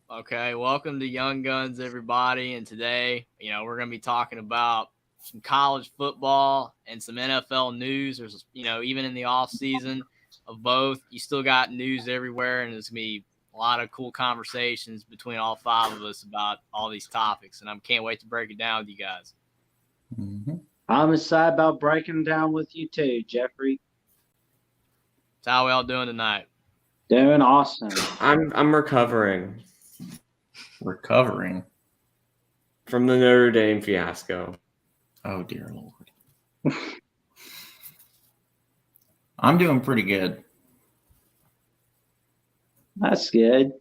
Okay, welcome to Young Guns, everybody. And today, we're going to be talking about some college football and some NFL news. There's, even in the off season of both, you still got news everywhere, and there's going to be a lot of cool conversations between all five of us about all these topics. And I can't wait to break it down with you guys. Mm-hmm. I'm excited about breaking down with you too, Jeffrey. So how we all doing tonight? Doing awesome. I'm recovering. Recovering from the Notre Dame fiasco. Oh dear Lord. I'm doing pretty good. That's good.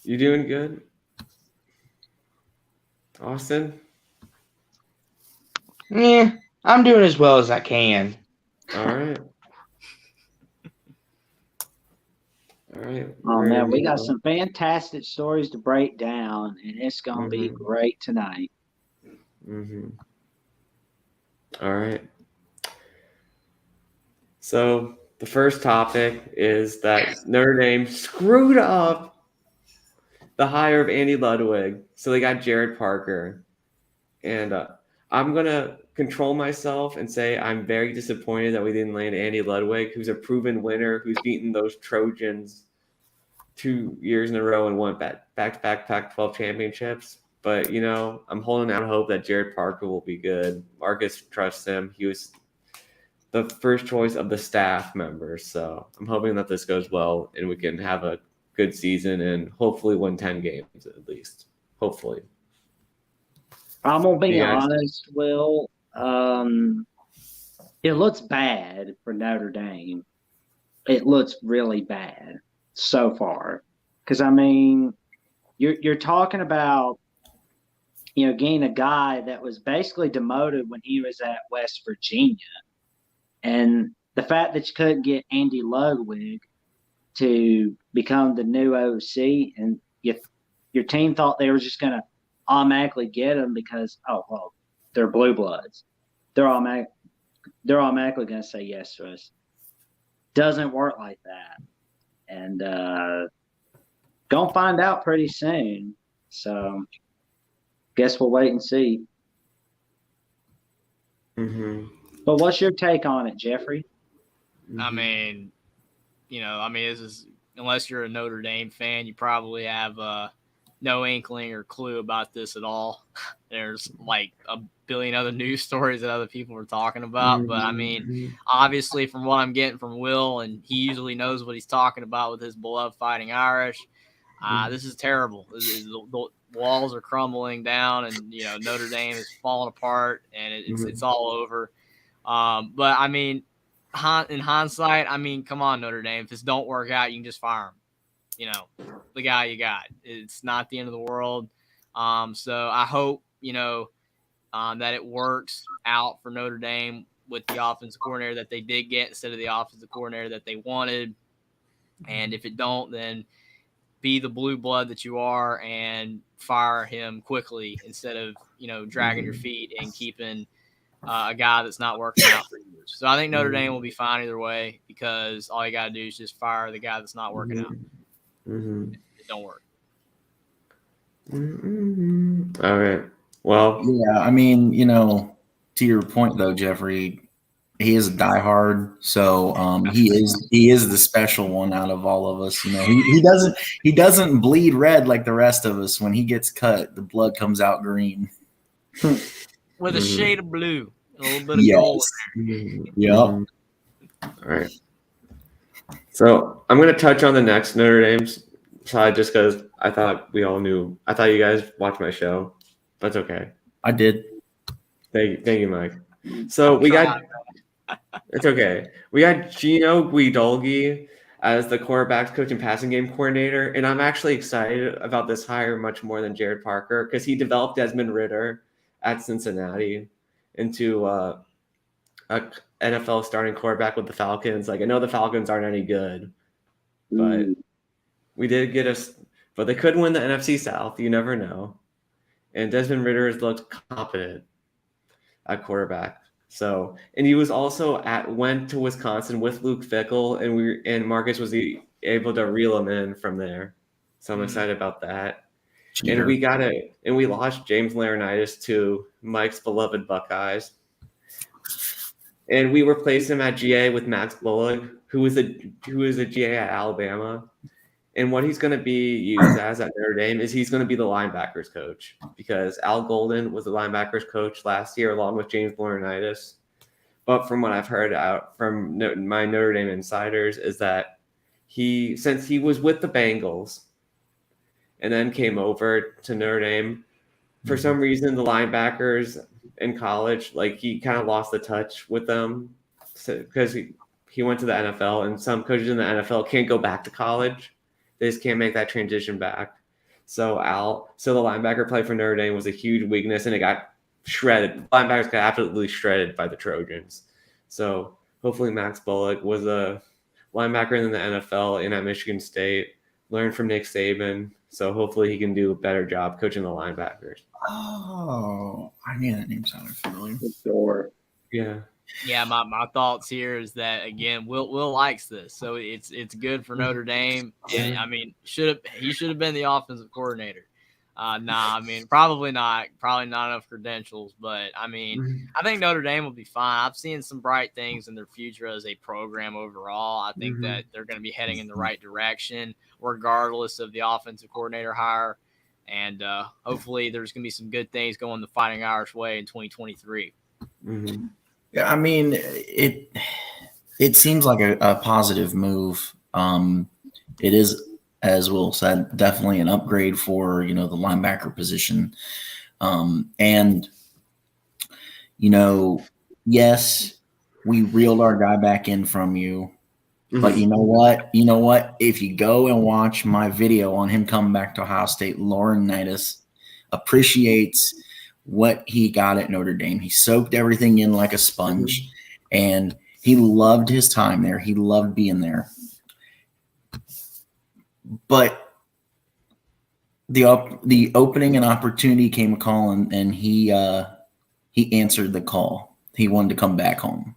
You doing good, Austin? Yeah, I'm doing as well as I can. All right. Oh man, we got some fantastic stories to break down, and it's gonna be great tonight. All right. So the first topic is that Notre Dame screwed up the hire of Andy Ludwig, so they got Gerad Parker, and I'm gonna control myself and say I'm very disappointed that we didn't land Andy Ludwig, who's a proven winner, who's beaten those Trojans 2 years in a row and won back-to-back Pac-12 championships. But, I'm holding out hope that Gerad Parker will be good. Marcus trusts him. He was the first choice of the staff members. So I'm hoping that this goes well and we can have a good season and hopefully win 10 games at least. Hopefully. I'm going to be honest, Will. It looks bad for Notre Dame. It looks really bad so far, because you're talking about getting a guy that was basically demoted when he was at West Virginia, and the fact that you couldn't get Andy Ludwig to become the new OC, and your team thought they were just going to automatically get him because they're blue bloods, they're automatically going to say yes to us. Doesn't work like that. And gonna find out pretty soon. So guess we'll wait and see. But what's your take on it, Jeffrey? This is, unless you're a Notre Dame fan, you probably have no inkling or clue about this at all. There's like a billion other news stories that other people are talking about. But obviously from what I'm getting from Will, and he usually knows what he's talking about with his beloved Fighting Irish, this is terrible. The walls are crumbling down, and Notre Dame is falling apart, and it's all over. But in hindsight, come on, Notre Dame. If this don't work out, you can just fire him. The guy you got. It's not the end of the world. So I hope that it works out for Notre Dame with the offensive coordinator that they did get instead of the offensive coordinator that they wanted. And if it don't, then be the blue blood that you are and fire him quickly instead of, dragging your feet and keeping a guy that's not working out for years. So I think Notre Dame will be fine either way, because all you got to do is just fire the guy that's not working out. It don't work. All right. Well, yeah, to your point though, Jeffrey, he is a diehard, so he is the special one out of all of us. He doesn't bleed red like the rest of us. When he gets cut, the blood comes out green with a shade of blue, a little bit of gold in there. Yep. All right. So I'm going to touch on the next Notre Dame's side just because I thought we all knew. I thought you guys watched my show. That's okay. I did. Thank you, Mike. So it's okay. We got Gino Guidolgi as the quarterbacks coach and passing game coordinator, and I'm actually excited about this hire much more than Gerad Parker, because he developed Desmond Ridder at Cincinnati into a NFL starting quarterback with the Falcons. Like, I know the Falcons aren't any good, but we did get us. But they could win the NFC South. You never know. And Desmond Ridder has looked competent at quarterback. So, and he was also went to Wisconsin with Luke Fickell, and Marcus was able to reel him in from there. So I'm excited about that. Cheater. And we lost James Laurinaitis to Mike's beloved Buckeyes. And we replaced him at GA with Max Bullock, who is a GA at Alabama. And what he's going to be used as at Notre Dame is he's going to be the linebackers coach, because Al Golden was the linebackers coach last year along with James Laurinaitis. But from what I've heard out from my Notre Dame insiders is that since he was with the Bengals and then came over to Notre Dame, for some reason the linebackers in college, like, he kind of lost the touch with them because he went to the NFL, and some coaches in the NFL can't go back to college. They just can't make that transition back. So the linebacker play for Notre Dame was a huge weakness, and it got shredded. Linebackers got absolutely shredded by the Trojans. So hopefully Max Bullock was a linebacker in the NFL and at Michigan State, learned from Nick Saban. So hopefully he can do a better job coaching the linebackers. Oh, I knew that name sounded familiar. Sure. Yeah. Yeah, my thoughts here is that, again, Will likes this, so it's good for Notre Dame. And I mean, he should have been the offensive coordinator. Nah, I mean, probably not enough credentials, but I mean, I think Notre Dame will be fine. I've seen some bright things in their future as a program overall. I think that they're going to be heading in the right direction, regardless of the offensive coordinator hire. And hopefully there's going to be some good things going the Fighting Irish way in 2023. Mm-hmm. Yeah, I mean, it seems like a positive move. It is, as Will said, definitely an upgrade for, the linebacker position. And, yes, we reeled our guy back in from you. But you know what? If you go and watch my video on him coming back to Ohio State, Laurinaitis appreciates what he got at Notre Dame. He soaked everything in like a sponge, and he loved his time there. He loved being there. But the opening and opportunity came a call, and he answered the call. He wanted to come back home.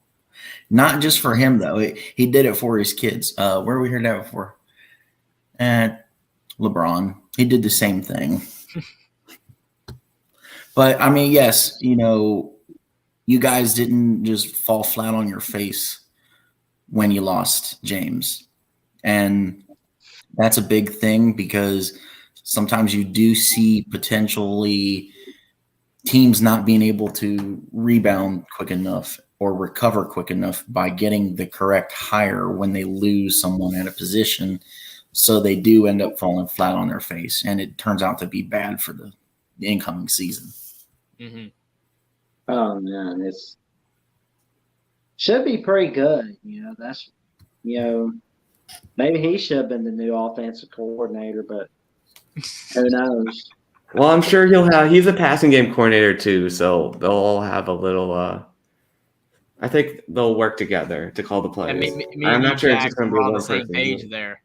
Not just for him, though. He did it for his kids. Where we heard that before? At LeBron. He did the same thing. But, I mean, yes, you guys didn't just fall flat on your face when you lost James. And that's a big thing, because sometimes you do see potentially teams not being able to rebound quick enough or recover quick enough by getting the correct hire when they lose someone at a position. So they do end up falling flat on their face, and it turns out to be bad for the incoming season. Mm-hmm. Oh man, it's should be pretty good. That's maybe he should have been the new offensive coordinator, but who knows? Well, I'm sure he's a passing game coordinator too, so they'll all have a little. I think they'll work together to call the plays. I'm not sure it's just going to be on one the same person. page there.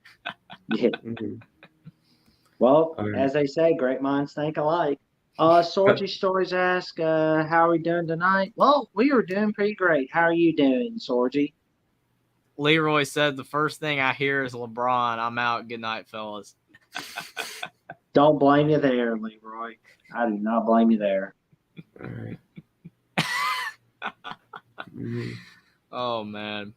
Yeah. Mm-hmm. Well, All right. as they say, great minds think alike. Sorgy Stories ask, how are we doing tonight? Well, we are doing pretty great. How are you doing, Sorgy? Leroy said the first thing I hear is LeBron. I'm out. Good night, fellas. Don't blame you there, Leroy. I do not blame you there. All right. Mm-hmm. Oh, man.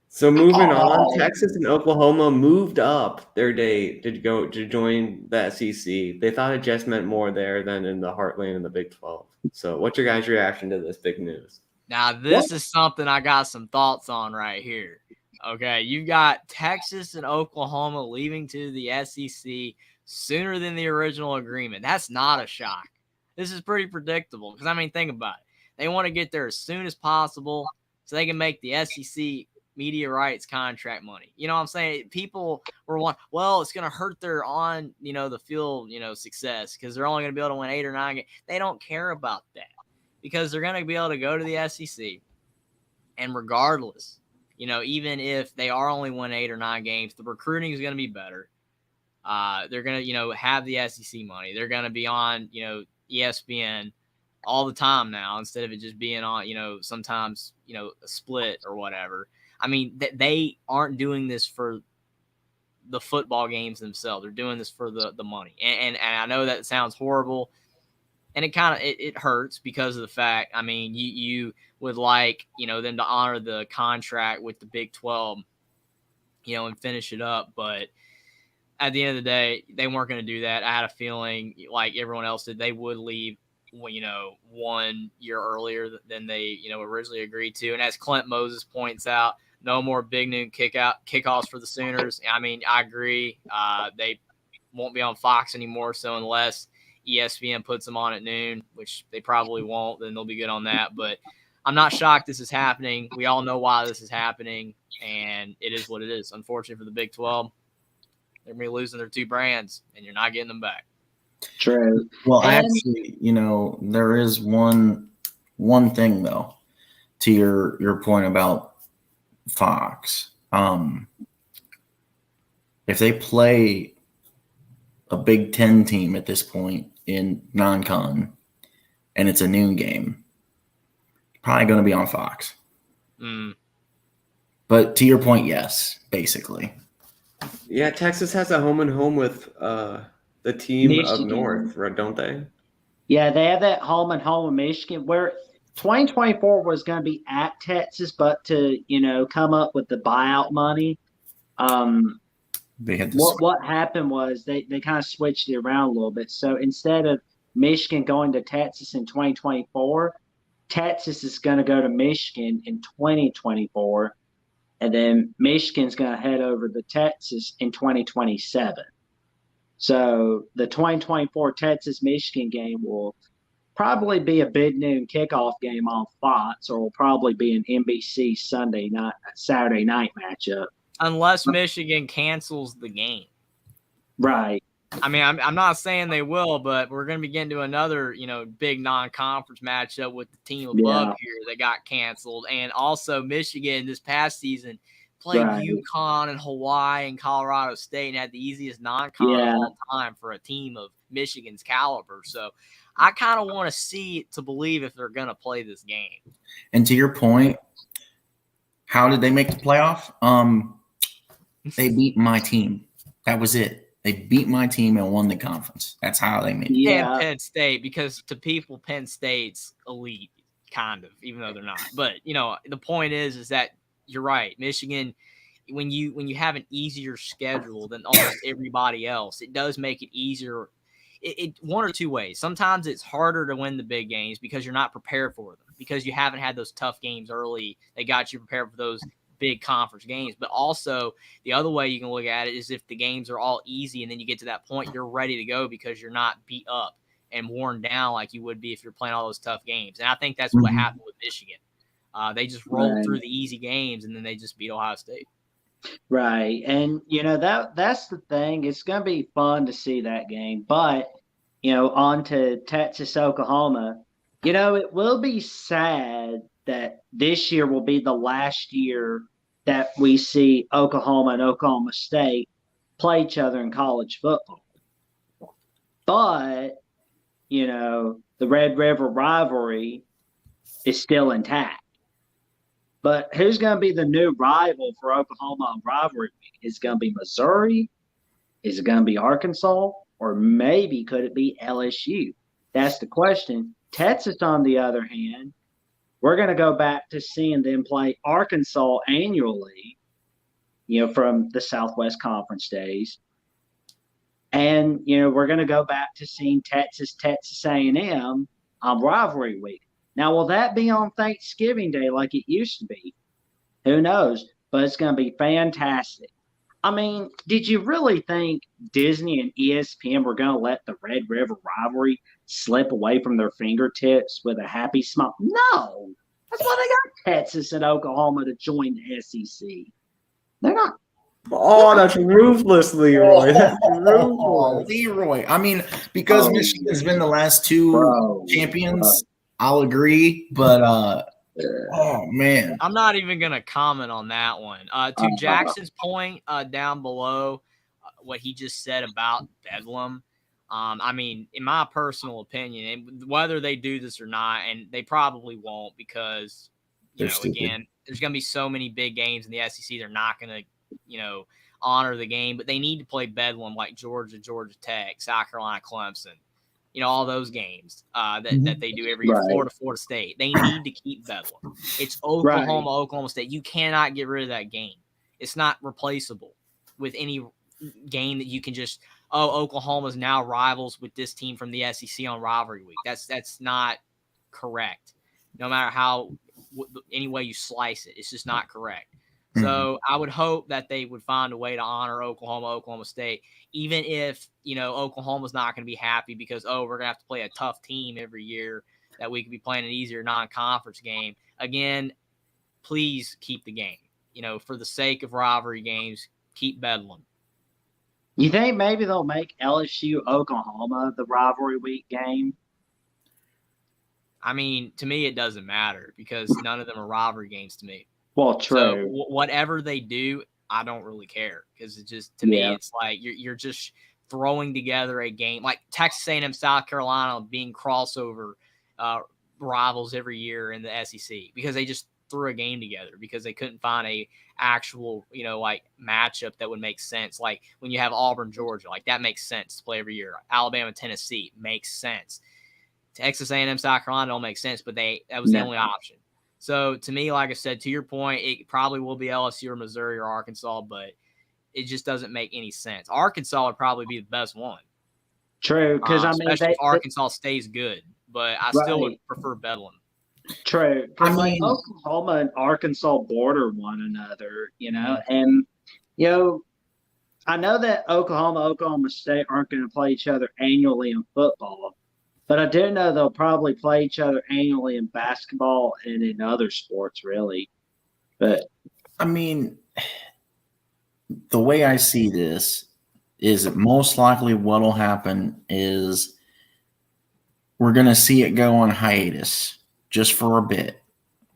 So moving on, Texas and Oklahoma moved up their date to join the SEC. They thought it just meant more there than in the heartland of the Big 12. So what's your guys' reaction to this big news? Now, this is something I got some thoughts on right here. Okay, you've got Texas and Oklahoma leaving to the SEC sooner than the original agreement. That's not a shock. This is pretty predictable because, I mean, think about it. They want to get there as soon as possible so they can make the SEC media rights contract money. You know what I'm saying? People were well, it's going to hurt their on, the field, success because they're only going to be able to win 8 or 9 games. They don't care about that because they're going to be able to go to the SEC. And regardless, even if they are only win 8 or 9 games, the recruiting is going to be better. They're going to, have the SEC money. They're going to be on, ESPN. all the time now instead of it just being on, sometimes, a split or whatever. I mean, they aren't doing this for the football games themselves. They're doing this for the money. And I know that sounds horrible, and it kind of it hurts because of the fact, I mean, you would like, them to honor the contract with the Big 12, and finish it up. But at the end of the day, they weren't going to do that. I had a feeling, like everyone else did, they would leave, 1 year earlier than they, originally agreed to. And as Clint Moses points out, no more big noon kickoffs for the Sooners. I mean, I agree. They won't be on Fox anymore. So unless ESPN puts them on at noon, which they probably won't, then they'll be good on that. But I'm not shocked this is happening. We all know why this is happening, and it is what it is. Unfortunately for the Big 12, they're going to be losing their 2 brands, and you're not getting them back. True. Well, actually, there is one thing though to your point about Fox. If they play a Big 10 team at this point in non-con and it's a noon game, probably going to be on Fox. But to your point, yes, basically. Yeah, Texas has a home and home with the team Michigan. up north, right, don't they? Yeah, they have that home and home in Michigan where 2024 was going to be at Texas, but to, come up with the buyout money, They had what happened was they kind of switched it around a little bit. So instead of Michigan going to Texas in 2024, Texas is going to go to Michigan in 2024, and then Michigan's going to head over to Texas in 2027. So the 2024 Texas-Michigan game will probably be a big noon kickoff game on Fox, or will probably be an NBC Saturday night matchup. Unless Michigan cancels the game. Right. I mean, I'm not saying they will, but we're going to be getting to another, big non-conference matchup with the team above here that got canceled. And also Michigan this past season played UConn and Hawaii and Colorado State and had the easiest non-con of all time for a team of Michigan's caliber. So I kind of want to see it to believe if they're going to play this game. And to your point, how did they make the playoff? They beat my team. That was it. They beat my team and won the conference. That's how they made it. Yeah. And Penn State, because to people, Penn State's elite, kind of, even though they're not. But, the point is that you're right. Michigan, when you have an easier schedule than almost everybody else, it does make it easier. It one or two ways. Sometimes it's harder to win the big games because you're not prepared for them, because you haven't had those tough games early. They got you prepared for those big conference games. But also the other way you can look at it is if the games are all easy and then you get to that point, you're ready to go because you're not beat up and worn down like you would be if you're playing all those tough games. And I think that's what happened with Michigan. They just rolled through the easy games and then they just beat Ohio State. Right. And, that's the thing. It's going to be fun to see that game. But, on to Texas, Oklahoma, it will be sad that this year will be the last year that we see Oklahoma and Oklahoma State play each other in college football. But, the Red River rivalry is still intact. But who's going to be the new rival for Oklahoma on rivalry week? Is it going to be Missouri? Is it going to be Arkansas? Or maybe could it be LSU? That's the question. Texas, on the other hand, we're going to go back to seeing them play Arkansas annually, from the Southwest Conference days. And, we're going to go back to seeing Texas A&M on rivalry week. Now, will that be on Thanksgiving Day like it used to be? Who knows? But it's going to be fantastic. I mean, did you really think Disney and ESPN were going to let the Red River rivalry slip away from their fingertips with a happy smile? No. That's why they got Texas and Oklahoma to join the SEC. They're not. Oh, that's ruthless, Leroy. That's ruthless. Leroy. I mean, because Michigan's been the last two champions, I'll agree. But, oh, man. I'm not even going to comment on that one. To Jackson's point down below, what he just said about Bedlam, I mean, in my personal opinion, and whether they do this or not, and they probably won't because, They're stupid. again, there's going to be so many big games in the SEC. They're not going to, honor the game, but they need to play Bedlam like Georgia, Georgia Tech, South Carolina, Clemson, all those games that they do every year. Right. Florida, Florida State. They need to keep Bedlam. It's Oklahoma, Oklahoma State. You cannot get rid of that game. It's not replaceable with any game that you can just, Oklahoma's now rivals with this team from the SEC on rivalry week. That's not correct. No matter how any way you slice it, it's just not correct. So I would hope that they would find a way to honor Oklahoma, Oklahoma State, even if, Oklahoma's not going to be happy because, we're going to have to play a tough team every year that we could be playing an easier non-conference game. Again, please keep the game. For the sake of rivalry games, keep Bedlam. You think maybe they'll make LSU Oklahoma the rivalry week game? I mean, to me, it doesn't matter because none of them are rivalry games to me. Well, true. So whatever they do, I don't really care because it's just, to me, it's like you're just throwing together a game like Texas A&M, South Carolina being crossover rivals every year in the SEC because they just threw a game together because they couldn't find a actual, like matchup that would make sense. Like when you have Auburn, Georgia, like that makes sense to play every year. Alabama, Tennessee makes sense. Texas A&M, South Carolina don't make sense, but that was the only option. So to me, like I said, to your point, it probably will be LSU or Missouri or Arkansas, but it just doesn't make any sense. Arkansas would probably be the best one. True, because especially if Arkansas stays good, but I still would prefer Bedlam. True, because Oklahoma and Arkansas border one another, and I know that Oklahoma State aren't going to play each other annually in football, but I do know they'll probably play each other annually in basketball and in other sports, really. But I mean, the way I see this is that most likely what will happen is we're going to see it go on hiatus just for a bit,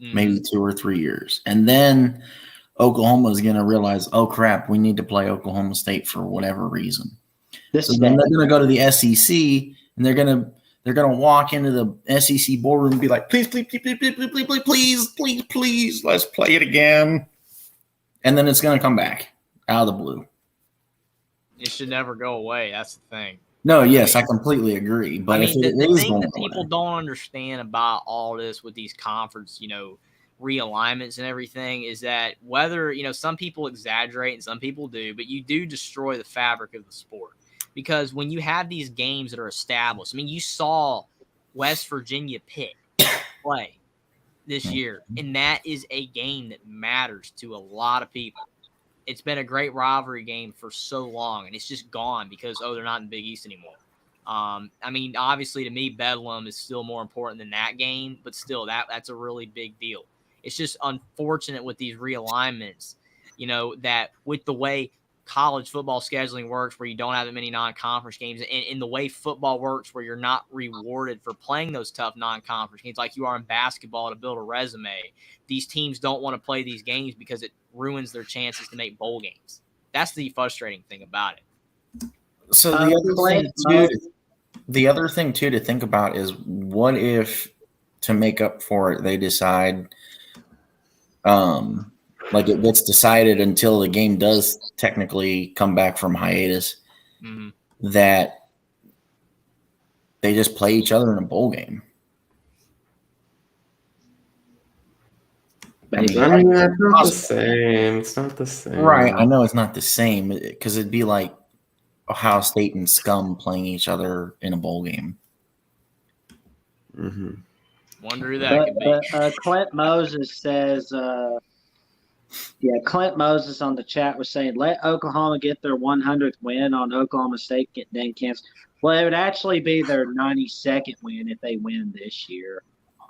maybe 2 or 3 years. And then Oklahoma is going to realize, oh, crap, we need to play Oklahoma State for whatever reason. So then they're going to go to the SEC, and they're going to walk into the SEC boardroom and be like, please, let's play it again. And then it's going to come back out of the blue. It should never go away. That's the thing. No, yes, I completely agree. But the thing that people don't understand about all this with these conference, realignments and everything is that whether, some people exaggerate and some people do, but you do destroy the fabric of the sport. Because when you have these games that are established, I mean, you saw West Virginia Pitt play this year, and that is a game that matters to a lot of people. It's been a great rivalry game for so long, and it's just gone because, they're not in the Big East anymore. I mean, obviously, to me, Bedlam is still more important than that game, but still, that's a really big deal. It's just unfortunate with these realignments, that with the way college football scheduling works where you don't have that many non-conference games and the way football works where you're not rewarded for playing those tough non-conference games like you are in basketball to build a resume. These teams don't want to play these games because it ruins their chances to make bowl games. That's the frustrating thing about it. So the other thing too to think about is what if, to make up for it, they decide like it gets decided until the game does technically come back from hiatus, that they just play each other in a bowl game. I mean, that's not the same. It's not the same. Right. I know it's not the same because it'd be like Ohio State and Scum playing each other in a bowl game. Wonder who that could be. Clint Moses says, Clint Moses on the chat was saying, let Oklahoma get their 100th win on Oklahoma State, then cancel. Well, it would actually be their 92nd win if they win this year.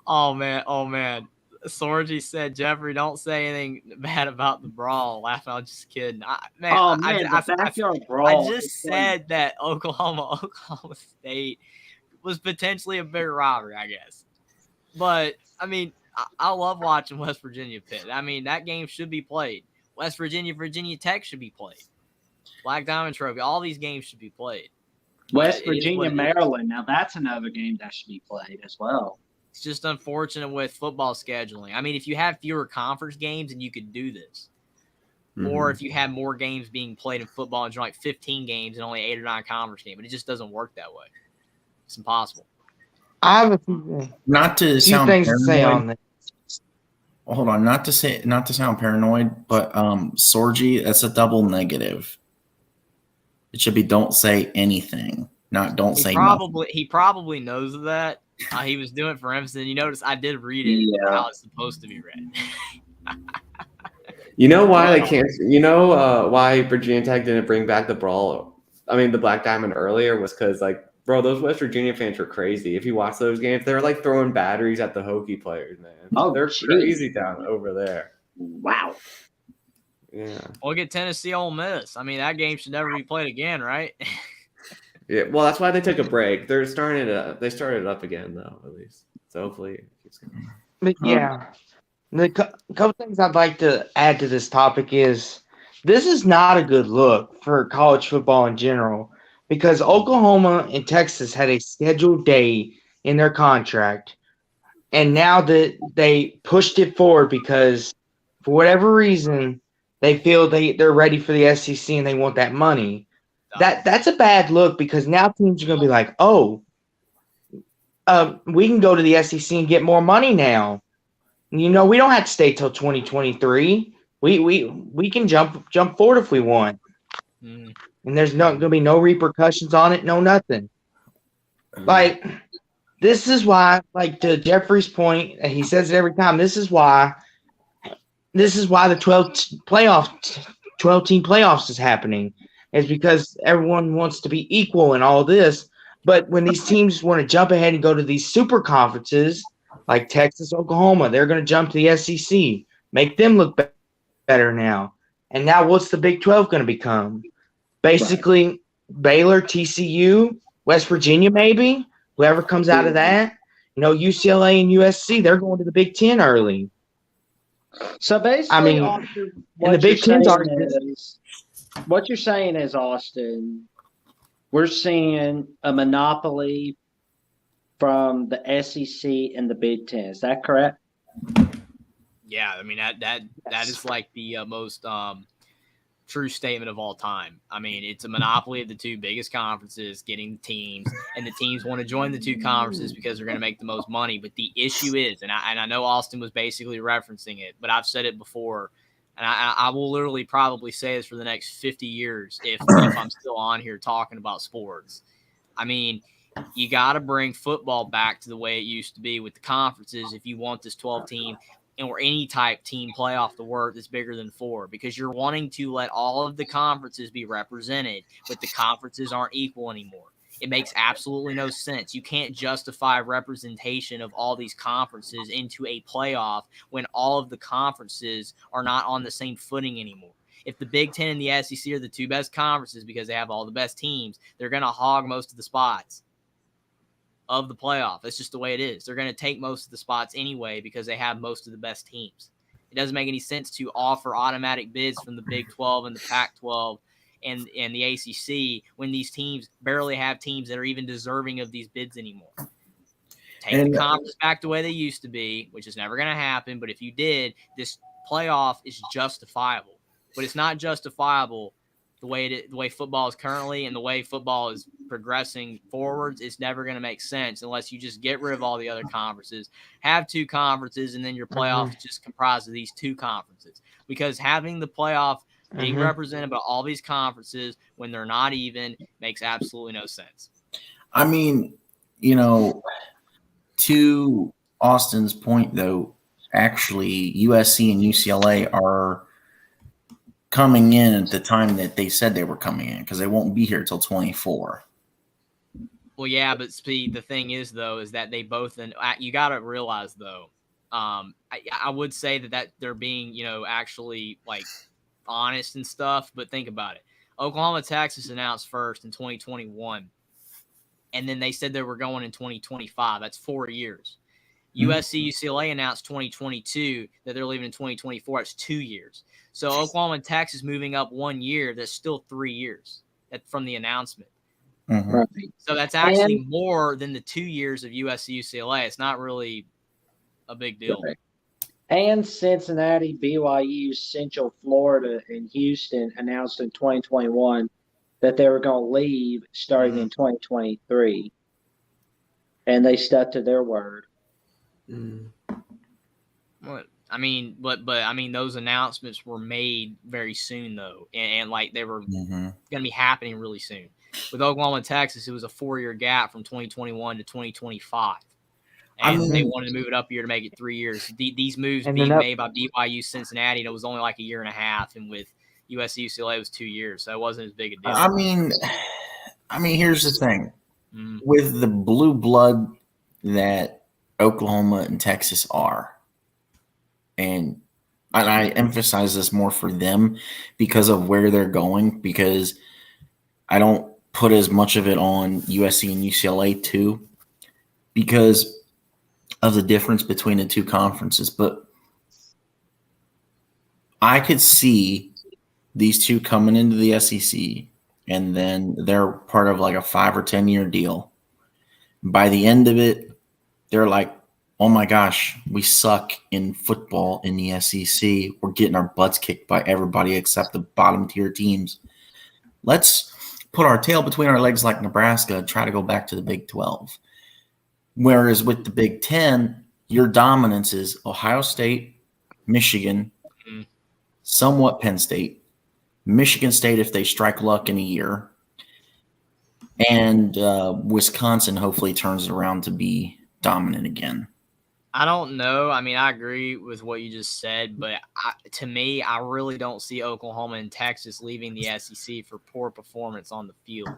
Oh, man. Sorgi said, Jeffrey, don't say anything bad about the brawl. Laughing, I'm just kidding. The backyard brawl. I just said that Oklahoma State was potentially a bigger rivalry, I guess. But, I mean, I love watching West Virginia Pitt. I mean, that game should be played. West Virginia, Virginia Tech should be played. Black Diamond Trophy, all these games should be played. West it is what Virginia, it is. Maryland. Now that's another game that should be played as well. It's just unfortunate with football scheduling. I mean, if you have fewer conference games, and you could do this. Or if you had more games being played in football and like 15 games and only 8 or 9 conference games, but it just doesn't work that way. It's impossible. I have a few Not to sound things to say on paranoid. this. Hold on, not to sound paranoid, but Sorgi, that's a double negative. It should be don't say anything, not don't say nothing. He probably knows that. He was doing it for Emerson. You notice I did read it how it's supposed to be read. You know why they can't? You know why Virginia Tech didn't bring back the Black Diamond earlier was because, like, bro, those West Virginia fans were crazy. If you watch those games, they're like throwing batteries at the Hokie players, man. Oh, they're geez. crazy down over there. Wow. Yeah. Look at Tennessee Ole Miss. I mean, that game should never be played again, right? Yeah. Well, that's why they took a break. They started it up again, though, at least. So hopefully it keeps going. But yeah, the couple things I'd like to add to this topic is this is not a good look for college football in general because Oklahoma and Texas had a scheduled day in their contract, and now that they pushed it forward because for whatever reason they feel they're ready for the SEC and they want that money. That's a bad look because now teams are going to be like, oh, we can go to the SEC and get more money now. You know, we don't have to stay till 2023. We can jump forward if we want. And there's not going to be no repercussions on it, no nothing. Like, this is why, like, to Jeffrey's point, and he says it every time, this is why the 12-team playoffs is happening, is because everyone wants to be equal and all this. But when these teams want to jump ahead and go to these super conferences, like Texas, Oklahoma, they're going to jump to the SEC, make them look better now. And now what's the Big 12 going to become? Basically, Baylor, TCU, West Virginia, maybe, whoever comes out of that. You know, UCLA and USC, they're going to the Big 10 early. So basically, I mean, Austin, and the Big 10's what you're saying is, Austin, we're seeing a monopoly from the SEC and the Big Ten. Is that correct? Yeah, I mean that is like the most true statement of all time. I mean, it's a monopoly of the two biggest conferences getting teams, and the teams want to join the two conferences because they're going to make the most money. But the issue is, and I know Austin was basically referencing it, but I've said it before, and I will literally probably say this for the next 50 years if I'm still on here talking about sports. I mean, you got to bring football back to the way it used to be with the conferences if you want this 12-team or any type team playoff to work that's bigger than 4, because you're wanting to let all of the conferences be represented, but the conferences aren't equal anymore. It makes absolutely no sense. You can't justify representation of all these conferences into a playoff when all of the conferences are not on the same footing anymore. If the Big Ten and the SEC are the two best conferences because they have all the best teams, they're going to hog most of the spots of the playoff. That's just the way it is. They're going to take most of the spots anyway because they have most of the best teams. It doesn't make any sense to offer automatic bids from the Big 12 and the Pac-12 and the ACC when these teams barely have teams that are even deserving of these bids anymore. Take the conference back the way they used to be, which is never going to happen. But if you did, this playoff is justifiable. But it's not justifiable the way football is currently and the way football is progressing forwards. It's never going to make sense unless you just get rid of all the other conferences, have two conferences, and then your playoff is just comprised of these two conferences. Because having the playoff being represented by all these conferences when they're not even makes absolutely no sense. I mean, you know, to Austin's point, though, actually USC and UCLA are coming in at the time that they said they were coming in because they won't be here till 24. Well, yeah, but the thing is, though, is that they both – and you got to realize, though, I would say that they're being, you know, actually, like, honest and stuff, but think about it. Oklahoma, Texas announced first in 2021, and then they said they were going in 2025. That's 4 years. USC, UCLA announced 2022 that they're leaving in 2024. It's 2 years. So Oklahoma and Texas moving up 1 year. That's still 3 years from the announcement. Mhm. Right. So that's actually more than the 2 years of USC UCLA. It's not really a big deal. Right. And Cincinnati, BYU, Central Florida, and Houston announced in 2021 that they were going to leave starting in 2023. And they stuck to their word. What? I mean, but I mean, those announcements were made very soon though, and like they were Mhm. going to be happening really soon. With Oklahoma and Texas, it was a 4-year gap from 2021 to 2025, I and they mean- wanted to move it up a year to make it 3 years. These moves And being then made by BYU, Cincinnati, and it was only like a year and a half, and with USC UCLA, it was 2 years, so it wasn't as big a deal. I mean, here's the thing. Mhm. With the blue blood that Oklahoma and Texas are, and I emphasize this more for them because of where they're going, because I don't put as much of it on USC and UCLA too, because of the difference between the two conferences. But I could see these two coming into the SEC, and then they're part of like a 5 or 10 year deal. By the end of it, they're like, oh my gosh, we suck in football in the SEC. We're getting our butts kicked by everybody except the bottom tier teams. Let's put our tail between our legs like Nebraska and try to go back to the Big 12. Whereas with the Big 10, your dominance is Ohio State, Michigan, somewhat Penn State, Michigan State if they strike luck in a year, and Wisconsin hopefully turns around to be dominant again. I don't know. I mean, I agree with what you just said, but to me, I really don't see Oklahoma and Texas leaving the SEC for poor performance on the field.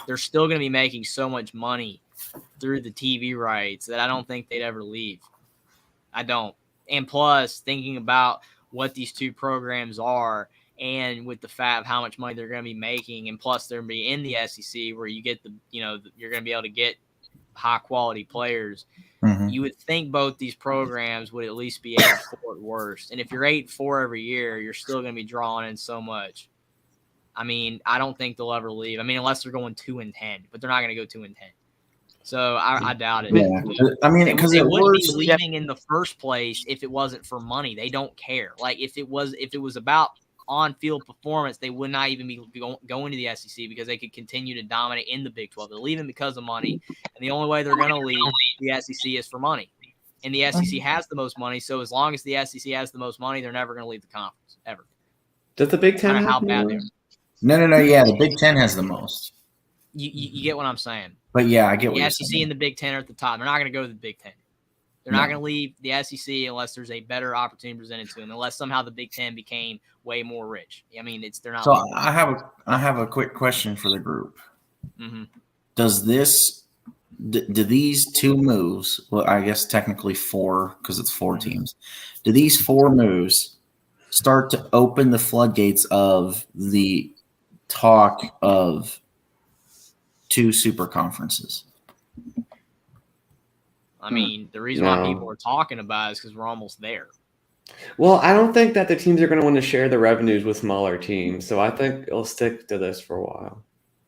They're still going to be making so much money through the TV rights that I don't think they'd ever leave. I don't. And plus, thinking about what these two programs are, and with the fact of how much money they're going to be making, and plus they're going to be in the SEC where you get you're going to be able to get high quality players. Mhm. You would think both these programs would at least be 8-4 at worst. And if you're 8-4 every year, you're still going to be drawing in so much. I mean, I don't think they'll ever leave. I mean, unless they're going 2-10, but they're not going to go 2-10. So I doubt it. Yeah, I mean, because They it wouldn't be was leaving in the first place if it wasn't for money. They don't care. Like if it was about on-field performance, they would not even be going to the SEC because they could continue to dominate in the Big 12. They're leaving because of money, and the only way they're going to leave the SEC is for money. And the SEC has the most money, so as long as the SEC has the most money, they're never going to leave the conference ever. Does the Big Ten No matter have how bad more? they are. no. Yeah, the Big Ten has the most. You get what I'm saying? But yeah, I get what The you're SEC saying. and the Big Ten are at the top. They're not going to go to the Big Ten. They're not going to leave the SEC unless there's a better opportunity presented to them. Unless somehow the Big Ten became way more rich. I mean, they're not. So I have a quick question for the group. Mm-hmm. Does do these two moves? Well, I guess technically 4 because it's 4 teams. Do these 4 moves start to open the floodgates of the talk of 2 super conferences? I mean, the reason why No. people are talking about it is because we're almost there. Well, I don't think that the teams are going to want to share the revenues with smaller teams, so I think it'll stick to this for a while.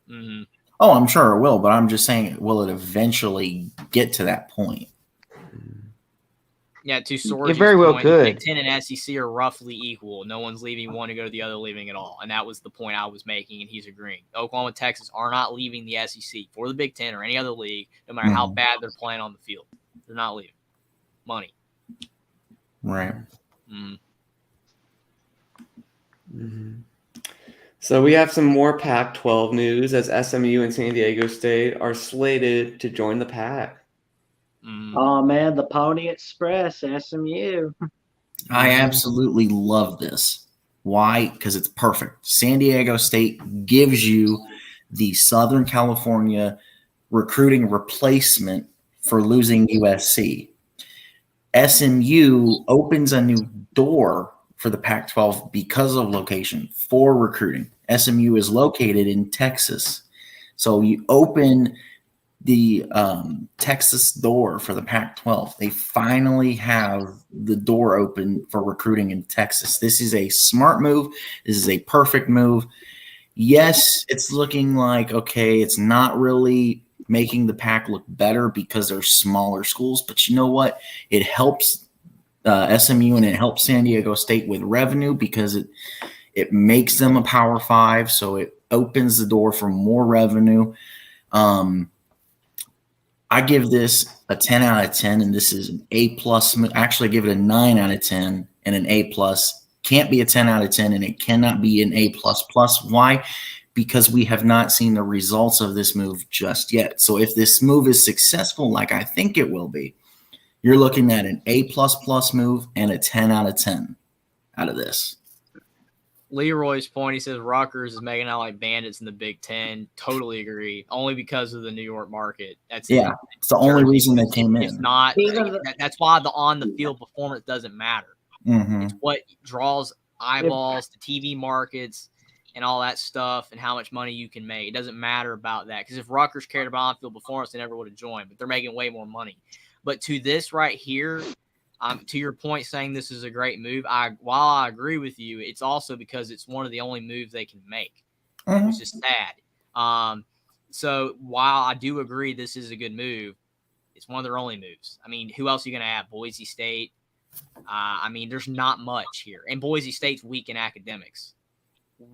Mm-hmm. Oh, I'm sure it will, but I'm just saying, will it eventually get to that point? Yeah, to Sorge's very well point, could. Big Ten and SEC are roughly equal. No one's leaving one to go to the other, leaving at all. And that was the point I was making, and he's agreeing. Oklahoma and Texas are not leaving the SEC for the Big Ten or any other league, no matter how bad they're playing on the field. They're not leaving. Money. Right. Mm-hmm. So we have some more Pac-12 news as SMU and San Diego State are slated to join the Pac. Mm-hmm. Oh man, the Pony Express, SMU. I absolutely love this. Why? Because it's perfect. San Diego State gives you the Southern California recruiting replacement for losing USC. SMU opens a new door for the Pac-12 because of location for recruiting. SMU is located in Texas. So you open the Texas door for the Pac-12. They finally have the door open for recruiting in Texas. This is a smart move. This is a perfect move. yes, it's looking like, okay, it's not really making the pack look better because they're smaller schools, but you know what? It helps SMU and it helps San Diego State with revenue because it makes them a Power 5, so it opens the door for more revenue. I give this a 10 out of 10, and this is an A+. Actually, I give it a 9 out of 10 and an A+. Can't be a 10 out of 10, and it cannot be an A++. Why? Because we have not seen the results of this move just yet. So if this move is successful, like I think it will be, you're looking at an A++ move and a 10 out of 10 out of this. Leroy's point, he says Rutgers is making out like bandits in the Big Ten. Totally agree. Only because of the New York market. It's the only reason they came in. It's not. That's why the on-the-field performance doesn't matter. Mm-hmm. It's what draws eyeballs, the TV markets, and all that stuff, and how much money you can make. It doesn't matter about that, because if Rutgers cared about on-field performance, they never would have joined. But they're making way more money. But to this right here, to your point, saying this is a great move, while I agree with you, it's also because it's one of the only moves they can make, which is sad. So while I do agree this is a good move, it's one of their only moves. I mean, who else are you going to have? Boise State. I mean, there's not much here. And Boise State's weak in academics.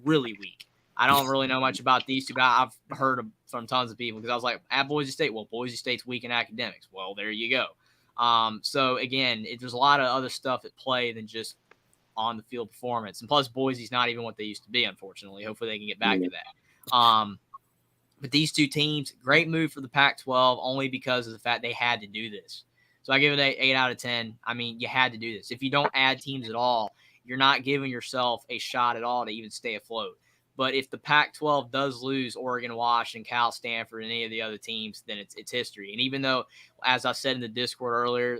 Really weak. I don't really know much about these two, but I've heard from tons of people because I was like, at Boise State, well, Boise State's weak in academics. Well, there you go. So again, there's a lot of other stuff at play than just on the field performance. And plus Boise's not even what they used to be, unfortunately. Hopefully they can get back to that. But these two teams, great move for the Pac-12 only because of the fact they had to do this. So I give it an 8 out of 10. I mean, you had to do this. If you don't add teams at all, you're not giving yourself a shot at all to even stay afloat. But if the Pac-12 does lose Oregon, Washington, Cal, Stanford, and any of the other teams, then it's history. And even though, as I said in the Discord earlier,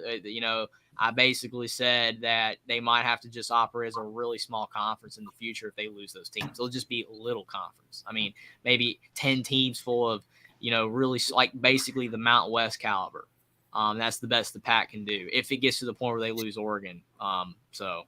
I basically said that they might have to just operate as a really small conference in the future if they lose those teams. It'll just be a little conference. I mean, maybe 10 teams full of, really like basically the Mountain West caliber. That's the best the Pac can do if it gets to the point where they lose Oregon. So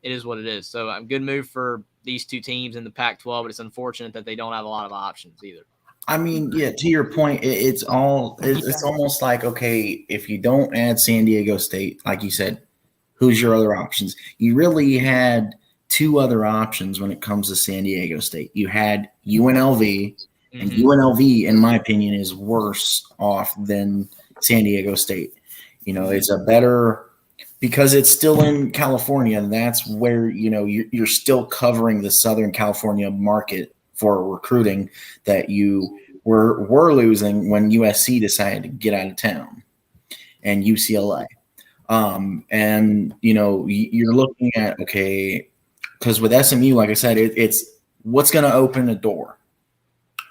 it is what it is. So a good move for these two teams in the Pac-12, but it's unfortunate that they don't have a lot of options either. I mean, yeah, to your point, it's almost like, okay, if you don't add San Diego State, like you said, who's your other options? You really had two other options when it comes to San Diego State. You had UNLV, and UNLV, in my opinion, is worse off than San Diego State. It's a better – because it's still in California, and that's where, you're still covering the Southern California market for recruiting that you were losing when USC decided to get out of town and UCLA. And, you're looking at, okay, because with SMU, like I said, it's what's going to open the door?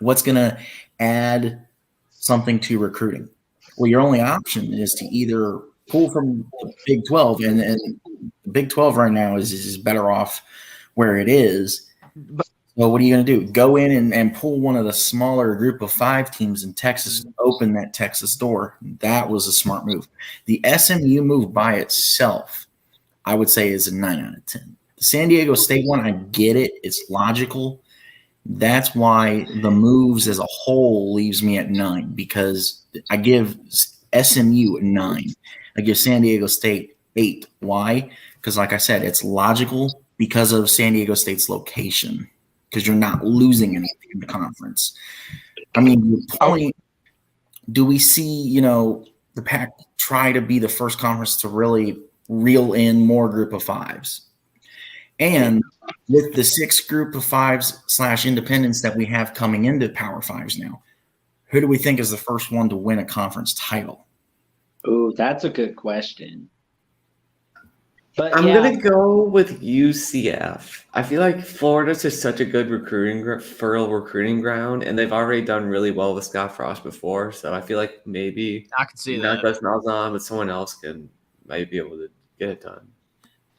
What's going to add something to recruiting? Well, your only option is to either pull from the Big 12, and the Big 12 right now is better off where it is. Well, what are you going to do? Go in and pull one of the smaller group of 5 teams in Texas and open that Texas door. That was a smart move. The SMU move by itself, I would say, is a 9 out of 10. The San Diego State one, I get it. It's logical. That's why the moves as a whole leaves me at 9, because I give SMU a 9. I give San Diego State 8. Why? Because, like I said, it's logical because of San Diego State's location, because you're not losing anything in the conference. I mean, your point, do we see, the Pac try to be the first conference to really reel in more group of 5s? And with the 6 group of 5s / independents that we have coming into Power 5s now, who do we think is the first one to win a conference title? Oh, that's a good question. But I'm going to go with UCF. I feel like Florida's just such a good recruiting ground, and they've already done really well with Scott Frost before. So I feel like maybe I can see not that. just Malzahn, but someone else might be able to get it done.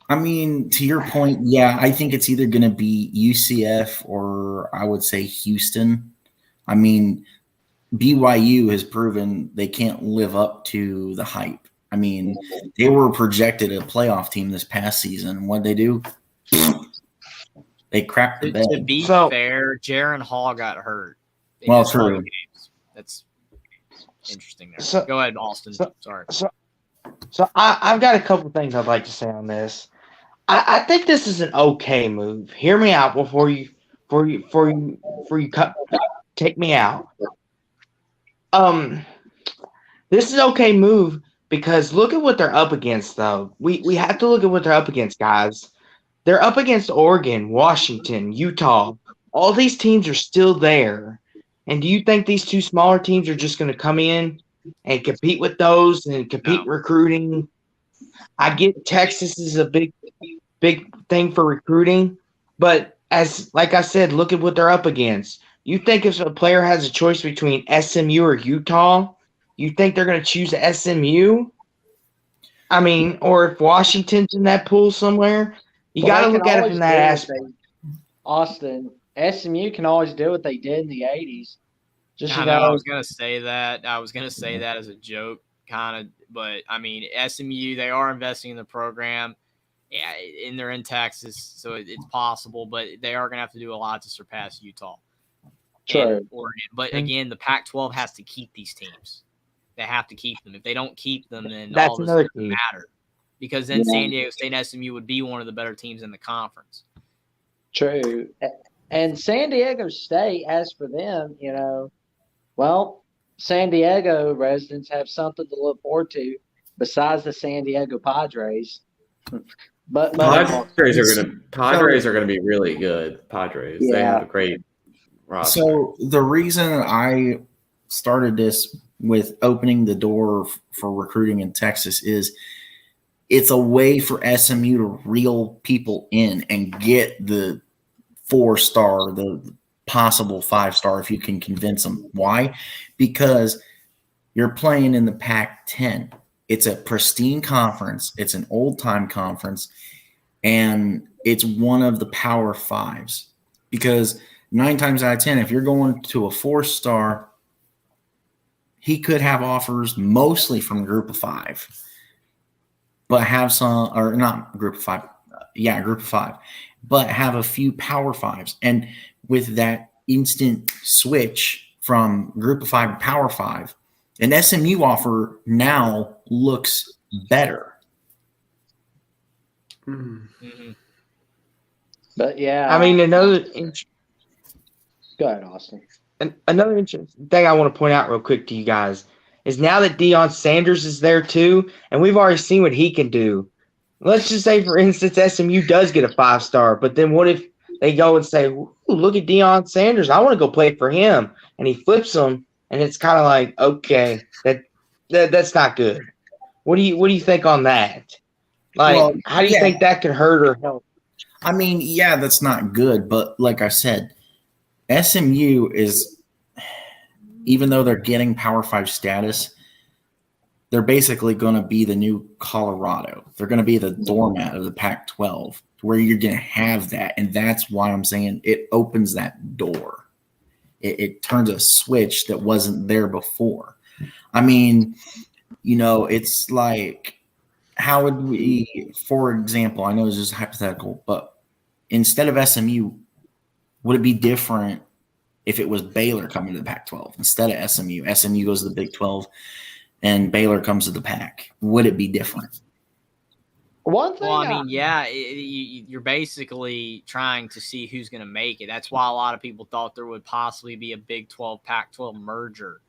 I mean, to your point, yeah, I think it's either going to be UCF or I would say Houston. I mean, BYU has proven they can't live up to the hype. I mean, they were projected a playoff team this past season. What'd they do? They crapped the To bed. be So- fair, Jaron Hall got hurt. in Well, just one true. games. That's interesting there. So- Go ahead, Austin. so- Sorry. So I've got a couple things I'd like to say on this. I think this is an okay move. Hear me out before you take me out. This is okay move because look at what they're up against though. We have to look at what they're up against, guys. They're up against Oregon, Washington, Utah. All these teams are still there. And do you think these two smaller teams are just going to come in and compete with those and compete recruiting? I get Texas is a big thing for recruiting, but like I said, look at what they're up against. You think if a player has a choice between SMU or Utah, you think they're going to choose SMU? I mean, or if Washington's in that pool somewhere, you got to look at it from that aspect. Austin, SMU can always do what they did in the 80s. Just, I know I was gonna say that. I was gonna say that as a joke, kind of. But I mean, SMU, they are investing in the program. Yeah, and they're in Texas, so it's possible. But they are gonna have to do a lot to surpass Utah and Oregon. But again, the Pac-12 has to keep these teams. They have to keep them. If they don't keep them, then That's all this another doesn't key. matter. Because then San Diego State and SMU would be one of the better teams in the conference. True. And San Diego State, as for them, well, San Diego residents have something to look forward to besides the San Diego Padres. But Padres are gonna be really good. Padres. They Yeah. have a great roster. So the reason I started this with opening the door for recruiting in Texas is it's a way for SMU to reel people in and get the 4-star, the possible 5-star if you can convince them. Why? Because you're playing in the Pac-10. It's a pristine conference. It's an old-time conference, and it's one of the Power Fives. Because 9 times out of 10, if you're going to a 4-star, he could have offers mostly from Group of 5, but have some, or not Group of 5, Group of 5, but have a few Power 5s. And with that instant switch from Group of 5 to Power 5, an SMU offer now looks better. Mm-hmm. But yeah, I mean, go ahead, Austin. another interesting thing I want to point out real quick to you guys is now that Deion Sanders is there too, and we've already seen what he can do. Let's just say, for instance, SMU does get a 5-star, but then what if they go and say, "Ooh, look at Deion Sanders, I want to go play for him," and he flips them, and it's kind of like, okay, that's not good. What do you think on that? Like, Well, how do you think that could hurt or help? I mean, yeah, that's not good, but like I said, SMU is, even though they're getting Power 5 status, they're basically going to be the new Colorado. They're going to be the doormat of the Pac-12, where you're going to have that. And that's why I'm saying it opens that door. It turns a switch that wasn't there before. I mean, it's like, how would we, for example, I know it's just hypothetical, but instead of SMU, would it be different if it was Baylor coming to the Pac-12 instead of SMU? SMU goes to the Big 12 and Baylor comes to the Pac. Would it be different? One thing, Well, I mean, yeah, you're basically trying to see who's going to make it. That's why a lot of people thought there would possibly be a Big 12, Pac-12 merger,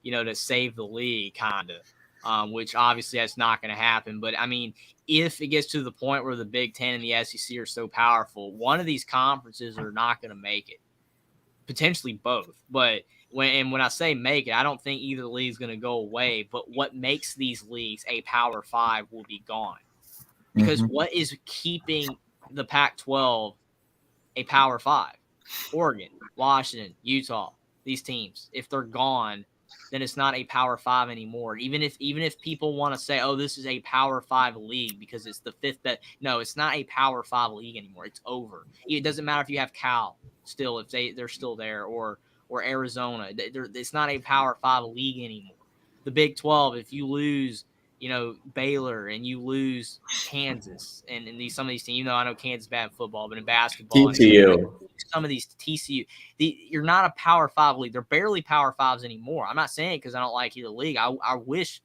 to save the league, kind of, which obviously that's not going to happen. But, I mean, if it gets to the point where the Big 10 and the SEC are so powerful, one of these conferences are not going to make it, potentially both. But when I say make it, I don't think either league is going to go away. But what makes these leagues a Power 5 will be gone. Because what is keeping the Pac-12 a Power 5? Oregon, Washington, Utah, these teams. If they're gone, then it's not a Power 5 anymore. Even if people want to say, oh, this is a Power 5 league because it's the fifth best. No, it's not a Power 5 league anymore. It's over. It doesn't matter if you have Cal still, if they're still there, or Arizona. It's not a Power 5 league anymore. The Big 12, if you lose Baylor and you lose Kansas and some of these teams, I know Kansas is bad in football, but in basketball, TCU. some of these TCU, you're not a Power 5 league. They're barely Power 5s anymore. I'm not saying it because I don't like either league. I wish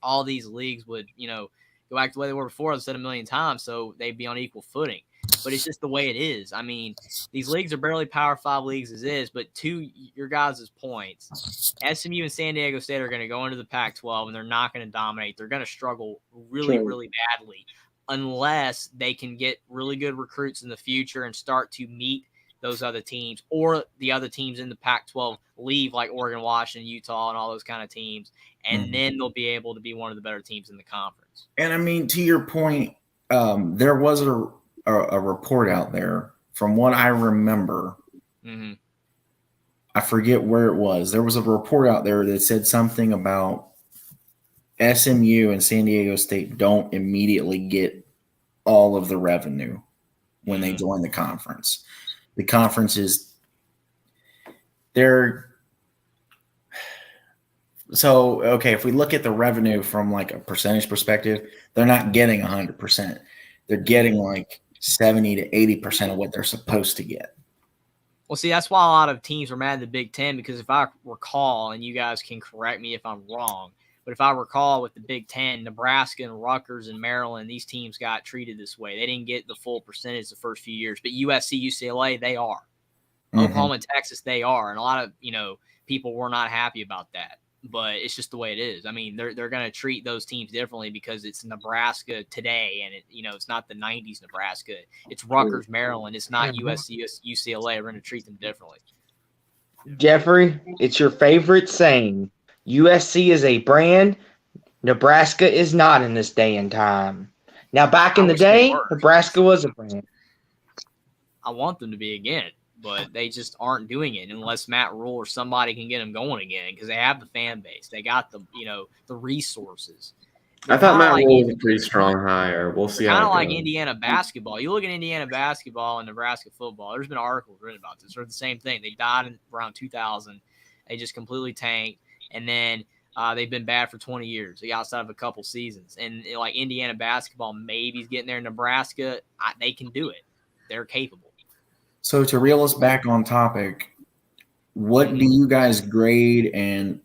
all these leagues would, go back to the way they were before. I've said a million times, so they'd be on equal footing. But it's just the way it is. I mean, these leagues are barely Power 5 leagues as is, but to your guys' points, SMU and San Diego State are going to go into the Pac-12, and they're not going to dominate. They're going to struggle really, really badly unless they can get really good recruits in the future and start to meet those other teams, or the other teams in the Pac-12 leave, like Oregon, Washington, Utah, and all those kind of teams, and then they'll be able to be one of the better teams in the conference. And I mean, to your point, there was a report out there from what I remember. Mm-hmm. I forget where it was. There was a report out there that said something about SMU and San Diego State don't immediately get all of the revenue when they join the conference. The conference is there. So, okay, if we look at the revenue from like a percentage perspective, they're not getting 100%. They're getting like 70 to 80% of what they're supposed to get. Well, see, that's why a lot of teams are mad at the Big Ten, because if I recall, and you guys can correct me if I'm wrong, but if I recall with the Big Ten, Nebraska and Rutgers and Maryland, these teams got treated this way. They didn't get the full percentage the first few years, but USC, UCLA, they are. Oklahoma and Texas, they are. And a lot of, people were not happy about that. But it's just the way it is. I mean, they're going to treat those teams differently because it's Nebraska today, and it's not the '90s Nebraska. It's Rutgers, Maryland. It's not USC, UCLA. We're going to treat them differently. Jeffrey, it's your favorite saying. USC is a brand. Nebraska is not in this day and time. Now, back in the day, Nebraska was a brand. I want them to be again, but they just aren't doing it unless Matt Rule or somebody can get them going again, because they have the fan base. They got the resources. I thought Matt Rule was a pretty strong hire. We'll see how it goes. Kind of like Indiana basketball. You look at Indiana basketball and Nebraska football, there's been articles written about this. They're the same thing. They died in around 2000. They just completely tanked. And then they've been bad for 20 years, outside of a couple seasons. And like Indiana basketball, maybe getting there. Nebraska, they can do it. They're capable. So to reel us back on topic, what do you guys grade and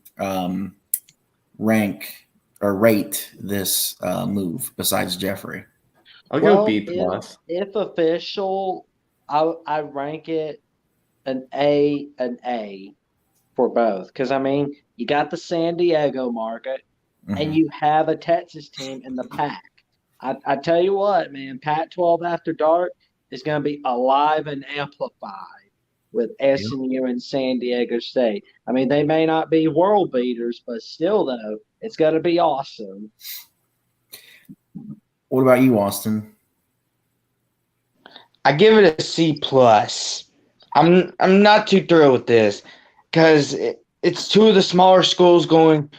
rank or rate this move besides Jeffrey? I'll go B plus. If official, I rank it an A for both. Because, I mean, you got the San Diego market and you have a Texas team in the Pac. I tell you what, man, Pac-12 After Dark is going to be alive and amplified with SMU and San Diego State. I mean, they may not be world beaters, but still, though, it's going to be awesome. What about you, Austin? I give it a C plus. I'm not too thrilled with this because it's two of the smaller schools going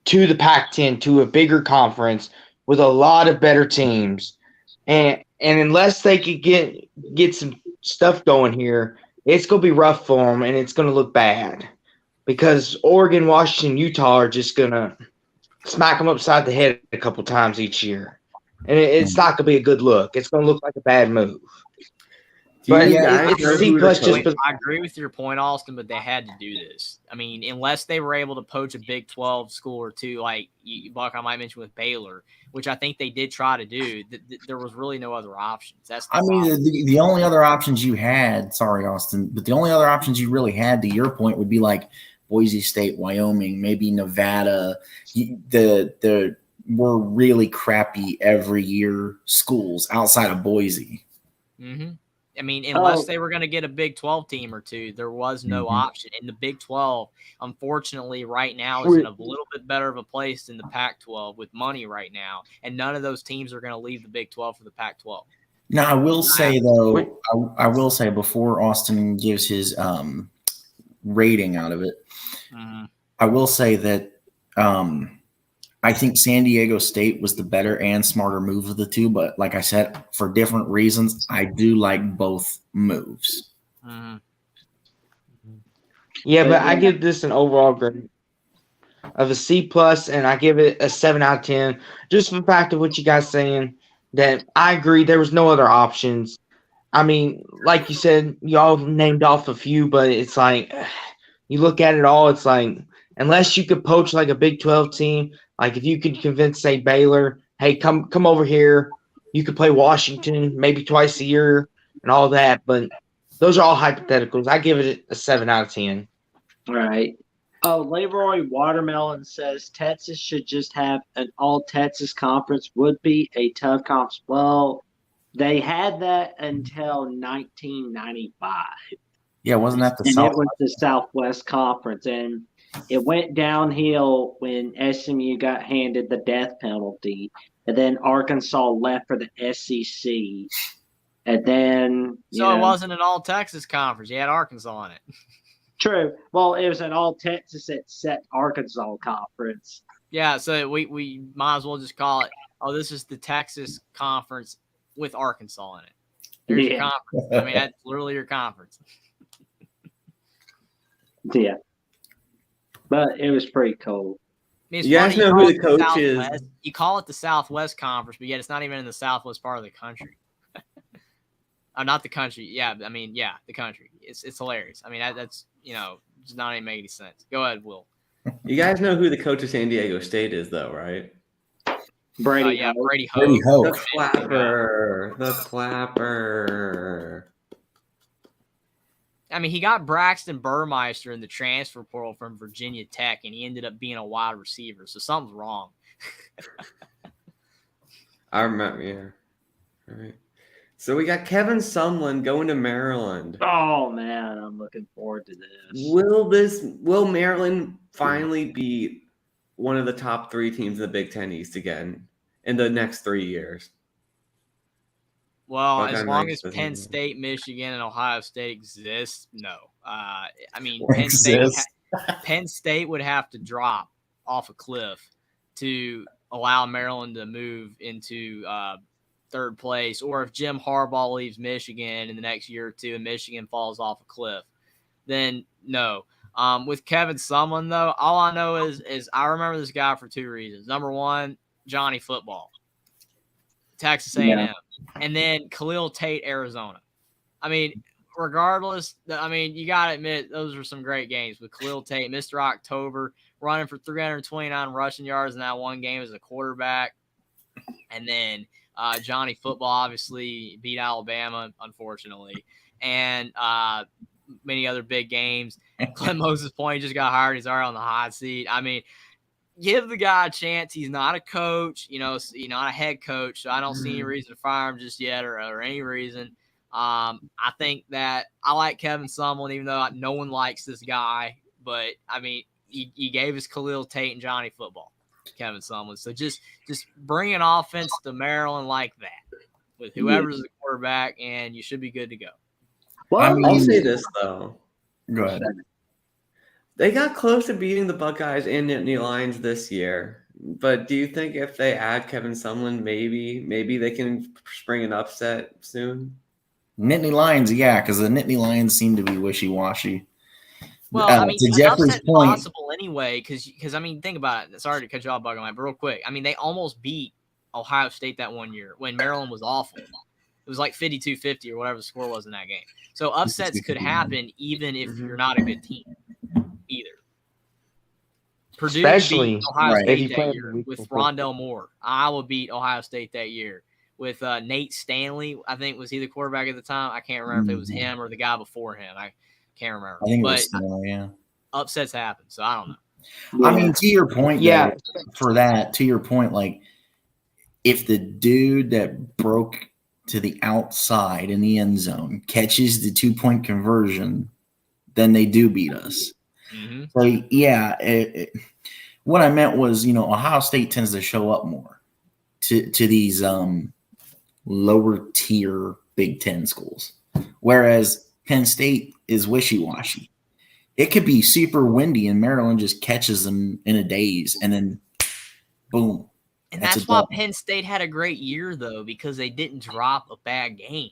to the Pac-10, to a bigger conference with a lot of better teams, and unless they could get some stuff going here, it's going to be rough for them, and it's going to look bad because Oregon, Washington, Utah are just going to smack them upside the head a couple times each year. And it's not going to be a good look. It's going to look like a bad move. But it's C plus just. I agree with your point, Austin, but they had to do this. I mean, unless they were able to poach a Big 12 school or two, like Buck, I might mention with Baylor, which I think they did try to do. There was really no other options. The only other options you had, sorry, Austin, but the only other options you really had, to your point, would be like Boise State, Wyoming, maybe Nevada. The were really crappy every year schools outside of Boise. Mm-hmm. I mean, unless they were going to get a Big 12 team or two, there was no option. And the Big 12, unfortunately, right now is in a little bit better of a place than the Pac-12 with money right now. And none of those teams are going to leave the Big 12 for the Pac-12. Now, I will say, though, I will say before Austin gives his rating out of it, I will say that I think San Diego State was the better and smarter move of the two, but like I said, for different reasons, I do like both moves. Yeah, but I give this an overall grade. of a C+, and I give it a 7 out of 10. Just for the fact of what you guys saying, that I agree there was no other options. I mean, like you said, y'all named off a few, but it's like you look at it all, it's like unless you could poach like a Big 12 team, like if you could convince, say, Baylor, hey, come over here, you could play Washington maybe twice a year and all that, but those are all hypotheticals. I give it a 7 out of 10. Right. Oh, Leroy Watermelon says Texas should just have an all Texas conference. Would be a tough conference. Well, they had that until 1995. Yeah, wasn't that the And South? it was the Southwest Conference. And it went downhill when SMU got handed the death penalty. And then Arkansas left for the SEC. And then. So it wasn't an all Texas conference. You had Arkansas in it. True. Well, it was an all Texas except Arkansas conference. Yeah, so we might as well just call it, this is the Texas conference with Arkansas in it. There's your conference. I mean, that's literally your conference. Yeah. But it was pretty cool. I mean, You guys know who the coach is? You call it the Southwest Conference, but yet it's not even in the Southwest part of the country. Not the country. Yeah, I mean, the country. It's hilarious. I mean, that's does not even make any sense. Go ahead, Will. You guys know who the coach of San Diego State is, though, right? Brady. Brady Brady Hoke. Hoke. The clapper. The clapper. I mean, he got Braxton Burmeister in the transfer portal from Virginia Tech, and he ended up being a wide receiver. So something's wrong. I remember, yeah. All right. So we got Kevin Sumlin going to Maryland. Oh man, I'm looking forward to this. Will Maryland finally be one of the top 3 teams in the Big Ten East again in the next 3 years? Well, Buckeye as long Knights as doesn't Penn matter. State, Michigan, and Ohio State exist, no. I mean, Penn State would have to drop off a cliff to allow Maryland to move into third place, or if Jim Harbaugh leaves Michigan in the next year or two and Michigan falls off a cliff, then no. With Kevin Sumlin, though, all I know is I remember this guy for 2 reasons. Number one, Johnny Football, Texas A&M, and then Khalil Tate, Arizona. I mean, regardless, I mean, you got to admit those were some great games with Khalil Tate, Mr. October, running for 329 rushing yards in that one game as a quarterback. And then Johnny Football obviously beat Alabama, unfortunately, and many other big games. Glenn Moses Point just got hired. He's already on the hot seat. I mean, give the guy a chance. He's not a coach, not a head coach, so I don't see any reason to fire him just yet or any reason. I think that I like Kevin Sumlin, even though no one likes this guy. But, I mean, he gave us Khalil Tate and Johnny Football. Kevin Sumlin. So just bring an offense to Maryland like that with whoever's the quarterback, and you should be good to go. Well, I'll say this, though. Go ahead. They got close to beating the Buckeyes and Nittany Lions this year. But do you think if they add Kevin Sumlin, maybe they can spring an upset soon? Nittany Lions, yeah, because the Nittany Lions seem to be wishy-washy. Well, I mean, to an Jeffrey's upset's point, possible anyway, because I mean, think about it. Sorry to cut you off, Bugger, but real quick. I mean, they almost beat Ohio State that one year when Maryland was awful. It was like 52-50 or whatever the score was in that game. So upsets could happen even if you're not a good team either. Purdue beat Ohio State that year with Rondell Moore. Iowa beat Ohio State that year with Nate Stanley. I think was he the quarterback at the time. I can't remember if it was him or the guy before him. I can't remember. I think it was Stanley, yeah. Upsets happen, so I don't know. I mean, to your point, yeah. though, for that, to your point, like if the dude that broke to the outside in the end zone catches the 2-point conversion, then they do beat us. Mm-hmm. So yeah, what I meant was, Ohio State tends to show up more to these lower tier Big Ten schools, whereas Penn State is wishy-washy. It could be super windy and Maryland just catches them in a daze and then boom. And that's why Penn State had a great year, though, because they didn't drop a bad game,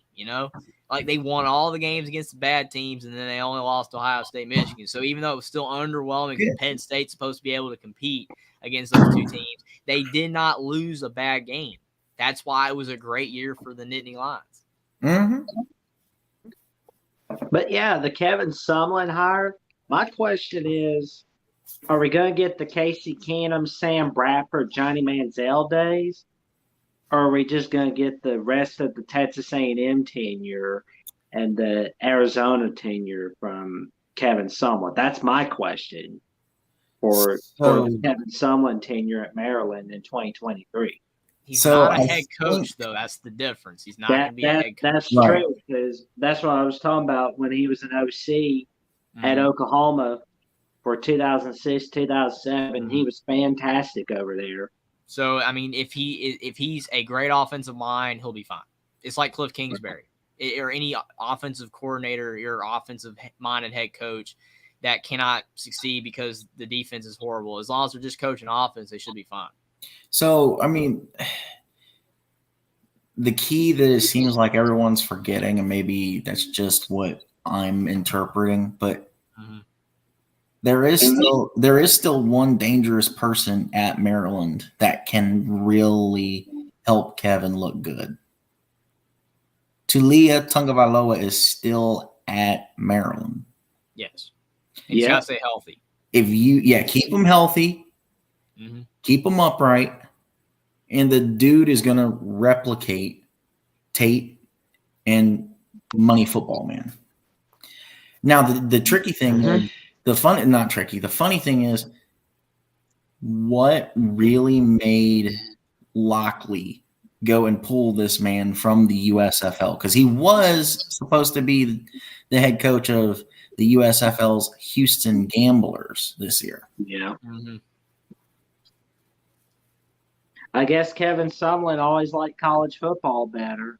Like, they won all the games against the bad teams, and then they only lost to Ohio State, Michigan. So even though it was still underwhelming, because Penn State's supposed to be able to compete against those two teams, they did not lose a bad game. That's why it was a great year for the Nittany Lions. Mm-hmm. But yeah, the Kevin Sumlin hire. My question is, are we going to get the Casey Keenum, Sam Bradford, Johnny Manziel days, or are we just going to get the rest of the Texas A&M tenure and the Arizona tenure from Kevin Sumlin? That's my question for the Kevin Sumlin tenure at Maryland in 2023. He's not a head coach, though. That's the difference. He's not going to be a head coach. That's true, because that's what I was talking about when he was an OC at Oklahoma for 2006, 2007. He was fantastic over there. So, I mean, if he's a great offensive mind, he'll be fine. It's like Cliff Kingsbury or any offensive coordinator or offensive-minded head coach that cannot succeed because the defense is horrible. As long as they're just coaching offense, they should be fine. So, I mean, the key that it seems like everyone's forgetting, and maybe that's just what I'm interpreting, but there is still one dangerous person at Maryland that can really help Kevin look good. Tulia Tungavailoa is still at Maryland. Yes. He's got to stay healthy. If you, keep him healthy, keep him upright, and the dude is going to replicate Tate and Money Football Man. Now, the tricky thing, the funny thing is, what really made Lockley go and pull this man from the USFL? Because he was supposed to be the head coach of the USFL's Houston Gamblers this year. Yeah. I guess Kevin Sumlin always liked college football better.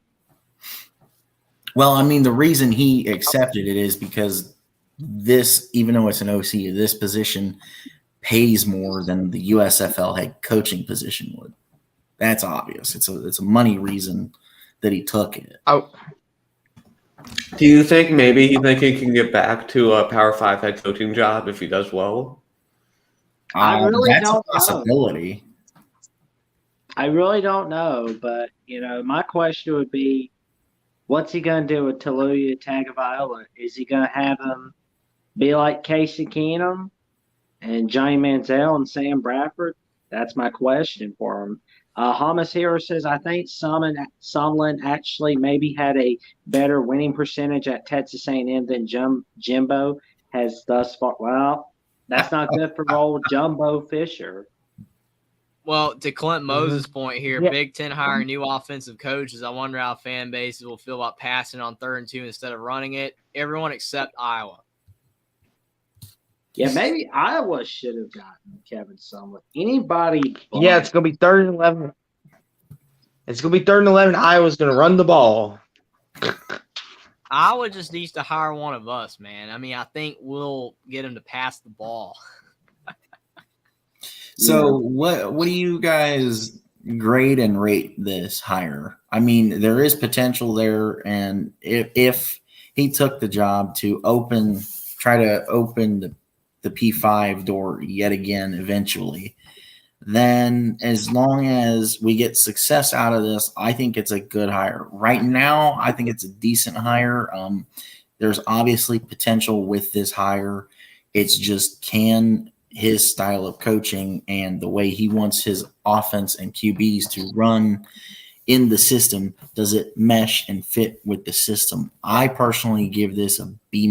Well, I mean, the reason he accepted it is because this, even though it's an OC, this position pays more than the USFL head coaching position would. That's obvious. It's a money reason that he took it. Oh. Do you think maybe he can get back to a Power 5 head coaching job if he does well? I really that's don't a possibility. know. I really don't know, but my question would be, what's he going to do with Tulia Tagovailoa? Is he going to have him be like Casey Keenum and Johnny Manziel and Sam Bradford? That's my question for him. Hamas Hero says, I think Sumlin actually maybe had a better winning percentage at Texas A&M than Jimbo has thus far. Well, that's not good for old Jumbo Fisher. Well, to Clint Moses' point here, Big Ten hiring new offensive coaches. I wonder how fan bases will feel about passing on 3rd and 2 instead of running it. Everyone except Iowa. Yeah, maybe Iowa should have gotten Kevin Sumlin. Anybody? Yeah, it's going to be 3rd and 11. It's going to be 3rd and 11. Iowa's going to run the ball. Iowa just needs to hire one of us, man. I mean, I think we'll get him to pass the ball. So what do you guys grade and rate this hire? I mean, there is potential there, and if he took the job to try to open the P5 door yet again eventually, then as long as we get success out of this, I think it's a good hire. Right now, I think it's a decent hire. There's obviously potential with this hire. It's just can his style of coaching and the way he wants his offense and QBs to run in the system, does it mesh and fit with the system? I personally give this a B-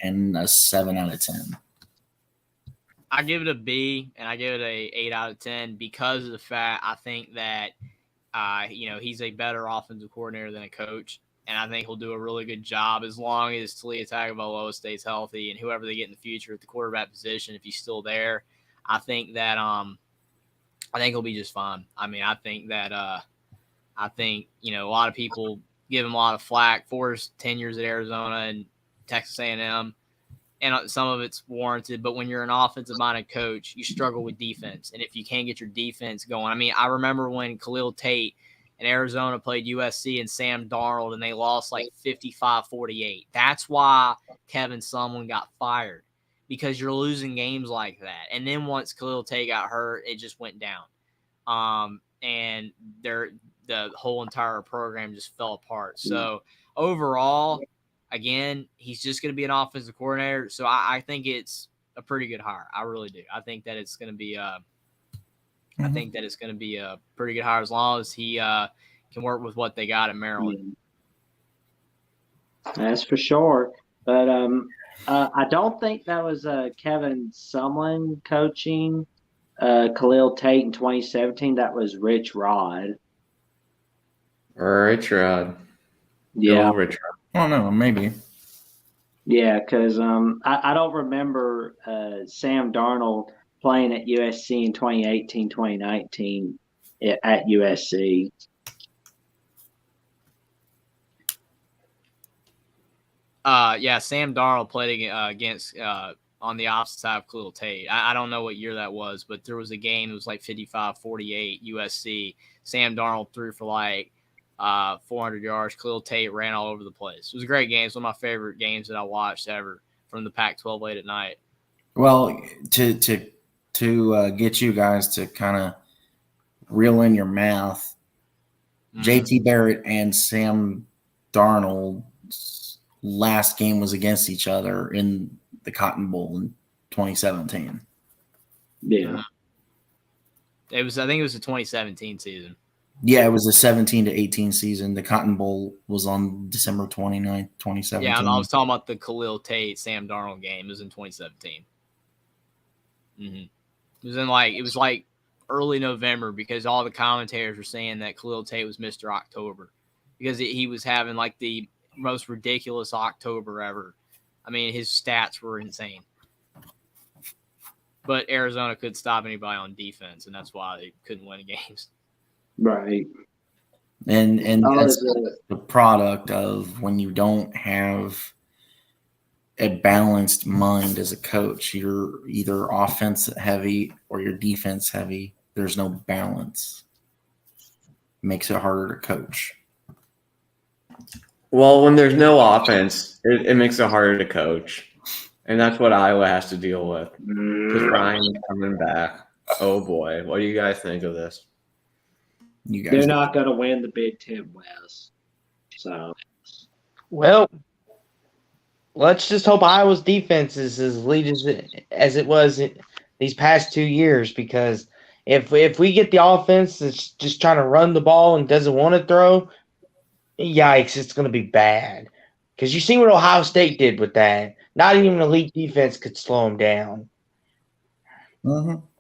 and a 7 out of 10. I give it a B, and I give it a 8 out of 10 because of the fact I think that he's a better offensive coordinator than a coach, and I think he'll do a really good job as long as Tulia Tagovailoa stays healthy and whoever they get in the future at the quarterback position, if he's still there. I think that he'll be just fine. I mean, I think that a lot of people give him a lot of flack for his 10 years at Arizona and Texas A&M. And some of it's warranted, but when you're an offensive-minded coach, you struggle with defense. And if you can't get your defense going, I mean, I remember when Khalil Tate and Arizona played USC and Sam Darnold, and they lost like 55-48. That's why Kevin Sumlin got fired, because you're losing games like that. And then once Khalil Tate got hurt, it just went down. And the whole entire program just fell apart. So overall, again, he's just going to be an offensive coordinator. So I think it's a pretty good hire. I really do. I think that it's going to be I think that it's going to be a pretty good hire as long as he can work with what they got at Maryland. That's for sure. But I don't think that was Kevin Sumlin coaching Khalil Tate in 2017. That was Rich Rod. Rich Rod. Yeah. No, Rich Rod. I don't know, maybe. Yeah, because I don't remember Sam Darnold playing at USC in 2018, 2019 at USC. Yeah, Sam Darnold played against on the opposite side of Khalil Tate. I don't know what year that was, but there was a game that was like 55-48 USC. Sam Darnold threw for like 400 yards. Khalil Tate ran all over the place. It was a great game. It's one of my favorite games that I watched ever from the Pac-12 late at night. Well, to get you guys to kind of reel in your math, JT Barrett and Sam Darnold's last game was against each other in the Cotton Bowl in 2017. Yeah. I think it was the 2017 season. Yeah, it was the 17 to 18 season. The Cotton Bowl was on December 29th, 2017. Yeah, I was talking about the Khalil Tate Sam Darnold game. It was in 2017. It was like early November, because all the commentators were saying that Khalil Tate was Mr. October, because he was having like the most ridiculous October ever. I mean, his stats were insane. But Arizona couldn't stop anybody on defense, and that's why they couldn't win games. Right. And that's the product of when you don't have a balanced mind as a coach. You're either offense heavy or you're defense heavy. There's no balance. Makes it harder to coach. Well, when there's no offense, it makes it harder to coach. And that's what Iowa has to deal with. Because Ryan coming back. Oh, boy. What do you guys think of this? You guys, They're not going to win the Big Ten West. So, Well, let's just hope Iowa's defense is as elite as it was these past 2 years, because if we get the offense that's just trying to run the ball and doesn't want to throw, yikes, it's going to be bad. Because you see what Ohio State did with that. Not even an elite defense could slow them down.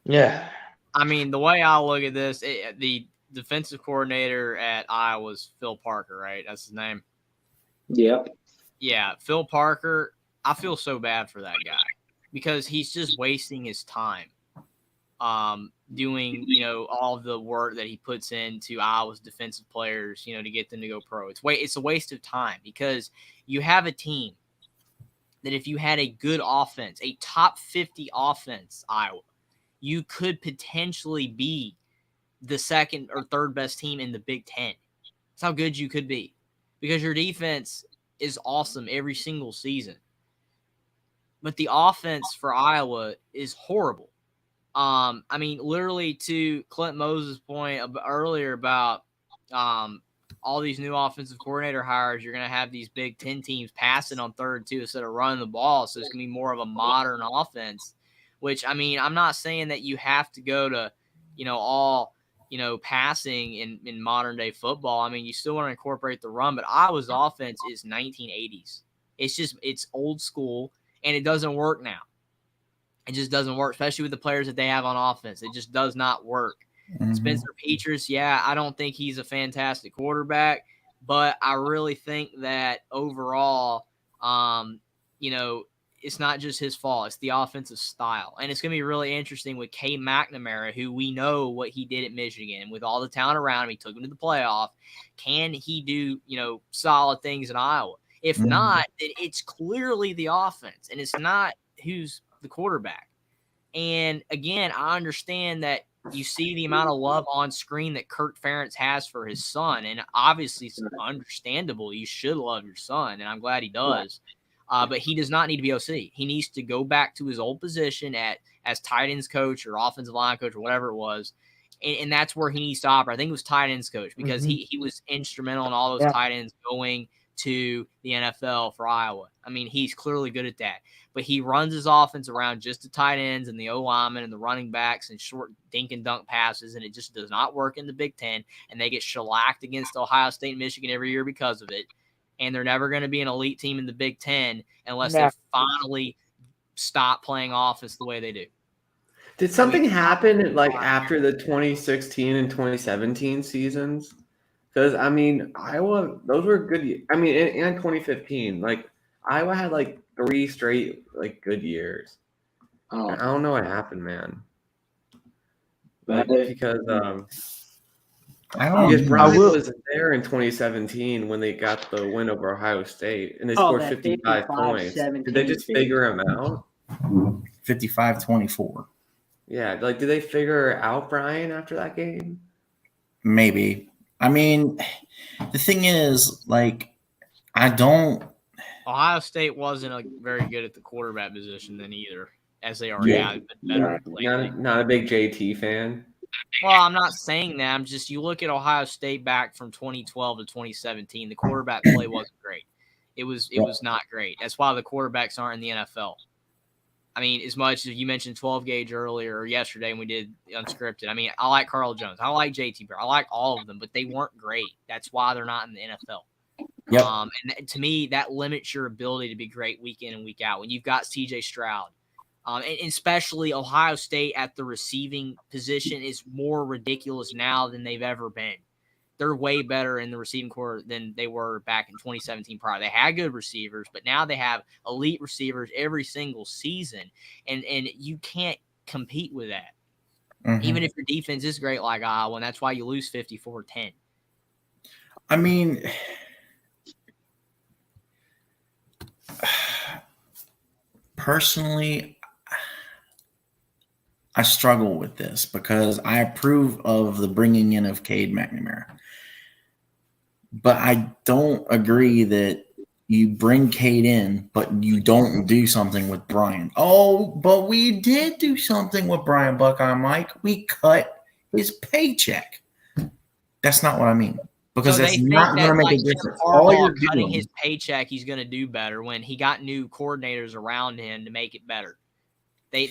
Yeah. I mean, the way I look at this, the defensive coordinator at Iowa is Phil Parker, right? That's his name. yep. Yeah, Phil Parker, I feel so bad for that guy, because he's just wasting his time doing, all the work that he puts into Iowa's defensive players, to get them to go pro. It's a waste of time, because you have a team that if you had a good offense, a top 50 offense, Iowa, you could potentially be the second or third best team in the Big Ten. That's how good you could be, because your defense is awesome every single season. But the offense for Iowa is horrible. I mean, literally, to Clint Moses' point earlier about all these new offensive coordinator hires, you're going to have these Big Ten teams passing on 3rd and 2 instead of running the ball. So it's going to be more of a modern offense, which, I mean, I'm not saying that you have to go to, all, passing in modern day football. I mean, you still want to incorporate the run, but Iowa's offense is 1980s. It's old school, and it doesn't work now. It just doesn't work, especially with the players that they have on offense. It just does not work. Spencer Petras, I don't think he's a fantastic quarterback, but I really think that overall, it's not just his fault. It's the offensive style. And it's going to be really interesting with Cade McNamara, who we know what he did at Michigan. With all the talent around him, he took him to the playoff. Can he do, solid things in Iowa? If not, then it's clearly the offense, and it's not who's the quarterback. And again, I understand that you see the amount of love on screen that Kirk Ferentz has for his son, and obviously it's understandable. You should love your son, and I'm glad he does. But he does not need to be OC. He needs to go back to his old position as tight ends coach or offensive line coach or whatever it was, and that's where he needs to operate. I think it was tight ends coach because he was instrumental in all those tight ends going to the NFL for Iowa. I mean, he's clearly good at that. But he runs his offense around just the tight ends and the O-linemen and the running backs and short dink and dunk passes, and it just does not work in the Big Ten, and they get shellacked against Ohio State and Michigan every year because of it. And they're never going to be an elite team in the Big Ten unless they finally stop playing offense the way they do. Did something happen like after the 2016 and 2017 seasons? Because, I mean, Iowa, those were good. I mean, and 2015, like Iowa had like 3 straight like good years. Oh, I don't know what happened, man. but Because I don't because know. Brian was there in 2017 when they got the win over Ohio State and they scored that 55 points. Did they just 55-17 figure him out? 55-24. Yeah, like did they figure out Brian after that game? Maybe. I mean, the thing is, like, I don't. Ohio State wasn't very good at the quarterback position then either, as they already have been better lately. Not a big JT fan. Well, I'm not saying that. I'm just, you look at Ohio State back from 2012 to 2017, the quarterback play wasn't great. It was not great. That's why the quarterbacks aren't in the NFL. I mean, as much as you mentioned 12 gauge earlier or yesterday when we did Unscripted. I mean, I like Carl Jones. I like JT Barrett. I like all of them, but they weren't great. That's why they're not in the NFL. Yep. And to me, that limits your ability to be great week in and week out when you've got CJ Stroud. And especially Ohio State at the receiving position is more ridiculous now than they've ever been. They're way better in the receiving core than they were back in 2017 prior. They had good receivers, but now they have elite receivers every single season, and you can't compete with that. Mm-hmm. Even if your defense is great like Iowa, and that's why you lose 54-10. I mean, personally, I struggle with this because I approve of the bringing in of Cade McNamara. But I don't agree that you bring Cade in, but you don't do something with Brian. Oh, but we did do something with Brian Buckeye, Mike. We cut his paycheck. That's not what I mean. Because so that's not going to make a difference. All you're cutting doing, his paycheck, he's going to do better when he got new coordinators around him to make it better. They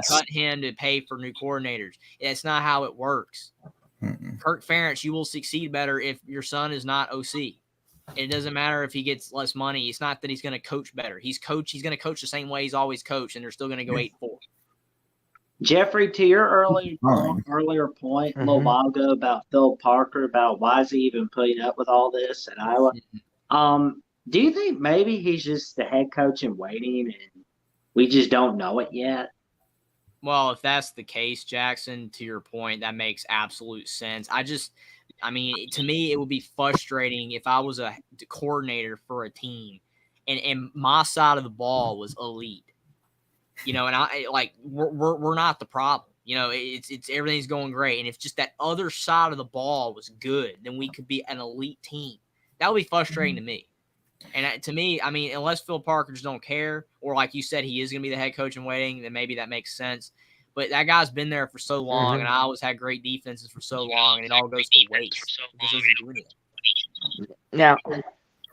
cut him to pay for new coordinators. That's not how it works. Mm-mm. Kirk Ferentz, you will succeed better if your son is not OC. It doesn't matter if he gets less money. It's not that he's going to coach better. He's going to coach the same way he's always coached, and they're still going to go 8-4. Jeffrey, to your earlier point a little while ago about Phil Parker, about why is he even putting up with all this at Iowa? Do you think maybe he's just the head coach in waiting and we just don't know it yet? Well, if that's the case, Jackson, to your point, that makes absolute sense. I mean, to me, it would be frustrating if I was a coordinator for a team and my side of the ball was elite. You know, and we're not the problem. You know, it's everything's going great. And if just that other side of the ball was good, then we could be an elite team. That would be frustrating to me. And to me, I mean, unless Phil Parker just don't care, or like you said, he is going to be the head coach in waiting, then maybe that makes sense. But that guy's been there for so long, and I always had great defenses for so long, and it all goes to waste. It just doesn't do anything. Now,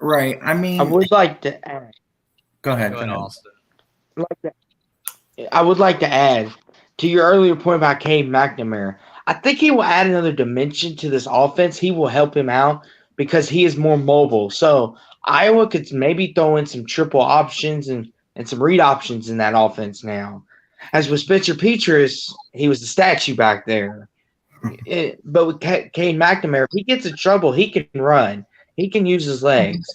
right. I mean, I would like to add. Go ahead, Austin. I would like to add to your earlier point about Cade McNamara. I think he will add another dimension to this offense. He will help him out because he is more mobile. So Iowa could maybe throw in some triple options and some read options in that offense now. As with Spencer Petras, he was the statue back there. But with Cade McNamara, if he gets in trouble, he can run. He can use his legs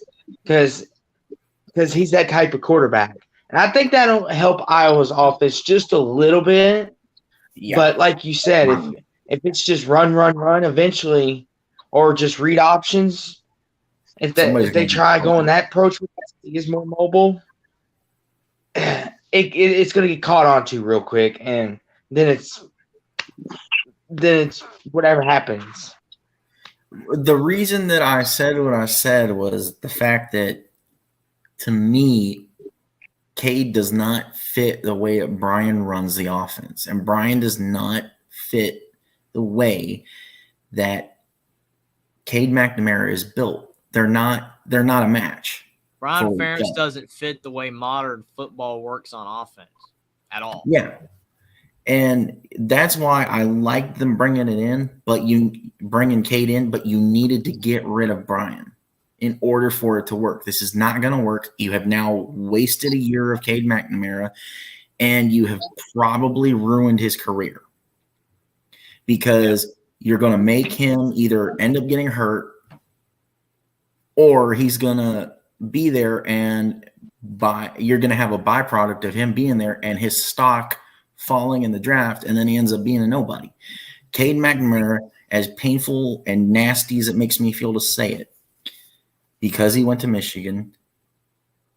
because he's that type of quarterback. And I think that'll help Iowa's offense just a little bit. Yeah. But like you said, if it's just run eventually, or just read options, if they try going that approach, he is more mobile, it's going to get caught on to real quick, and then then it's whatever happens. The reason that I said what I said was the fact that, to me, Cade does not fit the way that Brian runs the offense, and Brian does not fit the way that Cade McNamara is built. They're not a match. Brian for Ferentz each other. doesn't fit the way modern football works on offense at all. Yeah. And that's why I like them bringing it in, but you bringing Cade in, but you needed to get rid of Brian in order for it to work. This is not going to work. You have now wasted a year of Cade McNamara, and you have probably ruined his career because you're going to make him either end up getting hurt or he's going to be there and you're going to have a byproduct of him being there and his stock falling in the draft, and then he ends up being a nobody. Cade McNamara, as painful and nasty as it makes me feel to say it, because he went to Michigan,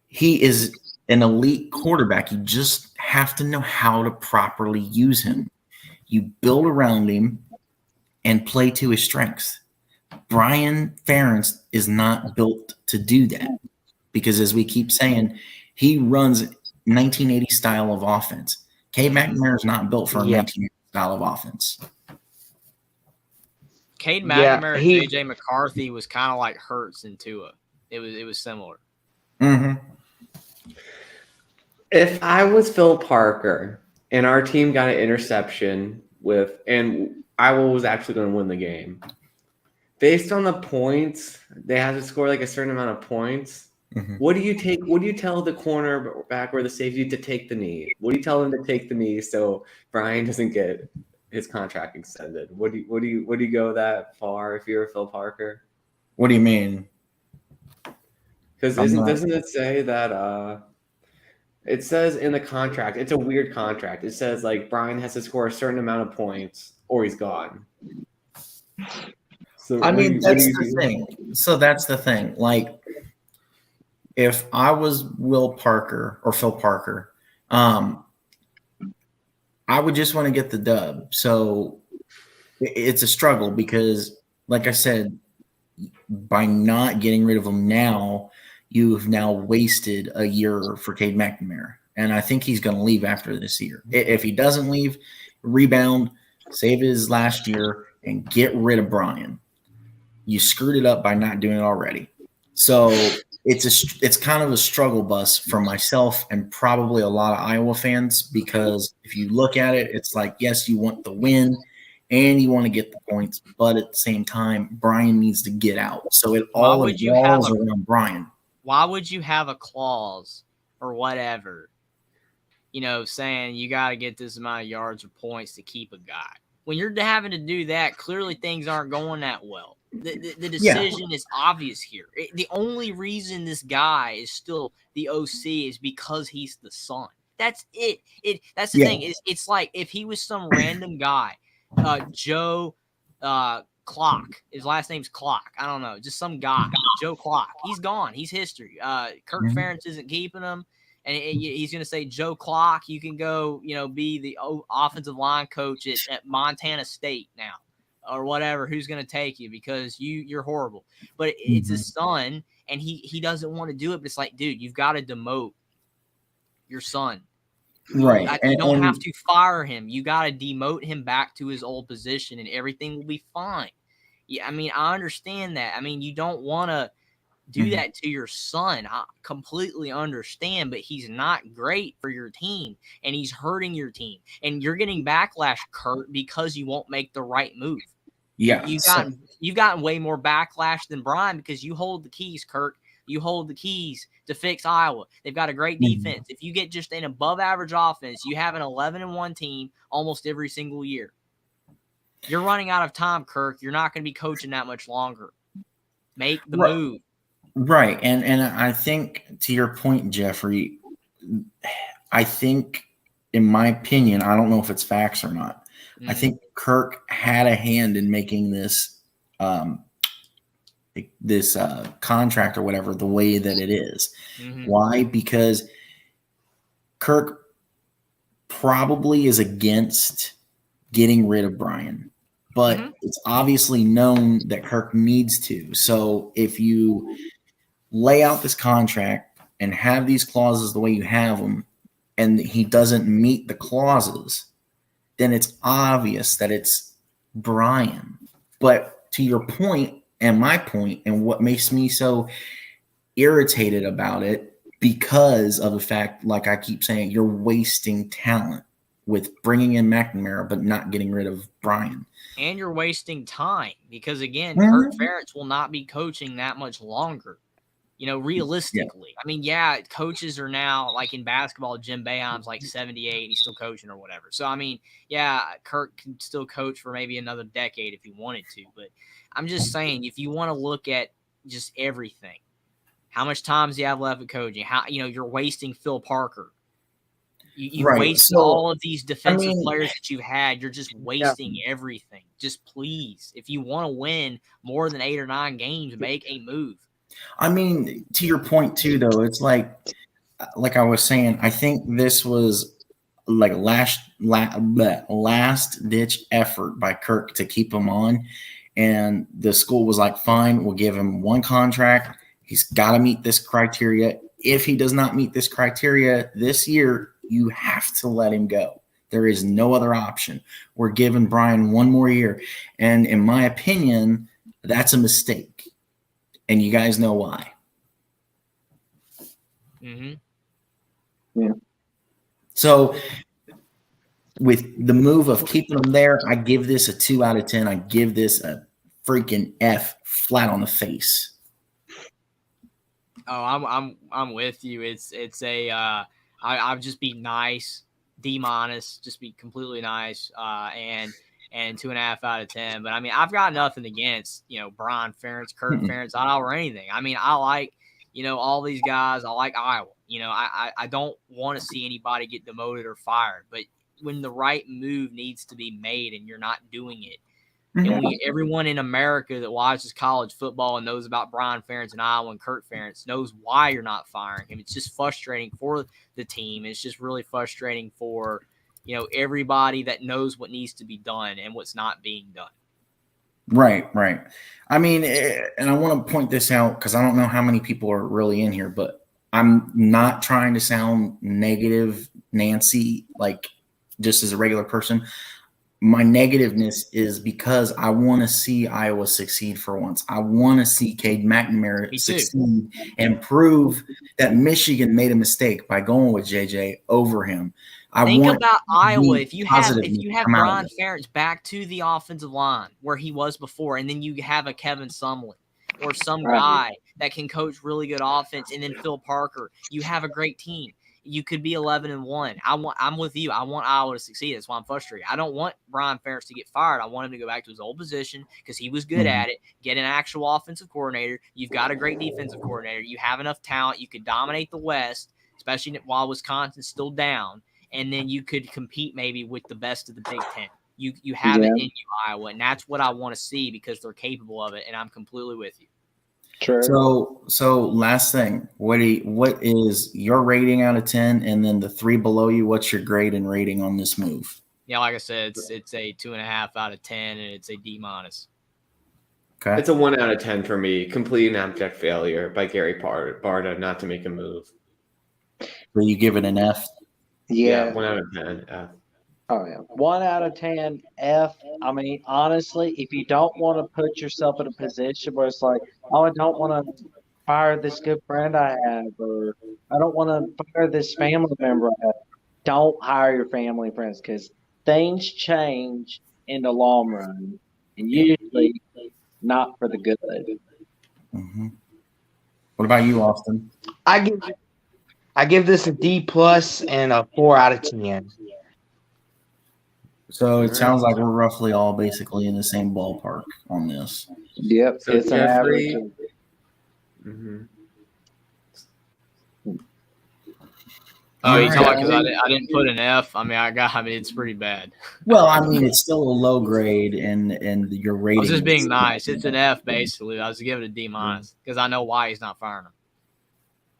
he is an elite quarterback. You just have to know how to properly use him. You build around him and play to his strengths. Brian Ferentz is not built to do that because, as we keep saying, he runs 1980 style of offense. Cade McNamara is not built for a 1980 style of offense. Cade McNamara and JJ McCarthy was kind of like Hurts and Tua. It was similar. Mm-hmm. If I was Phil Parker and our team got an interception and Iowa was actually going to win the game, based on the points, they had to score like a certain amount of points. Mm-hmm. What do you tell the cornerback or the safety to take the knee? What do you tell them to take the knee so Brian doesn't get his contract extended? Would you go that far if you're Phil Parker? What do you mean? Because doesn't it say that it says in the contract, it's a weird contract. It says like Brian has to score a certain amount of points or he's gone. So I mean, that's the thing. So that's the thing. Like, if I was Will Parker or Phil Parker, I would just want to get the dub. So it's a struggle because, like I said, by not getting rid of him now, you've now wasted a year for Cade McNamara. And I think he's going to leave after this year. If he doesn't leave, rebound, save his last year, and get rid of Brian. You screwed it up by not doing it already. So it's kind of a struggle bus for myself and probably a lot of Iowa fans, because if you look at it, it's like, yes, you want the win and you want to get the points, but at the same time, Brian needs to get out. So it all revolves around Brian. Why would you have a clause or whatever, saying you got to get this amount of yards or points to keep a guy? When you're having to do that, clearly things aren't going that well. The decision is obvious here. The only reason this guy is still the OC is because he's the son. That's it. That's the thing. It's like if he was some random guy, Joe Clock. His last name's Clock. I don't know. Just some guy, Joe Clock. He's gone. He's history. Kirk Ferentz isn't keeping him. And he's going to say, Joe Clock, you can go, be the offensive line coach at Montana State now. Or whatever, who's going to take you because you're horrible. But it's his son, and he doesn't want to do it. But it's like, dude, you've got to demote your son. Right. You don't have to fire him. You got to demote him back to his old position, and everything will be fine. Yeah, I mean, I understand that. I mean, you don't want to do that to your son. I completely understand, but he's not great for your team, and he's hurting your team. And you're getting backlash, Kurt, because you won't make the right move. Yeah. You've gotten way more backlash than Brian because you hold the keys, Kirk. You hold the keys to fix Iowa. They've got a great defense. If you get just an above-average offense, you have an 11-1 team almost every single year. You're running out of time, Kirk. You're not going to be coaching that much longer. Make the move. Right. And I think, to your point, Jeffrey, I think, in my opinion, I don't know if it's facts or not, I think Kirk had a hand in making this contract or whatever the way that it is. Why? Because Kirk probably is against getting rid of Brian. but Mhm. it's obviously known that Kirk needs to. So if you lay out this contract and have these clauses the way you have them, and he doesn't meet the clauses, then it's obvious that it's Brian. But to your point and my point, and what makes me so irritated about it, because of the fact, like I keep saying, you're wasting talent with bringing in McNamara but not getting rid of Brian. And you're wasting time because, again, Mhm. Kirk Ferentz will not be coaching that much longer. Realistically. I mean, yeah, coaches are now, like in basketball, Jim Boeheim's like 78 and he's still coaching or whatever. So, I mean, yeah, Kirk can still coach for maybe another decade if he wanted to. But I'm just saying, if you want to look at just everything, how much time does he have left at coaching? How, you're wasting Phil Parker. You Right, waste so, all of these defensive mean- players that you've had. You're just wasting everything. Just please, if you want to win more than 8 or 9 games, make a move. I mean, to your point too, though, it's like I was saying, I think this was like last ditch effort by Kirk to keep him on, and the school was like, "Fine, we'll give him one contract. He's got to meet this criteria. If he does not meet this criteria this year, you have to let him go. There is no other option. We're giving Brian one more year." And in my opinion, that's a mistake. And you guys know why. Mm-hmm. Yeah. So with the move of keeping him there, I give this a 2 out of 10. I give this a freaking F flat on the face. Oh, I'm with you. It's a I'll just be nice, D-, just be completely nice, and 2.5 out of 10. But I mean, I've got nothing against Brian Ferentz, Kirk Ferentz, or anything. I mean, I like all these guys. I like Iowa. I don't want to see anybody get demoted or fired. But when the right move needs to be made and you're not doing it, and everyone in America that watches college football and knows about Brian Ferentz and Iowa and Kirk Ferentz knows why you're not firing him. It's just frustrating for the team. It's just really frustrating for everybody that knows what needs to be done and what's not being done. Right. I mean, and I want to point this out because I don't know how many people are really in here, but I'm not trying to sound negative, Nancy, like just as a regular person. My negativeness is because I want to see Iowa succeed for once. I want to see Cade McNamara succeed and prove that Michigan made a mistake by going with JJ over him. Think about Iowa. If you have Brian it. Ferentz back to the offensive line where he was before, and then you have a Kevin Sumlin or some guy that can coach really good offense, and then Phil Parker, you have a great team. You could be 11-1. I'm with you. I want Iowa to succeed. That's why I'm frustrated. I don't want Brian Ferentz to get fired. I want him to go back to his old position because he was good at it. Get an actual offensive coordinator. You've got a great defensive coordinator. You have enough talent. You could dominate the West, especially while Wisconsin's still down. And then you could compete maybe with the best of the Big Ten. You have it in you, Iowa, and that's what I want to see because they're capable of it, and I'm completely with you. True. So last thing, what is your rating out of 10, and then the 3 below you? What's your grade and rating on this move? Yeah, like I said, it's a 2.5 out of 10, and it's a D-. Okay, It's a 1 out of 10 for me. Complete and abject failure by Gary Barta not to make a move. So you give it an F? Yeah. 1 out of 10. F. Oh, yeah. 1 out of 10, F. I mean, honestly, if you don't want to put yourself in a position where it's like, oh, I don't want to fire this good friend I have, or I don't want to fire this family member I have, don't hire your family and friends because things change in the long run, and usually not for the good. Mm-hmm. What about you, Austin? I give this a D+ and a 4 out of 10. So it sounds like we're roughly all basically in the same ballpark on this. Yep, So it's an Jeffrey- average. Mm-hmm. Oh, you talking Alright. because I didn't put an F? I mean, it's pretty bad. Well, I mean, it's still a low grade, and your I rating. was just being is- nice. It's an F, basically. I was giving it a D- because I know why he's not firing him.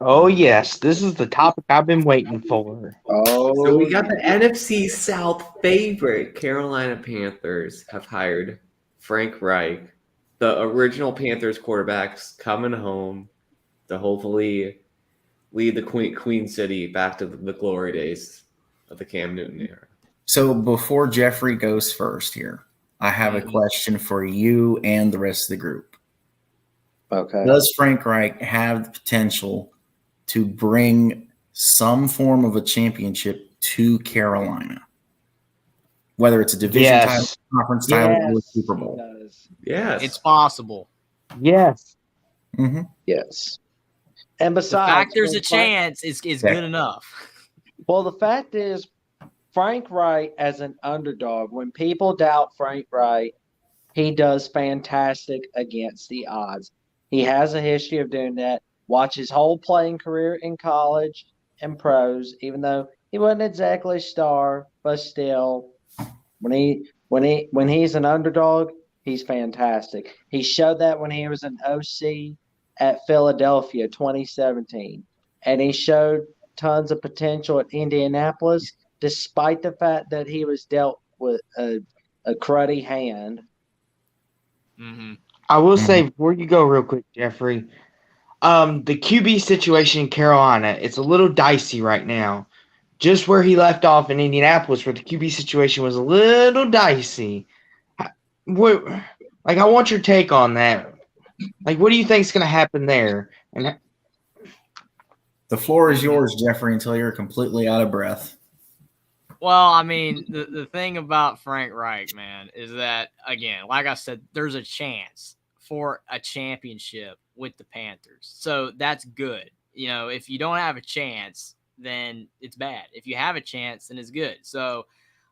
Oh, yes. This is the topic I've been waiting for. Oh, So we got the NFC South favorite Carolina Panthers have hired Frank Reich, the original Panthers quarterback's coming home to hopefully lead the Queen City back to the glory days of the Cam Newton era. So before Jeffrey goes first here, I have a question for you and the rest of the group. Okay. Does Frank Reich have the potential to bring some form of a championship to Carolina? Whether it's a division title, conference title, or Super Bowl. Yes. It's possible. Yes. Mm-hmm. Yes. And The besides, fact there's a chance is good enough. Well, the fact is, Frank Reich as an underdog, when people doubt Frank Reich, he does fantastic against the odds. He has a history of doing that. Watch his whole playing career in college and pros, even though he wasn't exactly a star, but still, when he's an underdog, he's fantastic. He showed that when he was an OC at Philadelphia 2017, and he showed tons of potential at Indianapolis, despite the fact that he was dealt with a cruddy hand. Mm-hmm. I will say before you go real quick, Jeffrey, the QB situation in Carolina, it's a little dicey right now. Just where he left off in Indianapolis, where the QB situation was a little dicey. I want your take on that. Like, what do you think is going to happen there? And the floor is yours, Jeffrey, until you're completely out of breath. Well, I mean, the thing about Frank Reich, man, is that, again, like I said, there's a chance for a championship with the Panthers. So that's good. You know, if you don't have a chance, then it's bad. If you have a chance, then it's good. So,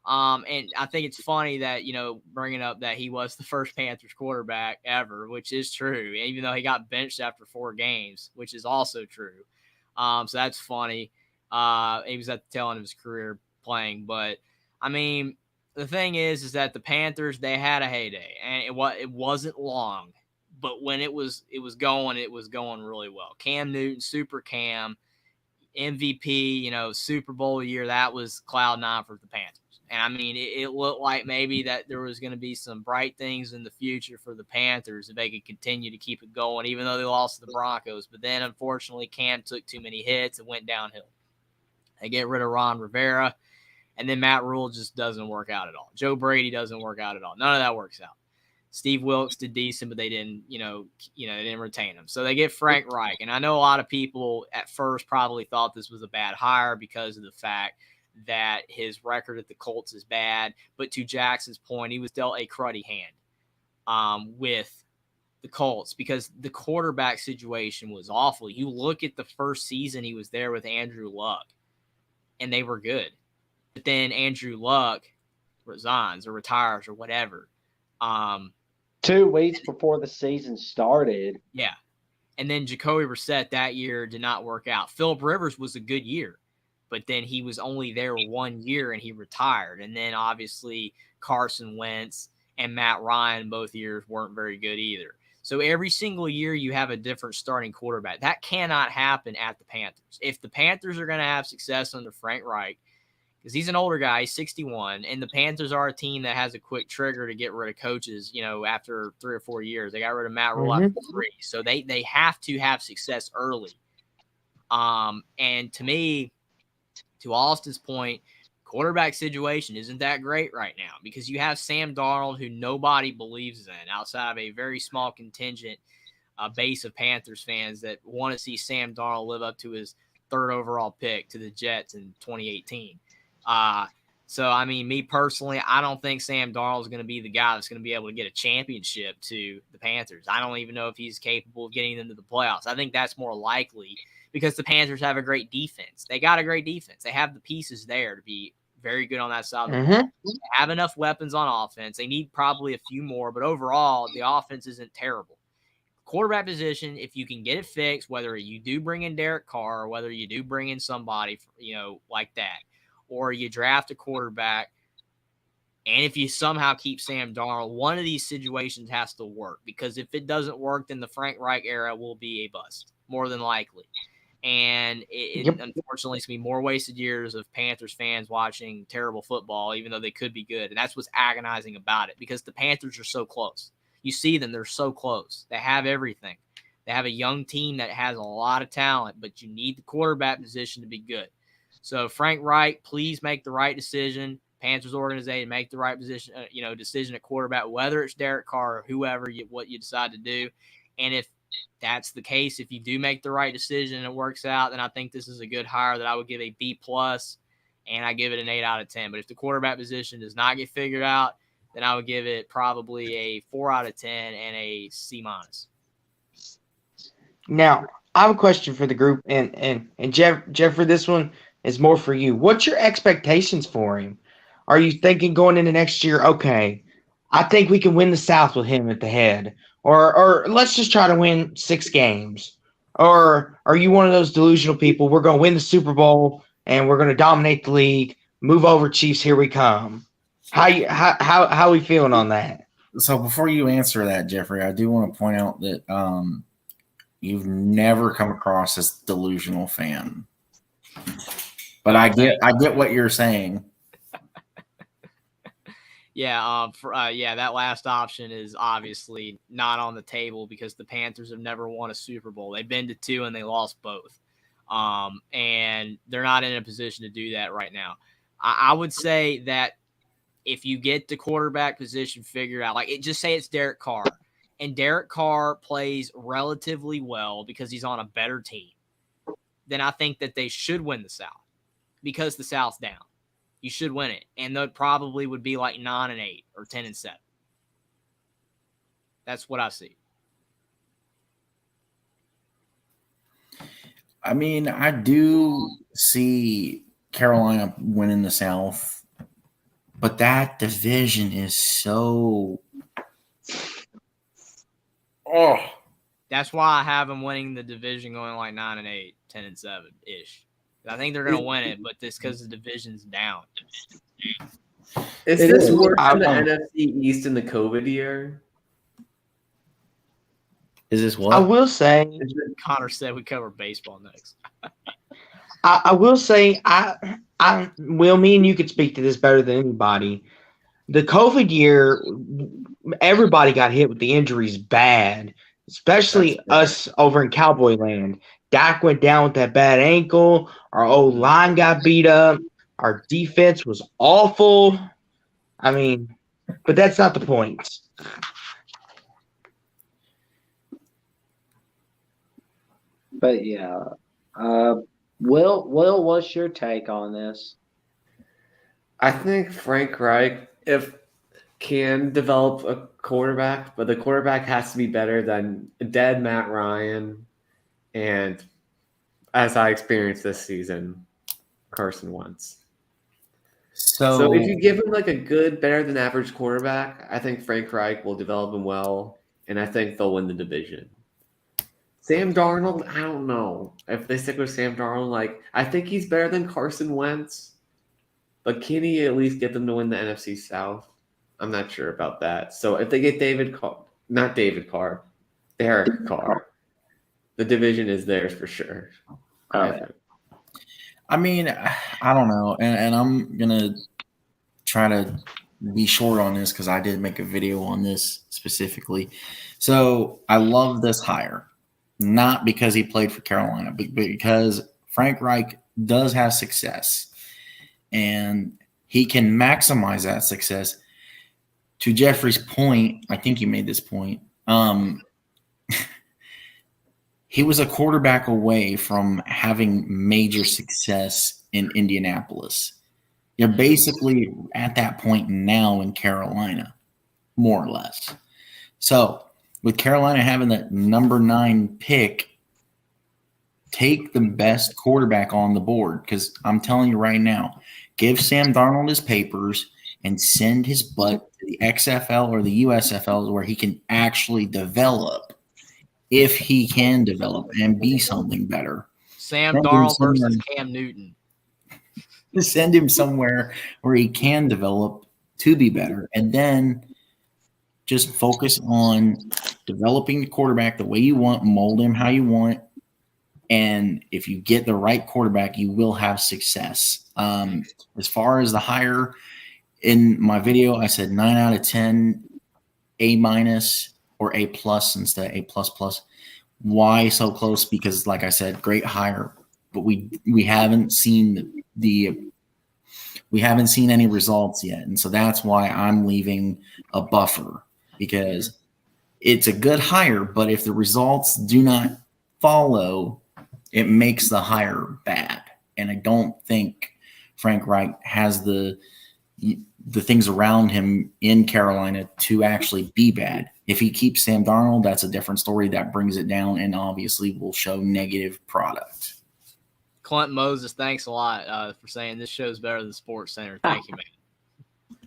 and I think it's funny that, you know, bringing up that he was the first Panthers quarterback ever, which is true, even though he got benched after 4 games, which is also true. So that's funny. He was at the tail end of his career playing, but I mean, the thing is that the Panthers, they had a heyday, and it wasn't long, but when it was going really well. Cam Newton, Super Cam, MVP, you know, Super Bowl year, that was cloud 9 for the Panthers. And I mean, it looked like maybe that there was going to be some bright things in the future for the Panthers if they could continue to keep it going, even though they lost to the Broncos. But then, unfortunately, Cam took too many hits and went downhill. They get rid of Ron Rivera, and then Matt Rule just doesn't work out at all. Joe Brady doesn't work out at all. None of that works out. Steve Wilkes did decent, but they didn't, they didn't retain him. So they get Frank Reich. And I know a lot of people at first probably thought this was a bad hire because of the fact that his record at the Colts is bad. But to Jackson's point, he was dealt a cruddy hand with the Colts because the quarterback situation was awful. You look at the first season he was there with Andrew Luck, and they were good. But then Andrew Luck resigns or retires or whatever. 2 weeks before the season started. Yeah. And then Jacoby Brissett that year did not work out. Philip Rivers was a good year, but then he was only there 1 year and he retired. And then obviously Carson Wentz and Matt Ryan both years weren't very good either. So every single year you have a different starting quarterback. That cannot happen at the Panthers. If the Panthers are going to have success under Frank Reich, because he's an older guy, he's 61, and the Panthers are a team that has a quick trigger to get rid of coaches, after 3 or 4 years. They got rid of Matt Rule after 3. So they have to have success early. And to me, to Austin's point, quarterback situation isn't that great right now because you have Sam Darnold, who nobody believes in outside of a very small contingent base of Panthers fans that want to see Sam Darnold live up to his 3rd overall pick to the Jets in 2018. So, I mean, me personally, I don't think Sam Darnold is going to be the guy that's going to be able to get a championship to the Panthers. I don't even know if he's capable of getting them to the playoffs. I think that's more likely because the Panthers have a great defense. They got a great defense. They have the pieces there to be very good on that side of the ball. They have enough weapons on offense. They need probably a few more, but overall, the offense isn't terrible. Quarterback position, if you can get it fixed, whether you do bring in Derek Carr or whether you do bring in somebody, like that, or you draft a quarterback, and if you somehow keep Sam Darnold, one of these situations has to work because if it doesn't work, then the Frank Reich era will be a bust, more than likely. And it unfortunately, it's going to be more wasted years of Panthers fans watching terrible football, even though they could be good. And that's what's agonizing about it, because the Panthers are so close. You see them, they're so close. They have everything. They have a young team that has a lot of talent, but you need the quarterback position to be good. So Frank Reich, please make the right decision. Panthers organization, make the right decision at quarterback, whether it's Derek Carr or whoever, what you decide to do. And if that's the case, if you do make the right decision and it works out, then I think this is a good hire that I would give a B+, and I give it an 8 out of 10. But if the quarterback position does not get figured out, then I would give it probably a 4 out of 10 and a C-. Now, I have a question for the group, and Jeffrey, this one is more for you. What's your expectations for him? Are you thinking going into next year, okay, I think we can win the South with him at the head, or let's just try to win 6 games? Or are you one of those delusional people, we're going to win the Super Bowl and we're going to dominate the league, move over Chiefs, here we come? How are we feeling on that? So before you answer that, Jeffrey, I do want to point out that you've never come across this delusional fan. But I get what you're saying. Yeah, that last option is obviously not on the table because the Panthers have never won a Super Bowl. They've been to 2 and they lost both. And they're not in a position to do that right now. I would say that if you get the quarterback position figured out, just say it's Derek Carr, and Derek Carr plays relatively well because he's on a better team, then I think that they should win the South because the South's down. You should win it. And that probably would be like 9-8 or 10-7. That's what I see. I mean, I do see Carolina winning the South, but that division is so. Oh. That's why I have them winning the division, going like 9-8, 10-7 ish. I think they're going to win it, but this because the division's down. Is this worse than the NFC East in the COVID year? Is this what? I will say, Connor said we cover baseball next. I will say, Will, me and you could speak to this better than anybody. The COVID year, everybody got hit with the injuries bad, especially us over in Cowboy land. Dak went down with that bad ankle. Our old line got beat up. Our defense was awful. I mean, but that's not the point. But yeah, Will, what's your take on this? I think Frank Reich, can develop a quarterback, but the quarterback has to be better than dead Matt Ryan, and as I experienced this season, Carson Wentz. So if you give him like a good, better than average quarterback, I think Frank Reich will develop him well, and I think they'll win the division. Sam Darnold, I don't know if they stick with Sam Darnold. I think he's better than Carson Wentz, but can he at least get them to win the NFC South? I'm not sure about that. So if they get Derek Carr, the division is theirs for sure. I mean, I don't know, and I'm gonna try to be short on this because I did make a video on this specifically. So I love this hire, not because he played for Carolina, but because Frank Reich does have success, and he can maximize that success. To Jeffrey's point, I think you made this point. He was a quarterback away from having major success in Indianapolis. You're basically at that point now in Carolina, more or less. So with Carolina having that number 9 pick, take the best quarterback on the board, because I'm telling you right now, give Sam Darnold his papers and send his butt to the XFL or the USFL where he can actually develop, if he can develop and be something better. Sam Darnold versus Cam Newton. Send him somewhere where he can develop to be better, and then just focus on developing the quarterback the way you want, mold him how you want, And if you get the right quarterback, you will have success. As far as the hire, in my video, I said 9 out of 10, A minus or A plus instead of A plus plus. Why so close? Because, like I said, great hire, but we haven't seen any results yet, and so that's why I'm leaving a buffer, because it's a good hire, but if the results do not follow, it makes the hire bad. And I don't think Frank Reich has the things around him in Carolina to actually be bad. If he keeps Sam Darnold, that's a different story. That brings it down and obviously will show negative product. Clint Moses, thanks a lot for saying this show's better than Sports Center. Thank you, man.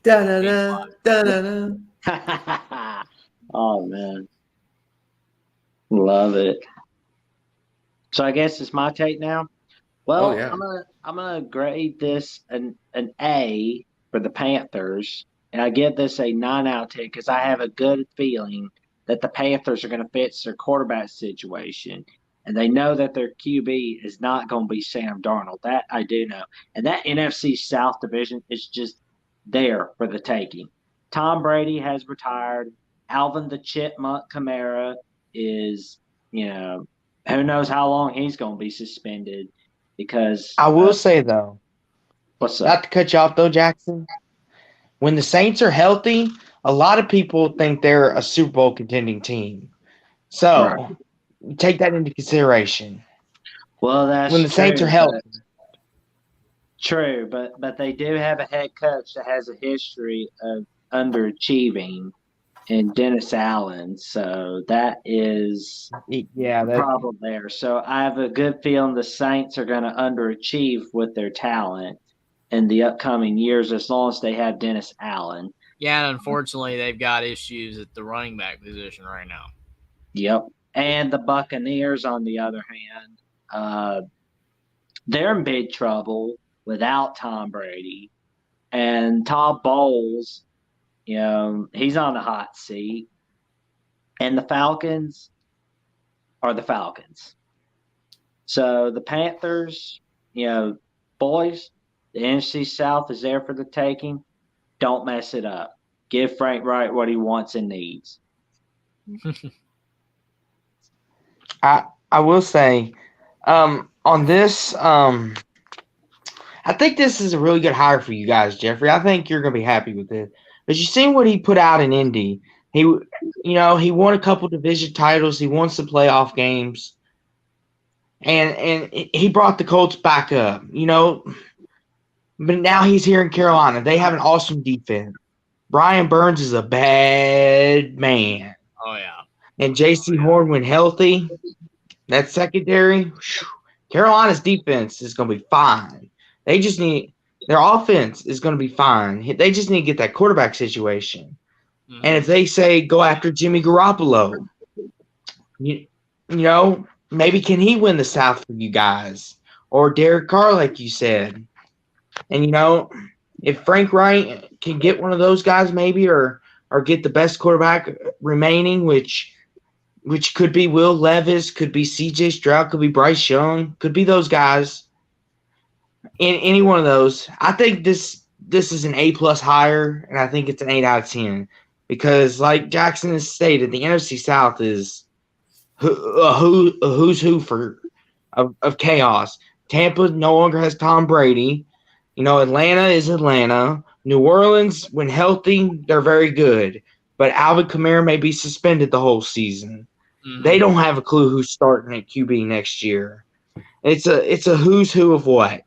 Da-da-da, da-da-da. Oh man, love it. So I guess it's my take now. Well, Oh, yeah. I'm gonna grade this an A for the Panthers, and I give this a 9 out of 10 because I have a good feeling that the Panthers are going to fix their quarterback situation, and they know that their QB is not going to be Sam Darnold. That I do know, and that NFC South division is just there for the taking. Tom Brady has retired. Alvin the Chipmunk Kamara is, who knows how long he's going to be suspended because I will say though, what's up? not to cut you off though, Jackson. When the Saints are healthy, a lot of people think they're a Super Bowl contending team. So take that into consideration. Well, that's When the Saints are healthy. True, but they do have a head coach that has a history of underachieving in Dennis Allen, so that is Yeah, the problem there. So I have a good feeling the Saints are going to underachieve with their talent in the upcoming years as long as they have Dennis Allen. Yeah, and unfortunately, they've got issues at the running back position right now. Yep. And the Buccaneers, on the other hand, they're in big trouble without Tom Brady. And Todd Bowles, he's on the hot seat. And the Falcons are the Falcons. So the Panthers, boys, the NFC South is there for the taking. Don't mess it up. Give Frank Reich what he wants and needs. I will say, on this, I think this is a really good hire for you guys, Jeffrey. I think you're gonna be happy with it. But you seen what he put out in Indy. He won a couple division titles. He won some playoff games, and he brought the Colts back up. But now he's here in Carolina. They have an awesome defense. Brian Burns is a bad man. Oh, yeah. And J.C. Horn, when healthy, that secondary, Carolina's defense is going to be fine. They just need – their offense is going to be fine. They just need to get that quarterback situation. Mm-hmm. And if they say go after Jimmy Garoppolo, maybe can he win the South for you guys? Or Derek Carr, like you said. And, if Frank Reich can get one of those guys maybe or get the best quarterback remaining, which could be Will Levis, could be C.J. Stroud, could be Bryce Young, could be those guys. In any one of those, I think this is an A+ hire, and I think it's an 8 out of 10. Because, like Jackson has stated, the NFC South is a who's who of chaos. Tampa no longer has Tom Brady. Atlanta is Atlanta. New Orleans, when healthy, they're very good. But Alvin Kamara may be suspended the whole season. Mm-hmm. They don't have a clue who's starting at QB next year. It's a who's who of what.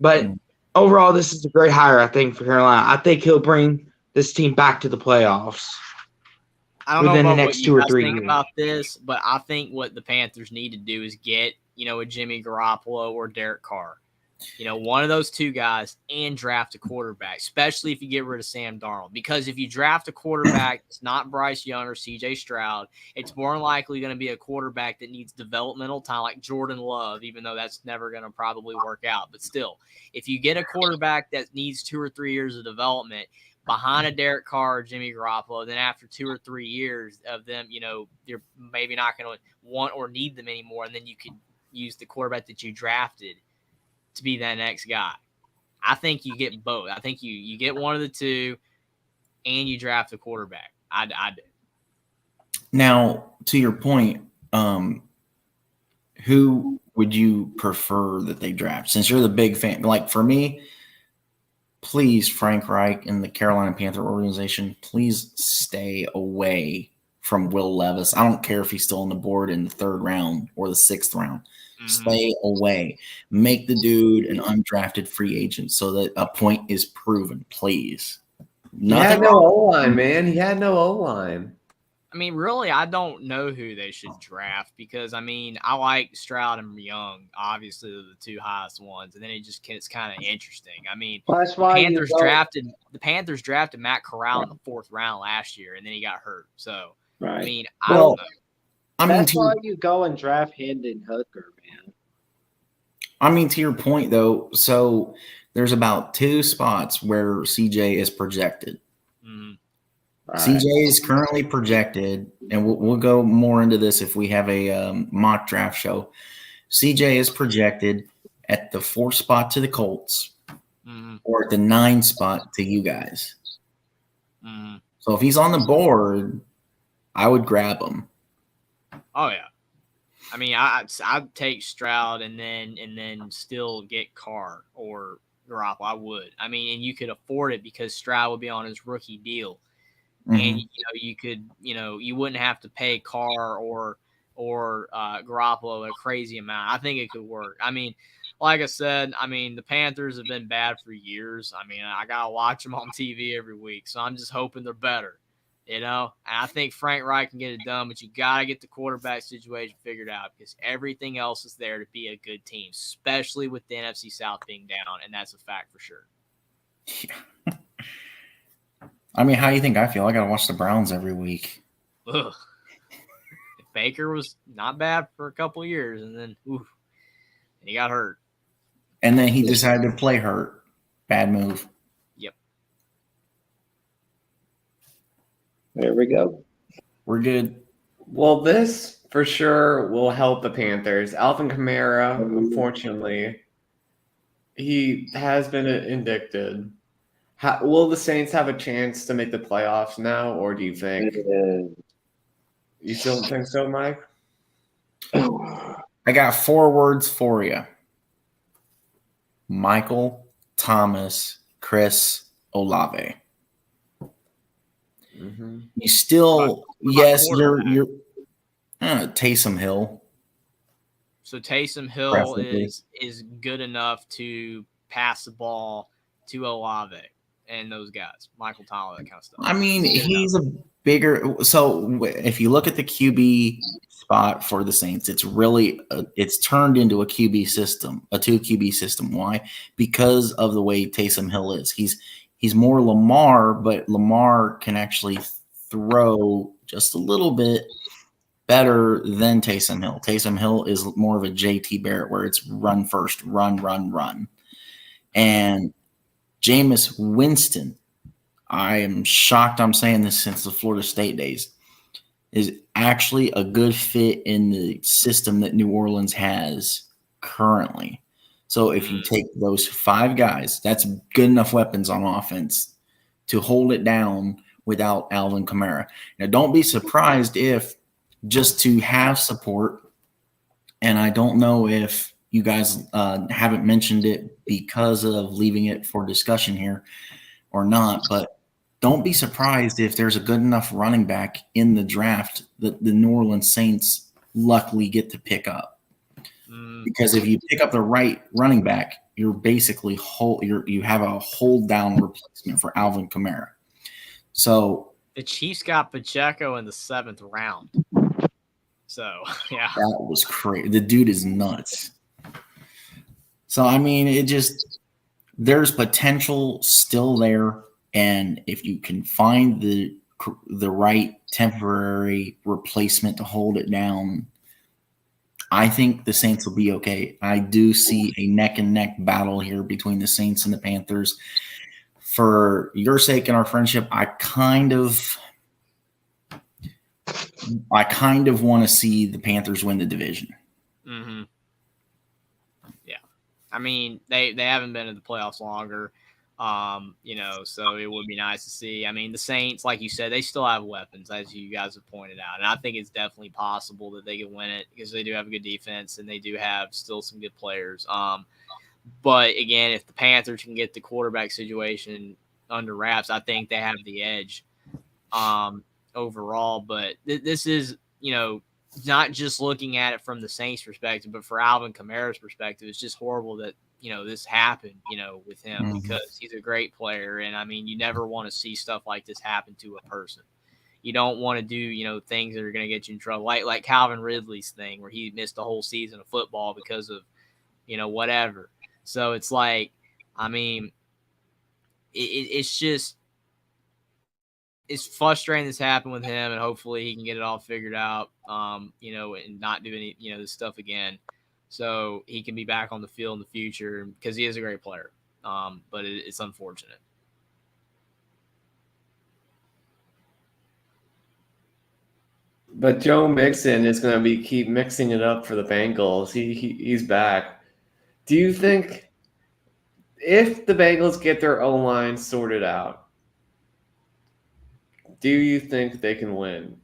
But overall, this is a great hire, I think, for Carolina. I think he'll bring this team back to the playoffs. I don't know about the next 2 or 3 years about this, but I think what the Panthers need to do is get, a Jimmy Garoppolo or Derek Carr. One of those two guys, and draft a quarterback, especially if you get rid of Sam Darnold. Because if you draft a quarterback that's not Bryce Young or C.J. Stroud, it's more likely going to be a quarterback that needs developmental time, like Jordan Love, even though that's never going to probably work out. But still, if you get a quarterback that needs 2 or 3 years of development behind a Derek Carr or Jimmy Garoppolo, then after 2 or 3 years of them, you're maybe not going to want or need them anymore, and then you could use the quarterback that you drafted to be that next guy. I think you get both. I think you get one of the two, and you draft a quarterback. I do. Now, to your point, who would you prefer that they draft? Since you're the big fan, like for me, please, Frank Reich and the Carolina Panther organization, please stay away from Will Levis. I don't care if he's still on the board in the 3rd round or the 6th round. Stay away. Make the dude an undrafted free agent so that a point is proven, please. He had no O-line, man. He had no O-line. I mean, really, I don't know who they should draft because, I mean, I like Stroud and Young. Obviously, they're the 2 highest ones, and then it just gets kind of interesting. I mean, That's why the Panthers drafted Matt Corral in the 4th round last year, and then he got hurt. So, right. I mean, I don't know. That's why you go and draft Hendon Hooker, man. I mean, to your point, though, so there's about 2 spots where CJ is projected. Mm-hmm. Right. CJ is currently projected, and we'll go more into this if we have a mock draft show. CJ is projected at the 4 spot to the Colts or at the 9 spot to you guys. Mm-hmm. So if he's on the board, I would grab him. Oh, yeah. I mean, I'd take Stroud and then still get Carr or Garoppolo. I would. I mean, and you could afford it because Stroud would be on his rookie deal. And you could, you wouldn't have to pay Carr or Garoppolo a crazy amount. I think it could work. I mean, like I said, I mean the Panthers have been bad for years. I mean, I gotta watch them on TV every week, so I'm just hoping they're better. And I think Frank Reich can get it done, but you gotta get the quarterback situation figured out because everything else is there to be a good team, especially with the NFC South being down, and that's a fact for sure. Yeah. I mean, how do you think I feel? I got to watch the Browns every week. Ugh. Baker was not bad for a couple of years, and then he got hurt. And then he decided to play hurt. Bad move. Yep. There we go. We're good. Well, this for sure will help the Panthers. Alvin Kamara, unfortunately, he has been indicted. Will the Saints have a chance to make the playoffs now, or do you think you still think so, Mike? I got 4 words for you: Michael Thomas, Chris Olave. Mm-hmm. You still, yes, you're Taysom Hill. So Taysom Hill Preferably. is good enough to pass the ball to Olave and those guys, Michael Thomas, that kind of stuff. I mean, he's a bigger. So if you look at the QB spot for the Saints, it's really it's turned into a QB system, a 2 QB system. Why? Because of the way Taysom Hill is. He's more Lamar, but Lamar can actually throw just a little bit better than Taysom Hill. Taysom Hill is more of a JT Barrett, where it's run first, run. And Jameis Winston, I am shocked I'm saying this since the Florida State days, is actually a good fit in the system that New Orleans has currently. So if you take those 5 guys, that's good enough weapons on offense to hold it down without Alvin Kamara. Now, don't be surprised if just to have support, and I don't know if you guys haven't mentioned it because of leaving it for discussion here or not, but don't be surprised if there's a good enough running back in the draft that the New Orleans Saints luckily get to pick up. Because if you pick up the right running back, you're basically you have a hold down replacement for Alvin Kamara. So the Chiefs got Pacheco in the 7th round. So yeah, that was crazy. The dude is nuts. So I mean, there's potential still there, and if you can find the right temporary replacement to hold it down, I think the Saints will be okay. I do see a neck and neck battle here between the Saints and the Panthers. For your sake and our friendship, I kind of want to see the Panthers win the division. Mm-hmm. I mean, they haven't been in the playoffs longer. You know, so it would be nice to see. I mean, the Saints, like you said, they still have weapons, as you guys have pointed out, and I think it's definitely possible that they can win it because they do have a good defense and they do have still some good players. But again, if the Panthers can get the quarterback situation under wraps, I think they have the edge overall. But this is, you know, not just looking at it from the Saints' perspective, but for Alvin Kamara's perspective, it's just horrible that, you know, this happened, you know, with him because he's a great player. And I mean, you never want to see stuff like this happen to a person. You don't want to do, you know, things that are going to get you in trouble, like Calvin Ridley's thing where he missed a whole season of football because of, you know, whatever. So it's like, I mean, it's just, it's frustrating this happened with him, and hopefully he can get it all figured out, you know, and not do any, you know, this stuff again. So he can be back on the field in the future because he is a great player. But it's unfortunate. But Joe Mixon is going to keep mixing it up for the Bengals. He's back. Do you think if the Bengals get their O-line sorted out, do you think they can win?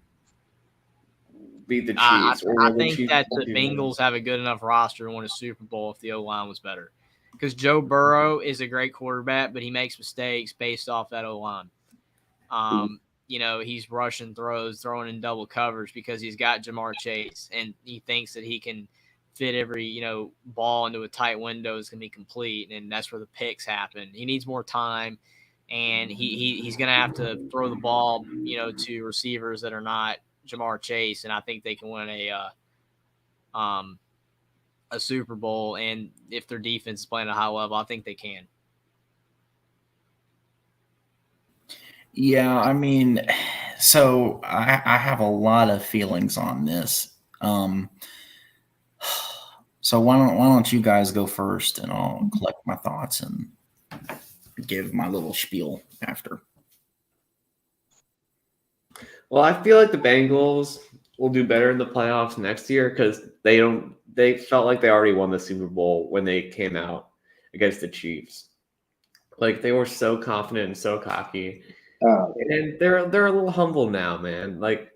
Beat the Chiefs? I think that the Bengals have a good enough roster to win a Super Bowl if the O-line was better. Because Joe Burrow is a great quarterback, but he makes mistakes based off that O-line. You know, he's rushing throws, throwing in double covers because he's got Jamar Chase, and he thinks that he can fit every, you know, ball into a tight window is going to be complete, and that's where the picks happen. He needs more time, and he's going to have to throw the ball, you know, to receivers that are not Jamar Chase, and I think they can win a Super Bowl. And if their defense is playing at a high level, I think they can. Yeah, I mean, so I have a lot of feelings on this. So why don't you guys go first, and I'll collect my thoughts and give my little spiel after. Well, I feel like the Bengals will do better in the playoffs next year because they felt like they already won the Super Bowl when they came out against the Chiefs. Like, they were so confident and so cocky. And they're a little humble now, man. Like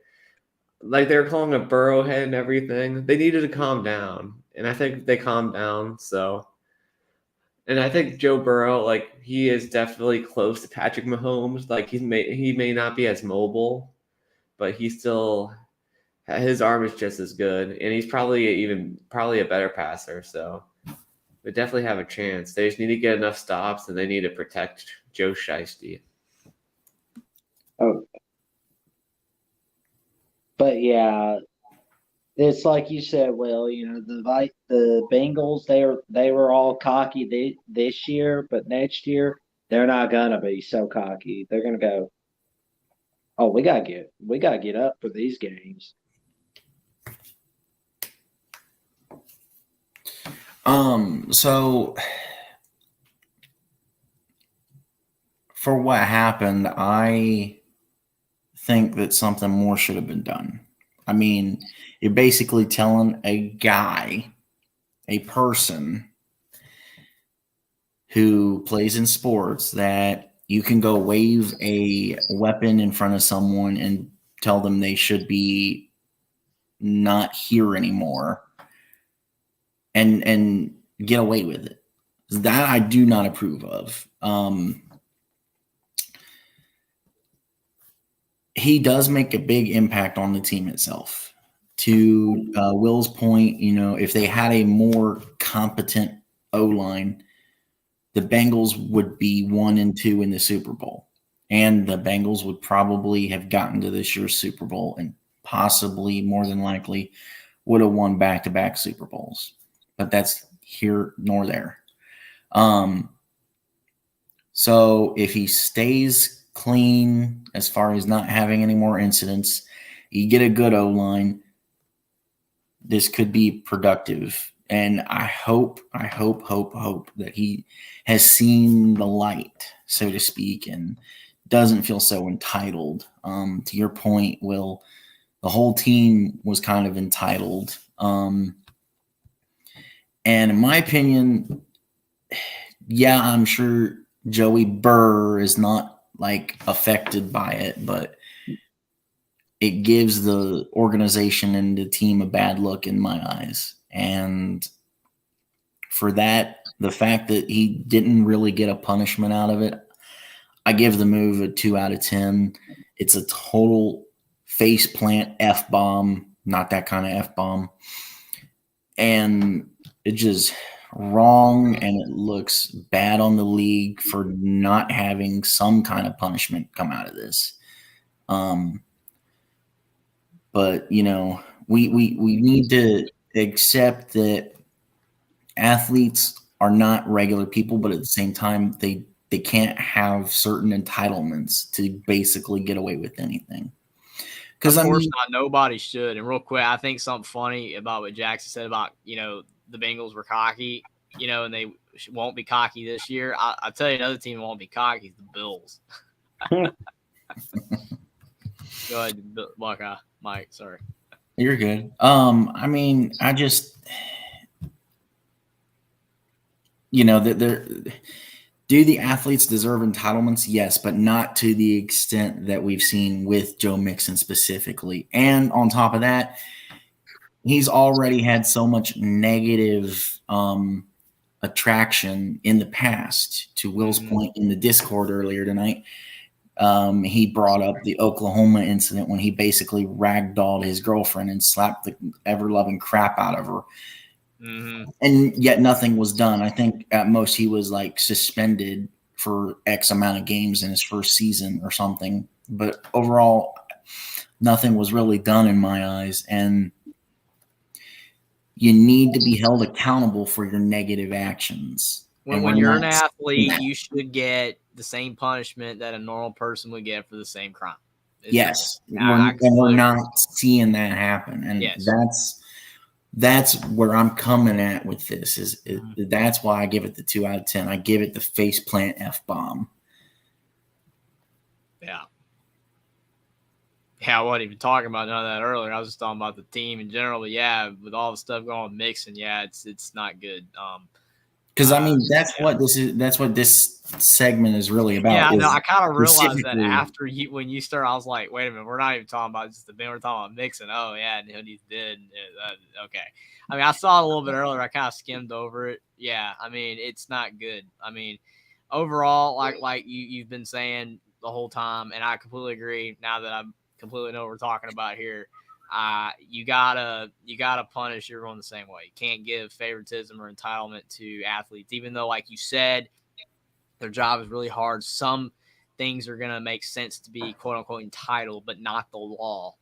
they're calling a Burrowhead and everything. They needed to calm down, and I think they calmed down. So, and I think Joe Burrow, like, he is definitely close to Patrick Mahomes. Like, he may not be as mobile, but he still, his arm is just as good, and he's probably a better passer. So, they definitely have a chance. They just need to get enough stops, and they need to protect Joe Shiesty. Oh, but yeah, it's like you said, Will. You know, the Bengals, they were all cocky this year, but next year they're not gonna be so cocky. They're gonna go, oh, we gotta get up for these games. So for what happened, I think that something more should have been done. I mean, you're basically telling a person who plays in sports that you can go wave a weapon in front of someone and tell them they should be not here anymore and get away with it. That I do not approve of. He does make a big impact on the team itself. To Will's point, you know, if they had a more competent O-line, the Bengals would be 1-2 in the Super Bowl. And the Bengals would probably have gotten to this year's Super Bowl and possibly, more than likely, would have won back-to-back Super Bowls. But that's here nor there. So if he stays clean as far as not having any more incidents, you get a good O-line, this could be productive. And I hope that he has seen the light, so to speak, and doesn't feel so entitled. To your point, Will, the whole team was kind of entitled. And in my opinion, yeah, I'm sure Joey Burr is not like affected by it, but it gives the organization and the team a bad look in my eyes. And for that, the fact that he didn't really get a punishment out of it, I give the move a 2 out of 10. It's a total face plant F bomb, not that kind of F bomb. And it just wrong, and it looks bad on the league for not having some kind of punishment come out of this. But you know, we need to accept that athletes are not regular people, but at the same time, they can't have certain entitlements to basically get away with anything. Because of course not, nobody should. And real quick, I think something funny about what Jackson said about, you know, the Bengals were cocky, you know, and they won't be cocky this year. I'll tell you another team that won't be cocky, the Bills. Go ahead, Buckeye. Mike, sorry. You're good. I mean, I just, you know, do the athletes deserve entitlements? Yes, but not to the extent that we've seen with Joe Mixon specifically. And on top of that, he's already had so much negative attraction in the past. To Will's point in the Discord earlier tonight, he brought up the Oklahoma incident when he basically ragdolled his girlfriend and slapped the ever-loving crap out of her. Mm-hmm. And yet nothing was done. I think at most he was like suspended for X amount of games in his first season or something. But overall, nothing was really done in my eyes. And you need to be held accountable for your negative actions. When you're an athlete, you should get the same punishment that a normal person would get for the same crime. Yes. We're not seeing that happen. And yes. That's where I'm coming at with this. Is that's why I give it the 2 out of 10. I give it the faceplant F bomb. Yeah. Yeah, I wasn't even talking about none of that earlier. I was just talking about the team in general. But yeah, with all the stuff going on mixing, yeah, it's not good. Because I mean, that's what this segment is really about. Yeah, no, I kind of realized that after when you start, I was like, wait a minute, we're not even talking about just the band, we're talking about mixing. Oh yeah, and he's dead. Okay, I mean, I saw it a little bit earlier. I kind of skimmed over it. Yeah, I mean, it's not good. I mean, overall, like you've been saying the whole time, and I completely agree. Now that I completely know what we're talking about here. You gotta punish everyone the same way. You can't give favoritism or entitlement to athletes, even though, like you said, their job is really hard. Some things are gonna make sense to be quote unquote entitled, but not the law.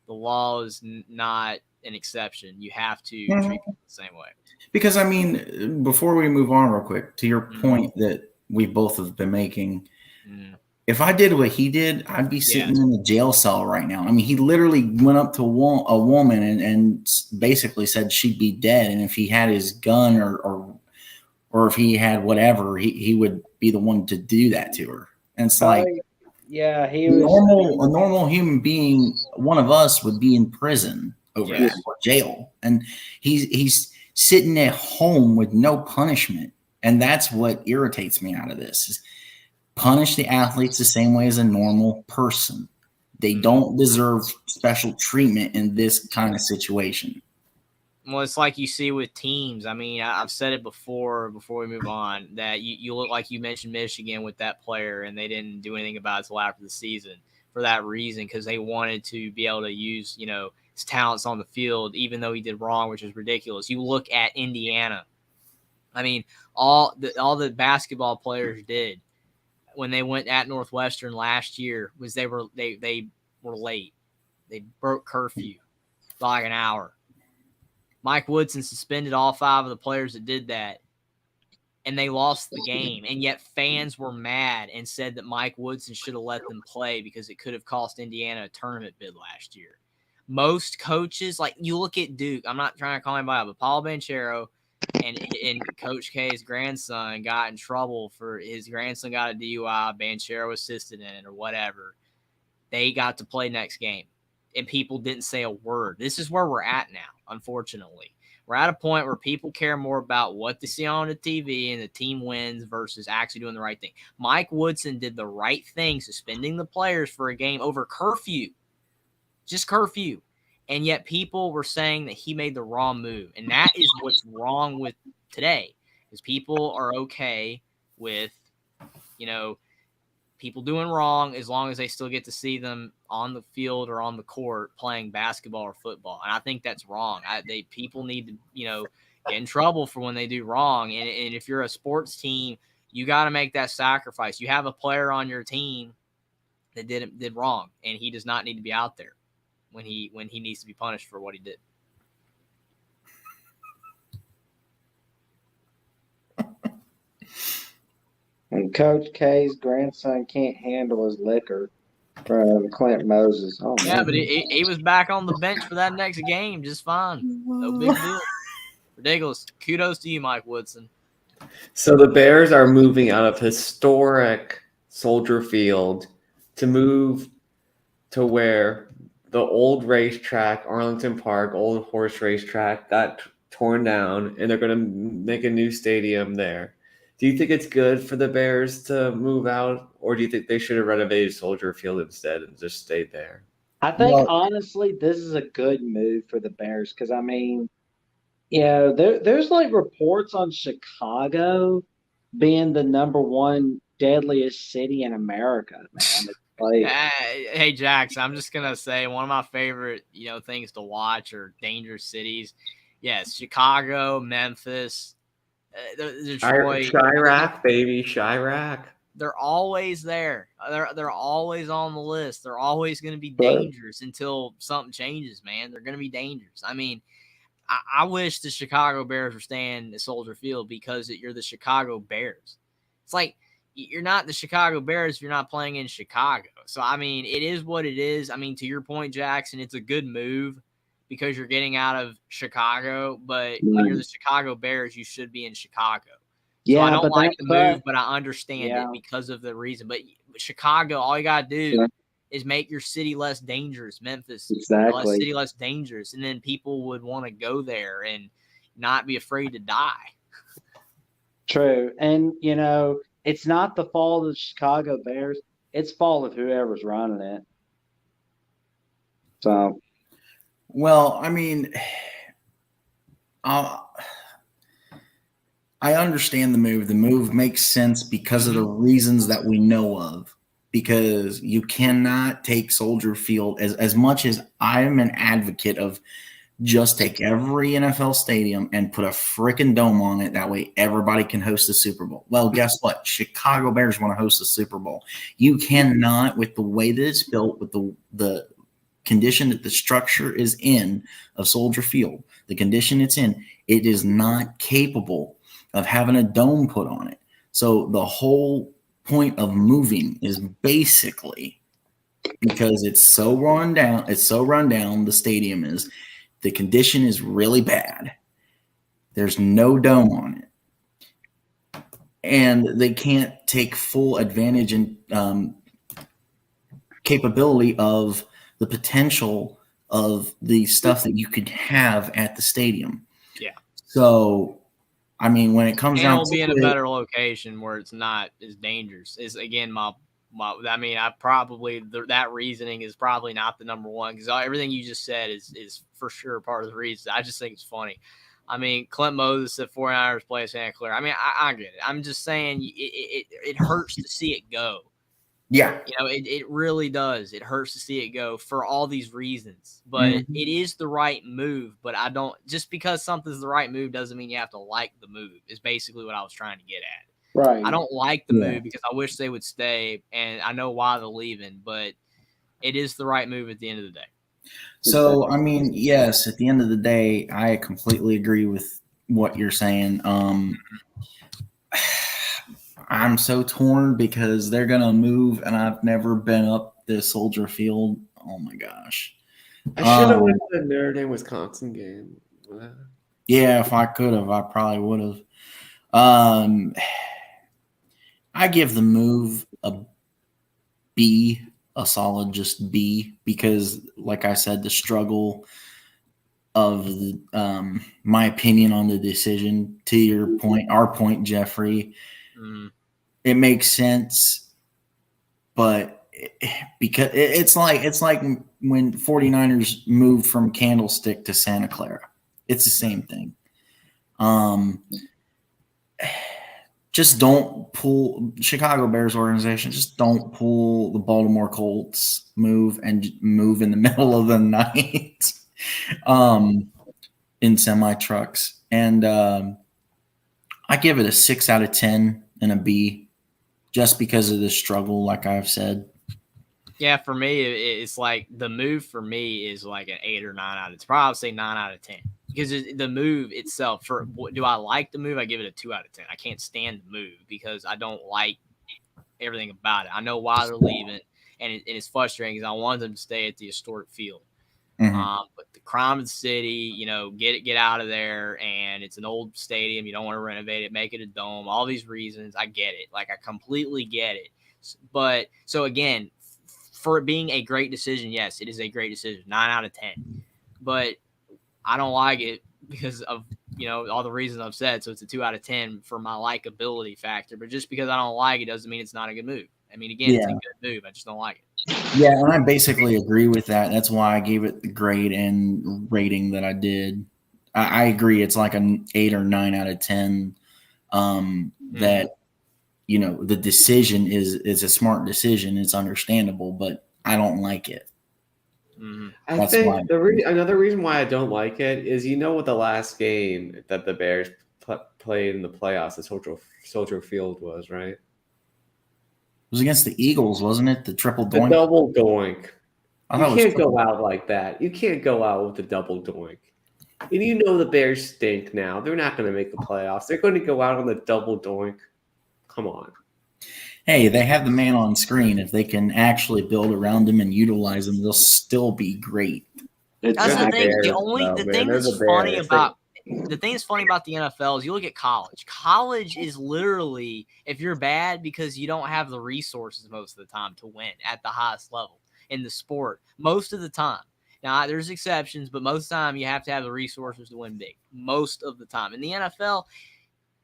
The law is not an exception. You have to treat people the same way. Because I mean, before we move on real quick to your point that we both have been making. If I did what he did, I'd be sitting in a jail cell right now. I mean, he literally went up to a woman and basically said she'd be dead. And if he had his gun or if he had whatever, he would be the one to do that to her. And it's like, yeah, he was was a normal human being. One of us would be in prison over that or jail, and he's sitting at home with no punishment. And that's what irritates me out of this is, punish the athletes the same way as a normal person. They don't deserve special treatment in this kind of situation. Well, it's like you see with teams. I mean, I've said it before we move on, that you look like you mentioned Michigan with that player, and they didn't do anything about it until after the season for that reason, because they wanted to be able to use, you know, his talents on the field, even though he did wrong, which is ridiculous. You look at Indiana. I mean, all the basketball players did when they went at Northwestern last year was they were late. They broke curfew by like an hour. Mike Woodson suspended all 5 of the players that did that, and they lost the game. And yet fans were mad and said that Mike Woodson should have let them play because it could have cost Indiana a tournament bid last year. Most coaches, like you look at Duke, I'm not trying to call anybody out, but Paul Banchero and Coach K's grandson got in trouble for his grandson got a DUI. Banchero assisted in it or whatever. They got to play next game, and people didn't say a word. This is where we're at now, unfortunately. We're at a point where people care more about what they see on the TV and the team wins versus actually doing the right thing. Mike Woodson did the right thing, suspending the players for a game over curfew, just curfew. And yet people were saying that he made the wrong move. And that is what's wrong with today, is people are okay with, people doing wrong as long as they still get to see them on the field or on the court playing basketball or football. And I think that's wrong. People need to, get in trouble for when they do wrong. And if you're a sports team, you got to make that sacrifice. You have a player on your team that did wrong, and he does not need to be out there when he needs to be punished for what he did. And Coach K's grandson can't handle his liquor from Clint Moses. Oh, Yeah, man. but he was back on the bench for that next game just fine. No big deal. Ridiculous. Kudos to you, Mike Woodson. So the Bears are moving out of historic Soldier Field to move to where the old racetrack, Arlington Park, old horse racetrack, got torn down, and they're going to make a new stadium there. Do you think it's good for the Bears to move out, or do you think they should have renovated Soldier Field instead and just stayed there? I think, Well- honestly, this is a good move for the Bears because, I mean, there's like reports on Chicago being the number one deadliest city in America, man. It's like, Hey, Jax, I'm just going to say one of my favorite, things to watch are dangerous cities. Yes, Chicago, Memphis, Detroit. Chirac, baby, Chirac. They're always there. They're always on the list. They're always going to be Right. dangerous until something changes, man. They're going to be dangerous. I mean, I wish the Chicago Bears were staying at Soldier Field because you're the Chicago Bears. It's like you're not the Chicago Bears if you're not playing in Chicago. So, I mean, it is what it is. I mean, to your point, Jackson, it's a good move because you're getting out of Chicago. But when you're the Chicago Bears, you should be in Chicago. So yeah, I don't but like the that's move, but I understand Yeah. it because of the reason. But Chicago, all you got to do is make your city less dangerous. Memphis, Exactly. city less dangerous. And then people would want to go there and not be afraid to die. True. And, it's not the fault of the Chicago Bears. It's fault of whoever's running it. So, Well, I mean, I understand the move. The move makes sense because of the reasons that we know of. Because you cannot take Soldier Field as much as I'm an advocate of just take every NFL stadium and put a freaking dome on it. That way everybody can host the Super Bowl. Well, guess what? Chicago Bears want to host the Super Bowl. You cannot, with the way that it's built, with the condition that the structure is in of Soldier Field, the condition it's in, it is not capable of having a dome put on it. So the whole point of moving is basically because it's so run down. The stadium is. The condition is really bad. There's no dome on it. And they can't take full advantage and capability of the potential of the stuff that you could have at the stadium. Yeah. So, I mean, when it comes And down it'll to be in a it, better location where it's not as dangerous. Is again that reasoning is probably not the number one because everything you just said is for sure part of the reason. I just think it's funny. I mean, Clint Moses at 49ers play Santa Clara. I mean, I get it. I'm just saying it hurts to see it go. yeah, It really does. It hurts to see it go for all these reasons. But it is the right move. But I don't – just because something's the right move doesn't mean you have to like the move is basically what I was trying to get at. right. I don't like the Yeah. move because I wish they would stay, and I know why they're leaving, but it is the right move at the end of the day. So, I mean, yes, at the end of the day, I completely agree with what you're saying. I'm so torn because they're going to move, and I've never been up the Soldier Field. Oh, my gosh. I should have went to the Notre Dame Wisconsin game. Yeah, if I could have, I probably would have. I give the move a B, a solid just B, because, like I said, the struggle of my opinion on the decision. To your point, our point, Jeffrey, it makes sense, but because it's like when 49ers moved from Candlestick to Santa Clara. It's the same thing. Just don't pull Chicago Bears organization. Just don't pull the Baltimore Colts move and move in the middle of the night in semi trucks. And I give it a 6 out of 10 and a B, just because of the struggle, like I've said. Yeah, for me, it's like the move for me is like an 8 or 9 out of. It's probably say 9 out of 10 because the move itself. For do I like the move? I give it a 2 out of 10. I can't stand the move because I don't like everything about it. I know why they're leaving, and it's frustrating because I want them to stay at the historic field. But the crime of the city, get out of there, and it's an old stadium. You don't want to renovate it, make it a dome. All these reasons, I get it. Like I completely get it. But so again, for it being a great decision, yes, it is a great decision, 9 out of 10. But I don't like it because of all the reasons I've said. So it's a 2 out of 10 for my likability factor. But just because I don't like it doesn't mean it's not a good move. I mean, again, It's a good move. I just don't like it. Yeah, and I basically agree with that. That's why I gave it the grade and rating that I did. I agree. It's like an 8 or 9 out of 10. That the decision is a smart decision. It's understandable, but I don't like it. I think another reason why I don't like it is what the last game that the Bears played in the playoffs at Soldier Field was, right? It was against the Eagles, wasn't it? The triple doink. The double doink. You can't go out like that. You can't go out with the double doink. And the Bears stink now. They're not going to make the playoffs. They're going to go out on the double doink. Come on. Hey, they have the man on screen. If they can actually build around him and utilize him, they'll still be great. That's the thing. The thing that's funny about the thing that's funny about the NFL is you look at college. College is literally, if you're bad because you don't have the resources most of the time to win at the highest level in the sport, most of the time. Now, there's exceptions, but most of the time you have to have the resources to win big. Most of the time. In the NFL,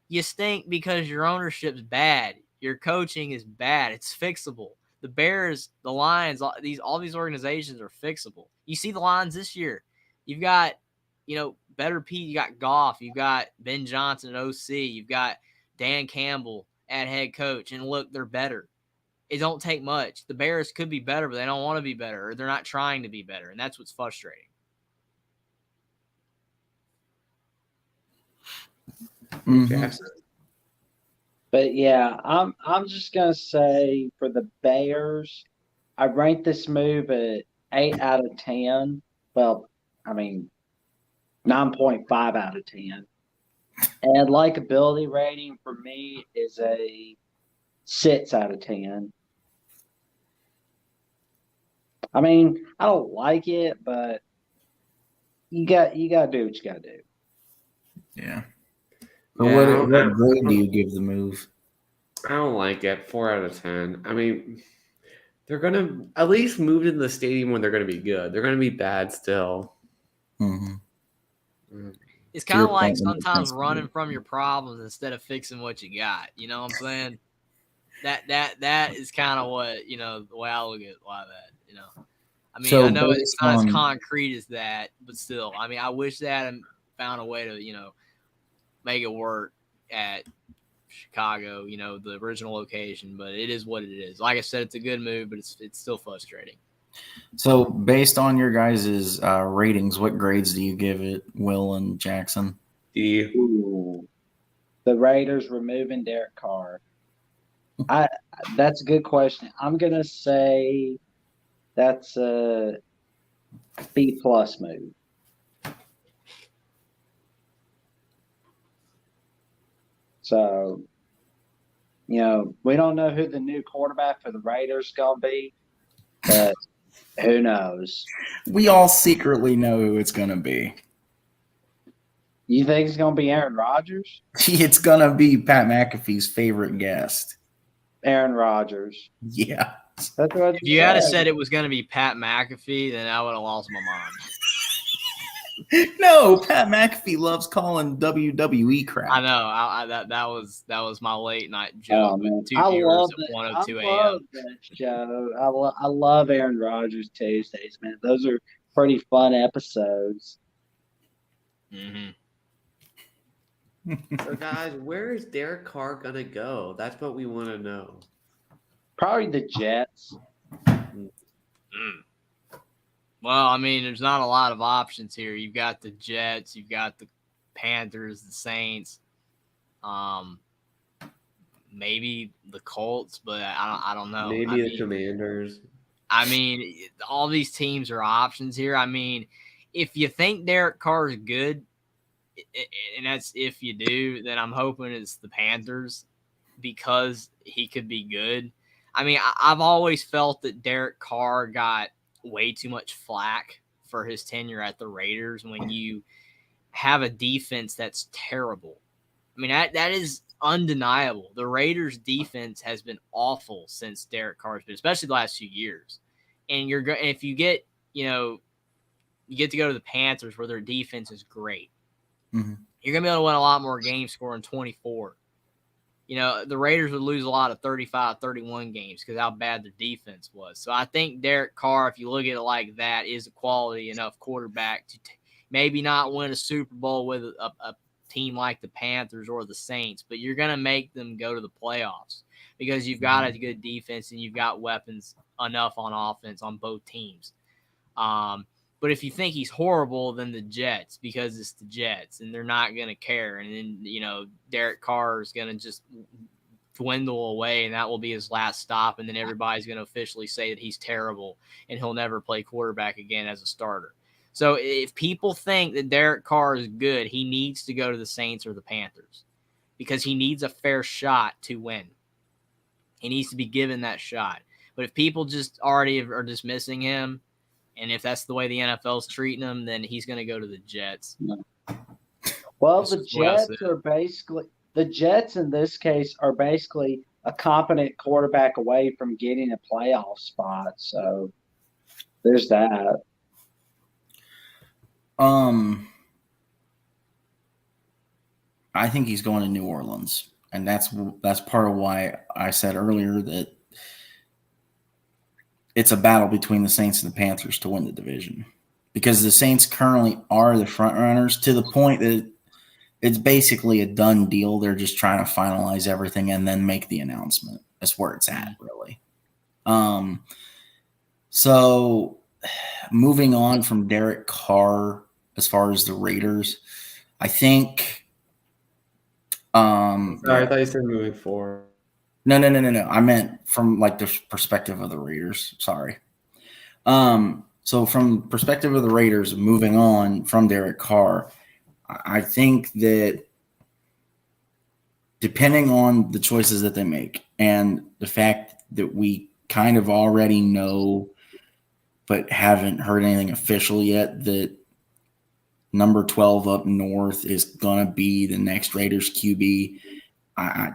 you stink because your ownership's bad. Your coaching is bad. It's fixable. The Bears, the Lions, all these organizations are fixable. You see the Lions this year. You've got, better Pete. You got Goff. You've got Ben Johnson at OC. You've got Dan Campbell at head coach. And look, they're better. It don't take much. The Bears could be better, but they don't want to be better, or they're not trying to be better. And that's what's frustrating. Jackson. But yeah, I'm just gonna say for the Bears, I rank this move at 8 out of 10. Well, 9.5 out of 10. And likability rating for me is a 6 out of 10. I don't like it, but you gotta do what you gotta do. Yeah. What grade do you give the move? I don't like it. 4 out of 10. They're going to at least move to the stadium when they're going to be good. They're going to be bad still. It's kind of like sometimes running from your problems instead of fixing what you got. You know what I'm saying? That is kind of what, the way I look at a lot of that, I know it's not as concrete as that, but still, I wish they had found a way to, make it work at Chicago, the original location, but it is what it is. Like I said, it's a good move, but it's still frustrating. So based on your guys' ratings, what grades do you give it, Will and Jackson? D. Ooh. The Raiders removing Derek Carr. That's a good question. I'm going to say that's a B+ move. So, we don't know who the new quarterback for the Raiders is going to be, but who knows? We all secretly know who it's going to be. You think it's going to be Aaron Rodgers? It's going to be Pat McAfee's favorite guest. Aaron Rodgers. Yeah. That's what if you had said it was going to be Pat McAfee, then I would have lost my mind. No, Pat McAfee loves calling WWE crap. I know. That was my late night joke Oh, with man. two I viewers love at that. 1:02 I a.m. love that show. I love Aaron Rodgers Tuesdays, man. Those are pretty fun episodes. Mm-hmm. So, guys, where is Derek Carr gonna go? That's what we want to know. Probably the Jets. Mm. Well, I mean, there's not a lot of options here. You've got the Jets, you've got the Panthers, the Saints, maybe the Colts, but I don't know. Maybe the Commanders. I mean, all these teams are options here. I mean, if you think Derek Carr is good, and that's if you do, then I'm hoping it's the Panthers because he could be good. I mean, I've always felt that Derek Carr got way too much flack for his tenure at the Raiders when you have a defense that's terrible. I mean, that is undeniable. The Raiders defense has been awful since Derek Carr's been, especially the last few years. And if you get, you get to go to the Panthers where their defense is great. Mm-hmm. You're going to be able to win a lot more games scoring 24. The Raiders would lose a lot of 35-31 games because how bad their defense was. So I think Derek Carr, if you look at it like that, is a quality enough quarterback to maybe not win a Super Bowl with a team like the Panthers or the Saints, but you're going to make them go to the playoffs because you've got a good defense and you've got weapons enough on offense on both teams. But if you think he's horrible, then the Jets, because it's the Jets and they're not going to care. And then, Derek Carr is going to just dwindle away and that will be his last stop. And then everybody's going to officially say that he's terrible and he'll never play quarterback again as a starter. So if people think that Derek Carr is good, he needs to go to the Saints or the Panthers because he needs a fair shot to win. He needs to be given that shot. But if people just already are dismissing him, and if that's the way the NFL is treating him, then he's going to go to the Jets. Well, the Jets in this case are basically a competent quarterback away from getting a playoff spot. So there's that. I think he's going to New Orleans, and that's part of why I said earlier that it's a battle between the Saints and the Panthers to win the division, because the Saints currently are the front runners to the point that it's basically a done deal. They're just trying to finalize everything and then make the announcement. That's where it's at, really. So moving on from Derek Carr, as far as the Raiders, I think. Sorry, I thought you said moving forward. No. I meant from the perspective of the Raiders. Sorry. So from the perspective of the Raiders, moving on from Derek Carr, I think that depending on the choices that they make and the fact that we kind of already know but haven't heard anything official yet that number 12 up north is going to be the next Raiders QB, I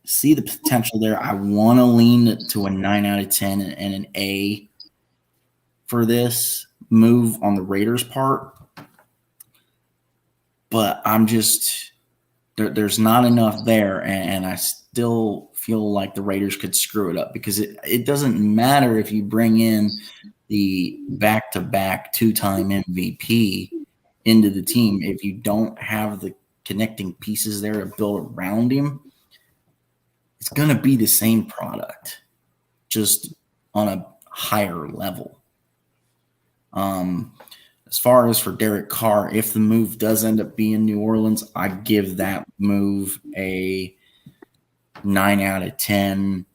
see the potential there. I want to lean to a 9 out of 10 and an A for this move on the Raiders' part. But I'm just there's not enough there, and I still feel like the Raiders could screw it up because it doesn't matter if you bring in the back-to-back two-time MVP into the team. If you don't have the connecting pieces there to build around him, it's going to be the same product, just on a higher level. As far as for Derek Carr, if the move does end up being New Orleans, I give that move a 9 out of 10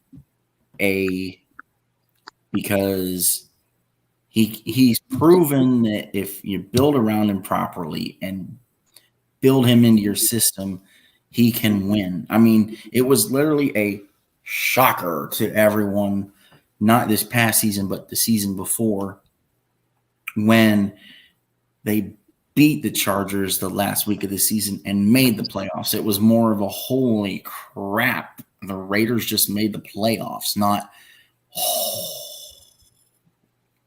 A, because he's proven that if you build around him properly and build him into your system, he can win. I mean, it was literally a shocker to everyone, not this past season, but the season before, when they beat the Chargers the last week of the season and made the playoffs. It was more of a holy crap, the Raiders just made the playoffs, not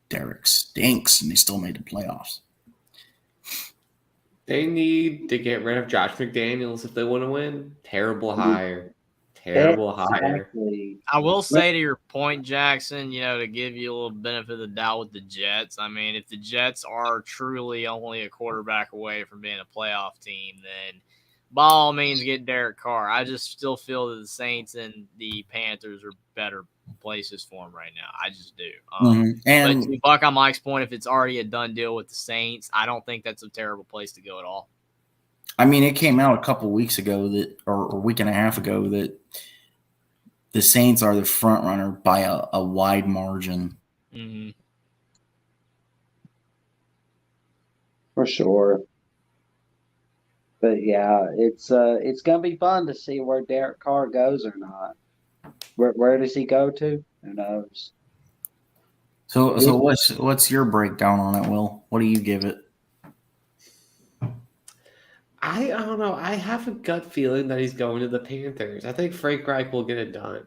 Derek stinks and they still made the playoffs. They need to get rid of Josh McDaniels if they want to win. Terrible hire. Terrible hire. Exactly. I will say to your point, Jackson, to give you a little benefit of the doubt with the Jets. I mean, if the Jets are truly only a quarterback away from being a playoff team, then by all means get Derek Carr. I just still feel that the Saints and the Panthers are better places for him right now. I just do. And but to buck on Mike's point, if it's already a done deal with the Saints, I don't think that's a terrible place to go at all. I mean, it came out a couple weeks ago or a week and a half ago that the Saints are the front runner by a wide margin. Mm-hmm. For sure. But yeah, it's gonna be fun to see where Derek Carr goes or not. Where does he go to? Who knows? So what's your breakdown on it, Will? What do you give it? I don't know. I have a gut feeling that he's going to the Panthers. I think Frank Reich will get it done.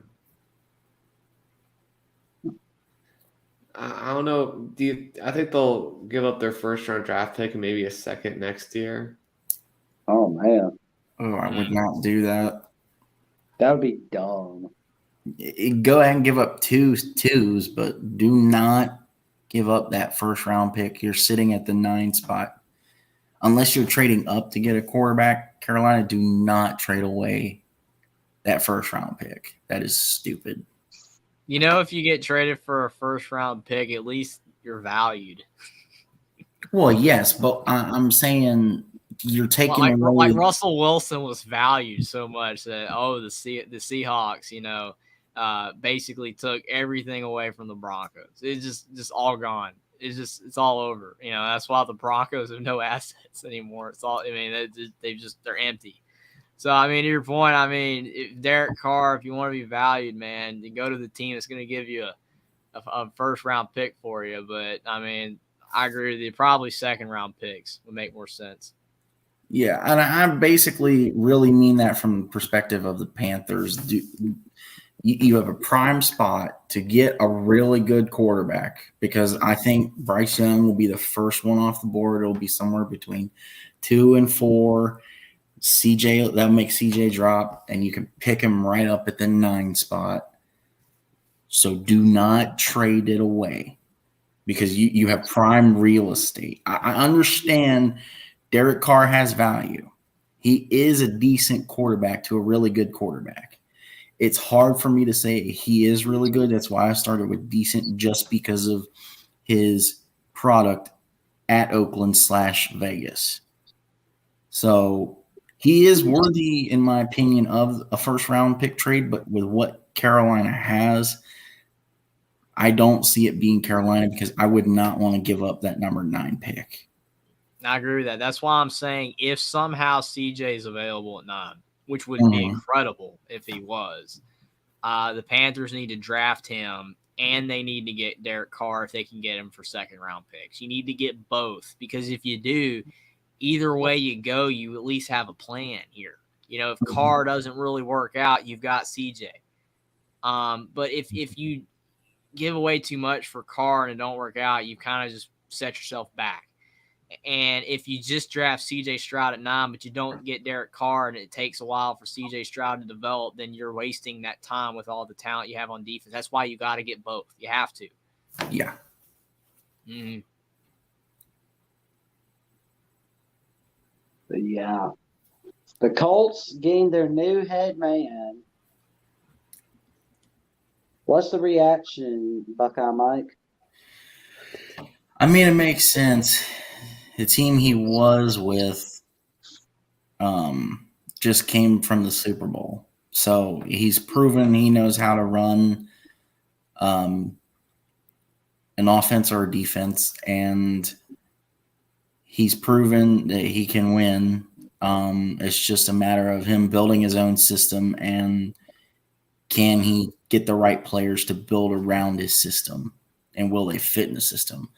I don't know. I think they'll give up their first round draft pick and maybe a second next year? Oh man, Oh, I would not do that. that would be dumb. Go ahead and give up twos, but do not give up that first round pick. You're sitting at the 9 spot. Unless you're trading up to get a quarterback, Carolina, do not trade away that first round pick. That is stupid. If you get traded for a first round pick, at least you're valued. Well, yes, but I'm saying you're taking away. Like Russell Wilson was valued so much that the Seahawks, basically took everything away from the Broncos. It's just all gone. It's all over. That's why the Broncos have no assets anymore. It's all. I mean, they're empty. So, I mean, to your point, if Derek Carr, if you want to be valued, man, you go to the team that's going to give you a first-round pick for you. But, I agree with you. Probably second-round picks would make more sense. Yeah, and I basically really mean that from the perspective of the Panthers. You have a prime spot to get a really good quarterback because I think Bryce Young will be the first one off the board. It'll be somewhere between 2 and 4. That'll make CJ drop, and you can pick him right up at the 9 spot. So do not trade it away because you have prime real estate. I understand Derek Carr has value. He is a decent quarterback to a really good quarterback. It's hard for me to say he is really good. That's why I started with decent, just because of his product at Oakland/Vegas. So he is worthy, in my opinion, of a first-round pick trade, but with what Carolina has, I don't see it being Carolina because I would not want to give up that number 9 pick. I agree with that. That's why I'm saying if somehow CJ is available at 9, which would be incredible if he was, the Panthers need to draft him, and they need to get Derek Carr if they can get him for second-round picks. You need to get both because if you do, either way you go, you at least have a plan here. If Carr doesn't really work out, you've got CJ. But if you give away too much for Carr and it don't work out, you kind of just set yourself back. And if you just draft CJ Stroud at 9, but you don't get Derek Carr and it takes a while for CJ Stroud to develop, then you're wasting that time with all the talent you have on defense. That's why you got to get both. You have to. Yeah. Mm-hmm. But yeah, the Colts gained their new head man. What's the reaction, Buckeye Mike? I mean, it makes sense. The team he was with just came from the Super Bowl. So he's proven he knows how to run an offense or a defense, and he's proven that he can win. It's just a matter of him building his own system, and can he get the right players to build around his system, and will they fit in the system?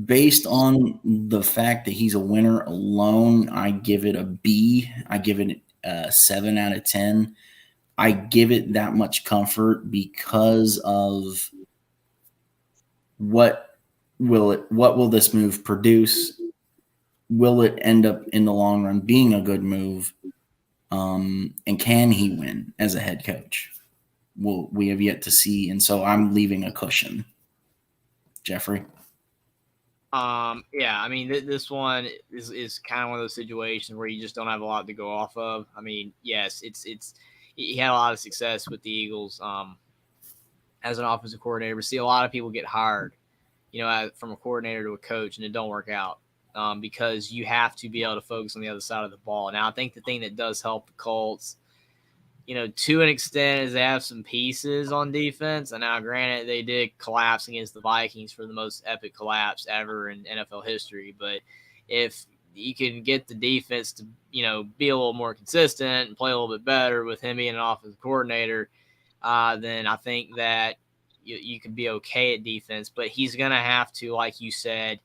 Based on the fact that he's a winner alone, I give it a B. I give it a 7 out of 10. I give it that much comfort because of what will this move produce? will it end up in the long run being a good move? And can he win as a head coach? Well, we have yet to see, and so I'm leaving a cushion. Jeffrey? Yeah, I mean, this one is kind of one of those situations where you just don't have a lot to go off of. I mean, yes, it's he had a lot of success with the Eagles as an offensive coordinator. But see, a lot of people get hired, from a coordinator to a coach, and it don't work out because you have to be able to focus on the other side of the ball. Now, I think the thing that does help the Colts, to an extent, is they have some pieces on defense. And now, granted, they did collapse against the Vikings for the most epic collapse ever in NFL history. But if you can get the defense to, be a little more consistent and play a little bit better with him being an offensive coordinator, then I think that you could be okay at defense. But he's going to have to, like you said,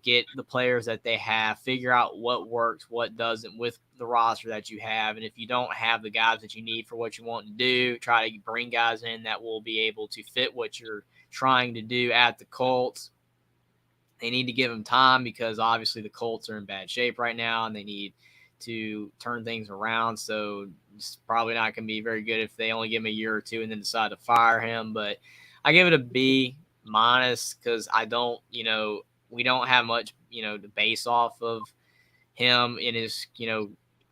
get the players that they have, figure out what works, what doesn't with the roster that you have. And if you don't have the guys that you need for what you want to do, try to bring guys in that will be able to fit what you're trying to do at the Colts. They need to give them time because obviously the Colts are in bad shape right now and they need to turn things around. So it's probably not going to be very good if they only give him a year or two and then decide to fire him. But I give it a B- because I don't, we don't have much, to base off of him in his,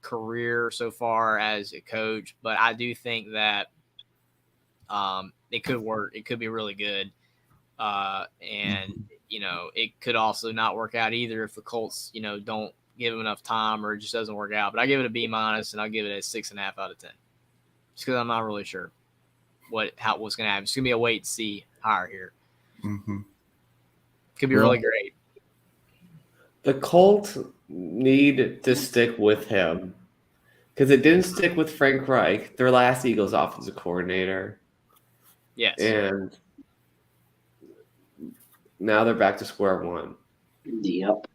career so far as a coach. But I do think that it could work. It could be really good. And, it could also not work out either if the Colts, don't give him enough time or it just doesn't work out. But I give it a B- and I'll give it a 6.5 out of 10. Just because I'm not really sure what's going to happen. It's going to be a wait and see hire here. Mm-hmm. Could be really great. The Colts need to stick with him because it didn't stick with Frank Reich, their last Eagles offensive coordinator. Yes. And now they're back to square one. Yep.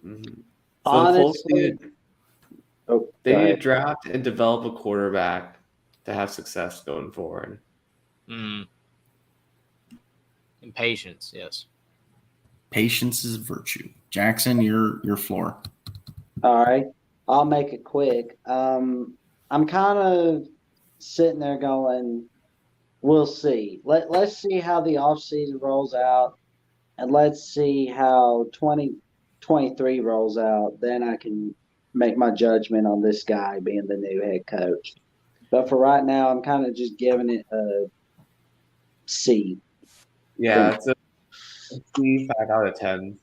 Mm-hmm. So Honestly, they need to draft and develop a quarterback to have success going forward. And patience, yes. Patience is virtue. Jackson, your floor. All right, I'll make it quick. I'm kind of sitting there going, we'll see. Let's see how the offseason rolls out, and let's see how 2023 rolls out. Then I can make my judgment on this guy being the new head coach. But for right now, I'm kind of just giving it a C. Yeah, it's a C, 5 out of 10.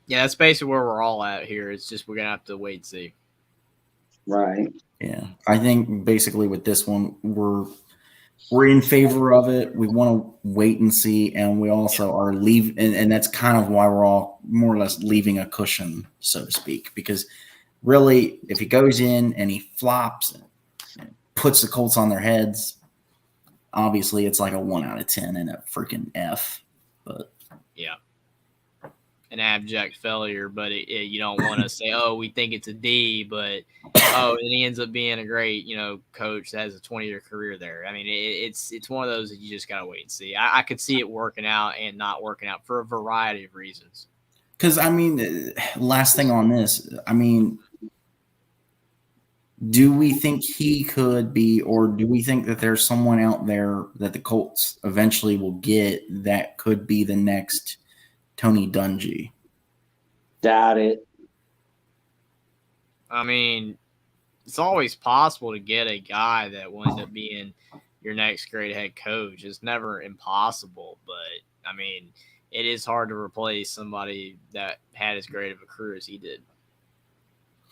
Yeah, that's basically where we're all at here. It's just we're going to have to wait and see. Right. Yeah. I think basically with this one, we're in favor of it. We want to wait and see, and we also are and that's kind of why we're all more or less leaving a cushion, so to speak, because really, if he goes in and he flops and puts the Colts on their heads, obviously it's like a 1 out of 10 and a freaking F. But yeah, an abject failure. But you don't want to say, oh, we think it's a D, but and he ends up being a great, coach that has a 20-year career there. I mean, it's one of those that you just gotta wait and see. I could see it working out and not working out for a variety of reasons. Because I mean, last thing on this, I mean, do we think he could be, or do we think that there's someone out there that the Colts eventually will get that could be the next Tony Dungy? Doubt it. I mean, it's always possible to get a guy that will end up being your next great head coach. It's never impossible, but I mean, it is hard to replace somebody that had as great of a career as he did.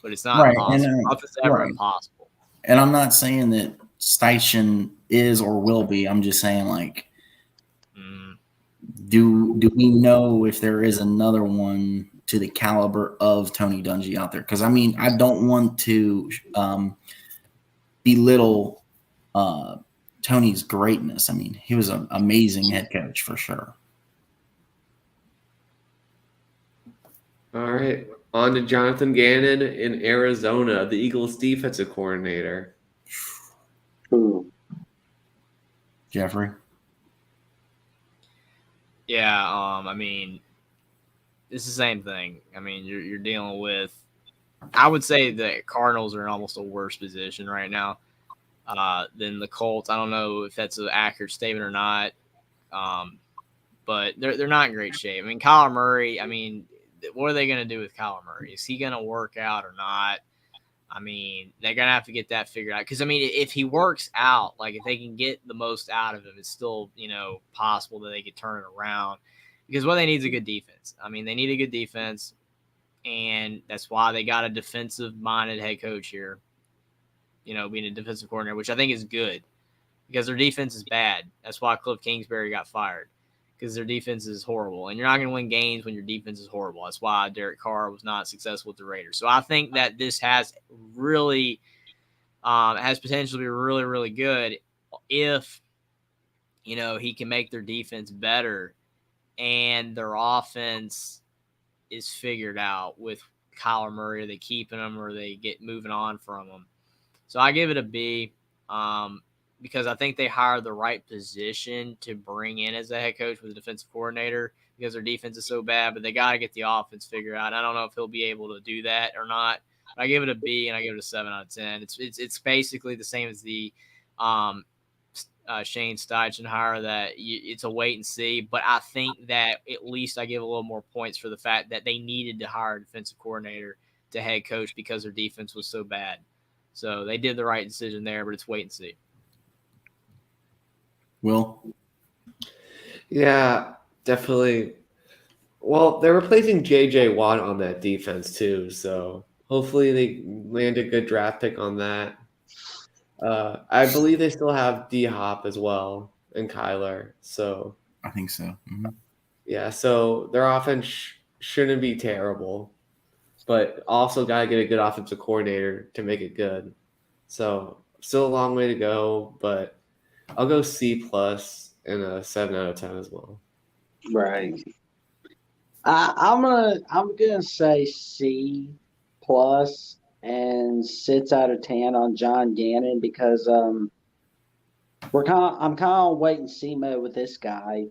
But it's not impossible. Nothing's ever impossible. And I'm not saying that Steichen is or will be. I'm just saying, like, do we know if there is another one to the caliber of Tony Dungy out there? Because, I mean, I don't want to belittle Tony's greatness. I mean, he was an amazing head coach for sure. All right. On to Jonathan Gannon in Arizona, the Eagles defensive coordinator. Ooh. Jeffrey? Yeah, I mean, it's the same thing. I mean, you're dealing with. I would say the Cardinals are in almost a worse position right now than the Colts. I don't know if that's an accurate statement or not, but they're not in great shape. I mean, Kyler Murray. I mean, what are they going to do with Kyler Murray? Is he going to work out or not? I mean, they're going to have to get that figured out. Because, I mean, if he works out, like if they can get the most out of him, it's still, possible that they could turn it around. Because what they need is a good defense. I mean, they need a good defense, and that's why they got a defensive-minded head coach here, being a defensive coordinator, which I think is good because their defense is bad. That's why Cliff Kingsbury got fired, because their defense is horrible. And you're not going to win games when your defense is horrible. That's why Derek Carr was not successful with the Raiders. So I think that this has really has potential to be really, really good if, he can make their defense better and their offense is figured out with Kyler Murray. Are they keeping him or they get moving on from him? So I give it a B because I think they hired the right position to bring in as a head coach with a defensive coordinator because their defense is so bad, but they got to get the offense figured out. I don't know if he'll be able to do that or not. But I give it a B and I give it a 7 out of 10. It's basically the same as the Shane Steichen hire that it's a wait and see. But I think that at least I give a little more points for the fact that they needed to hire a defensive coordinator to head coach because their defense was so bad. So they did the right decision there, but it's wait and see. Will? Yeah, definitely. Well, they're replacing J.J. Watt on that defense too, so hopefully they land a good draft pick on that. I believe they still have D-Hop as well and Kyler, so I think so. Mm-hmm. yeah. So their offense shouldn't be terrible, but also got to get a good offensive coordinator to make it good. So still a long way to go, but I'll go C+ and a 7 out of 10 as well. Right. I'm gonna say C+ and 6 out of 10 on John Gannon because I'm kind of wait and see mode with this guy,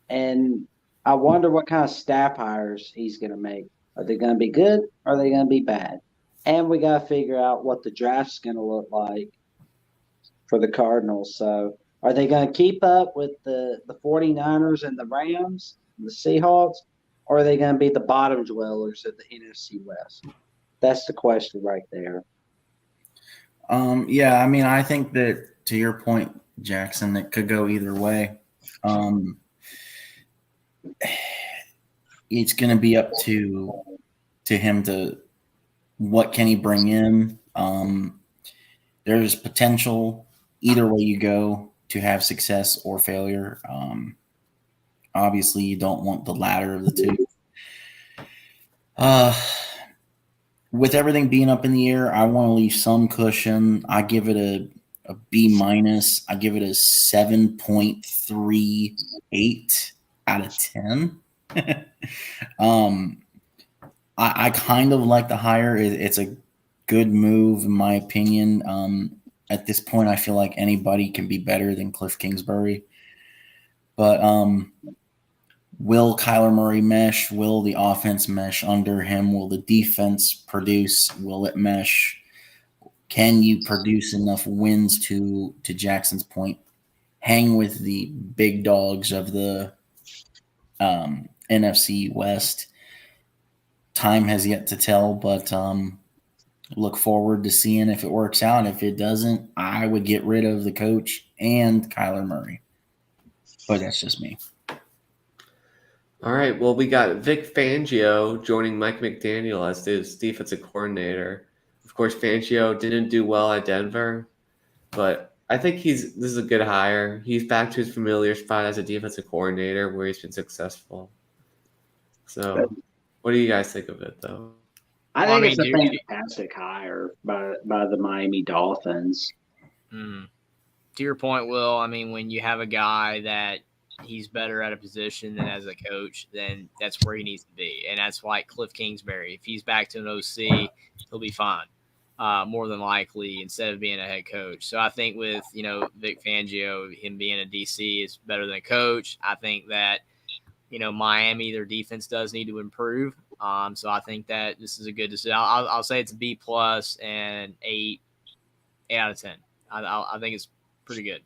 and I wonder what kind of staff hires he's gonna make. Are they gonna be good? Or are they gonna be bad? And we gotta figure out what the draft's gonna look like for the Cardinals. So are they gonna keep up with the 49ers and the Rams, and the Seahawks? Or are they going to be the bottom dwellers of the NFC West? That's the question right there. Yeah, I mean, I think that to your point, Jackson, it could go either way. It's going to be up to him to what can he bring in. There's potential either way you go to have success or failure. Obviously, you don't want the latter of the two. With everything being up in the air, I want to leave some cushion. I give it a B-. I give it a 7.38 out of 10. I kind of like the hire. It's a good move, in my opinion. At this point, I feel like anybody can be better than Cliff Kingsbury. But will Kyler Murray mesh? Will the offense mesh under him? Will the defense produce? Will it mesh? Can you produce enough wins to Jackson's point? Hang with the big dogs of the NFC West. Time has yet to tell, but look forward to seeing if it works out. If it doesn't, I would get rid of the coach and Kyler Murray. But that's just me. All right. Well, we got Vic Fangio joining Mike McDaniel as his defensive coordinator. Of course, Fangio didn't do well at Denver, but I think this is a good hire. He's back to his familiar spot as a defensive coordinator where he's been successful. So, what do you guys think of it, though? I think it's a fantastic hire by the Miami Dolphins. To your point, Will, I mean, when you have a guy that he's better at a position than as a coach, then that's where he needs to be. And that's like Cliff Kingsbury. If he's back to an OC, he'll be fine, more than likely, instead of being a head coach. So I think with, Vic Fangio, him being a DC is better than a coach. I think that, Miami, their defense does need to improve. So I think that this is a good decision. I'll say it's a B plus and 8 out of 10. I think it's pretty good.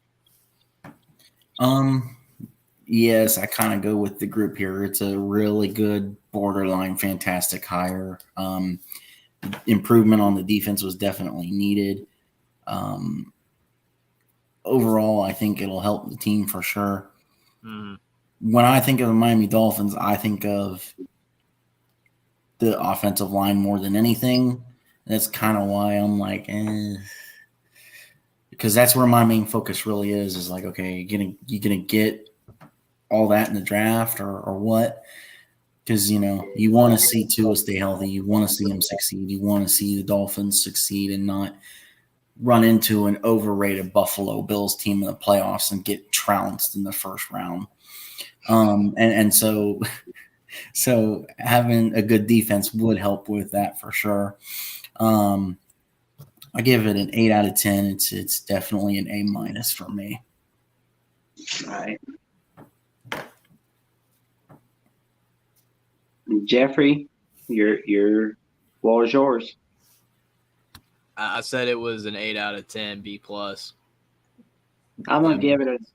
Yes, I kind of go with the group here. It's a really good, borderline, fantastic hire. Improvement on the defense was definitely needed. Overall, I think it'll help the team for sure. When I think of the Miami Dolphins, I think of the offensive line more than anything. That's kind of why I'm like, because that's where my main focus really is like, okay, you gonna get all that in the draft or what? Because you want to see Tua stay healthy, you want to see him succeed, you want to see the Dolphins succeed and not run into an overrated Buffalo Bills team in the playoffs and get trounced in the first round. And so having a good defense would help with that for sure. I give it an 8 out of 10. It's definitely an A minus for me. All right. Jeffrey, your floor is yours. I said it was an 8 out of 10, B plus. I'm gonna give it an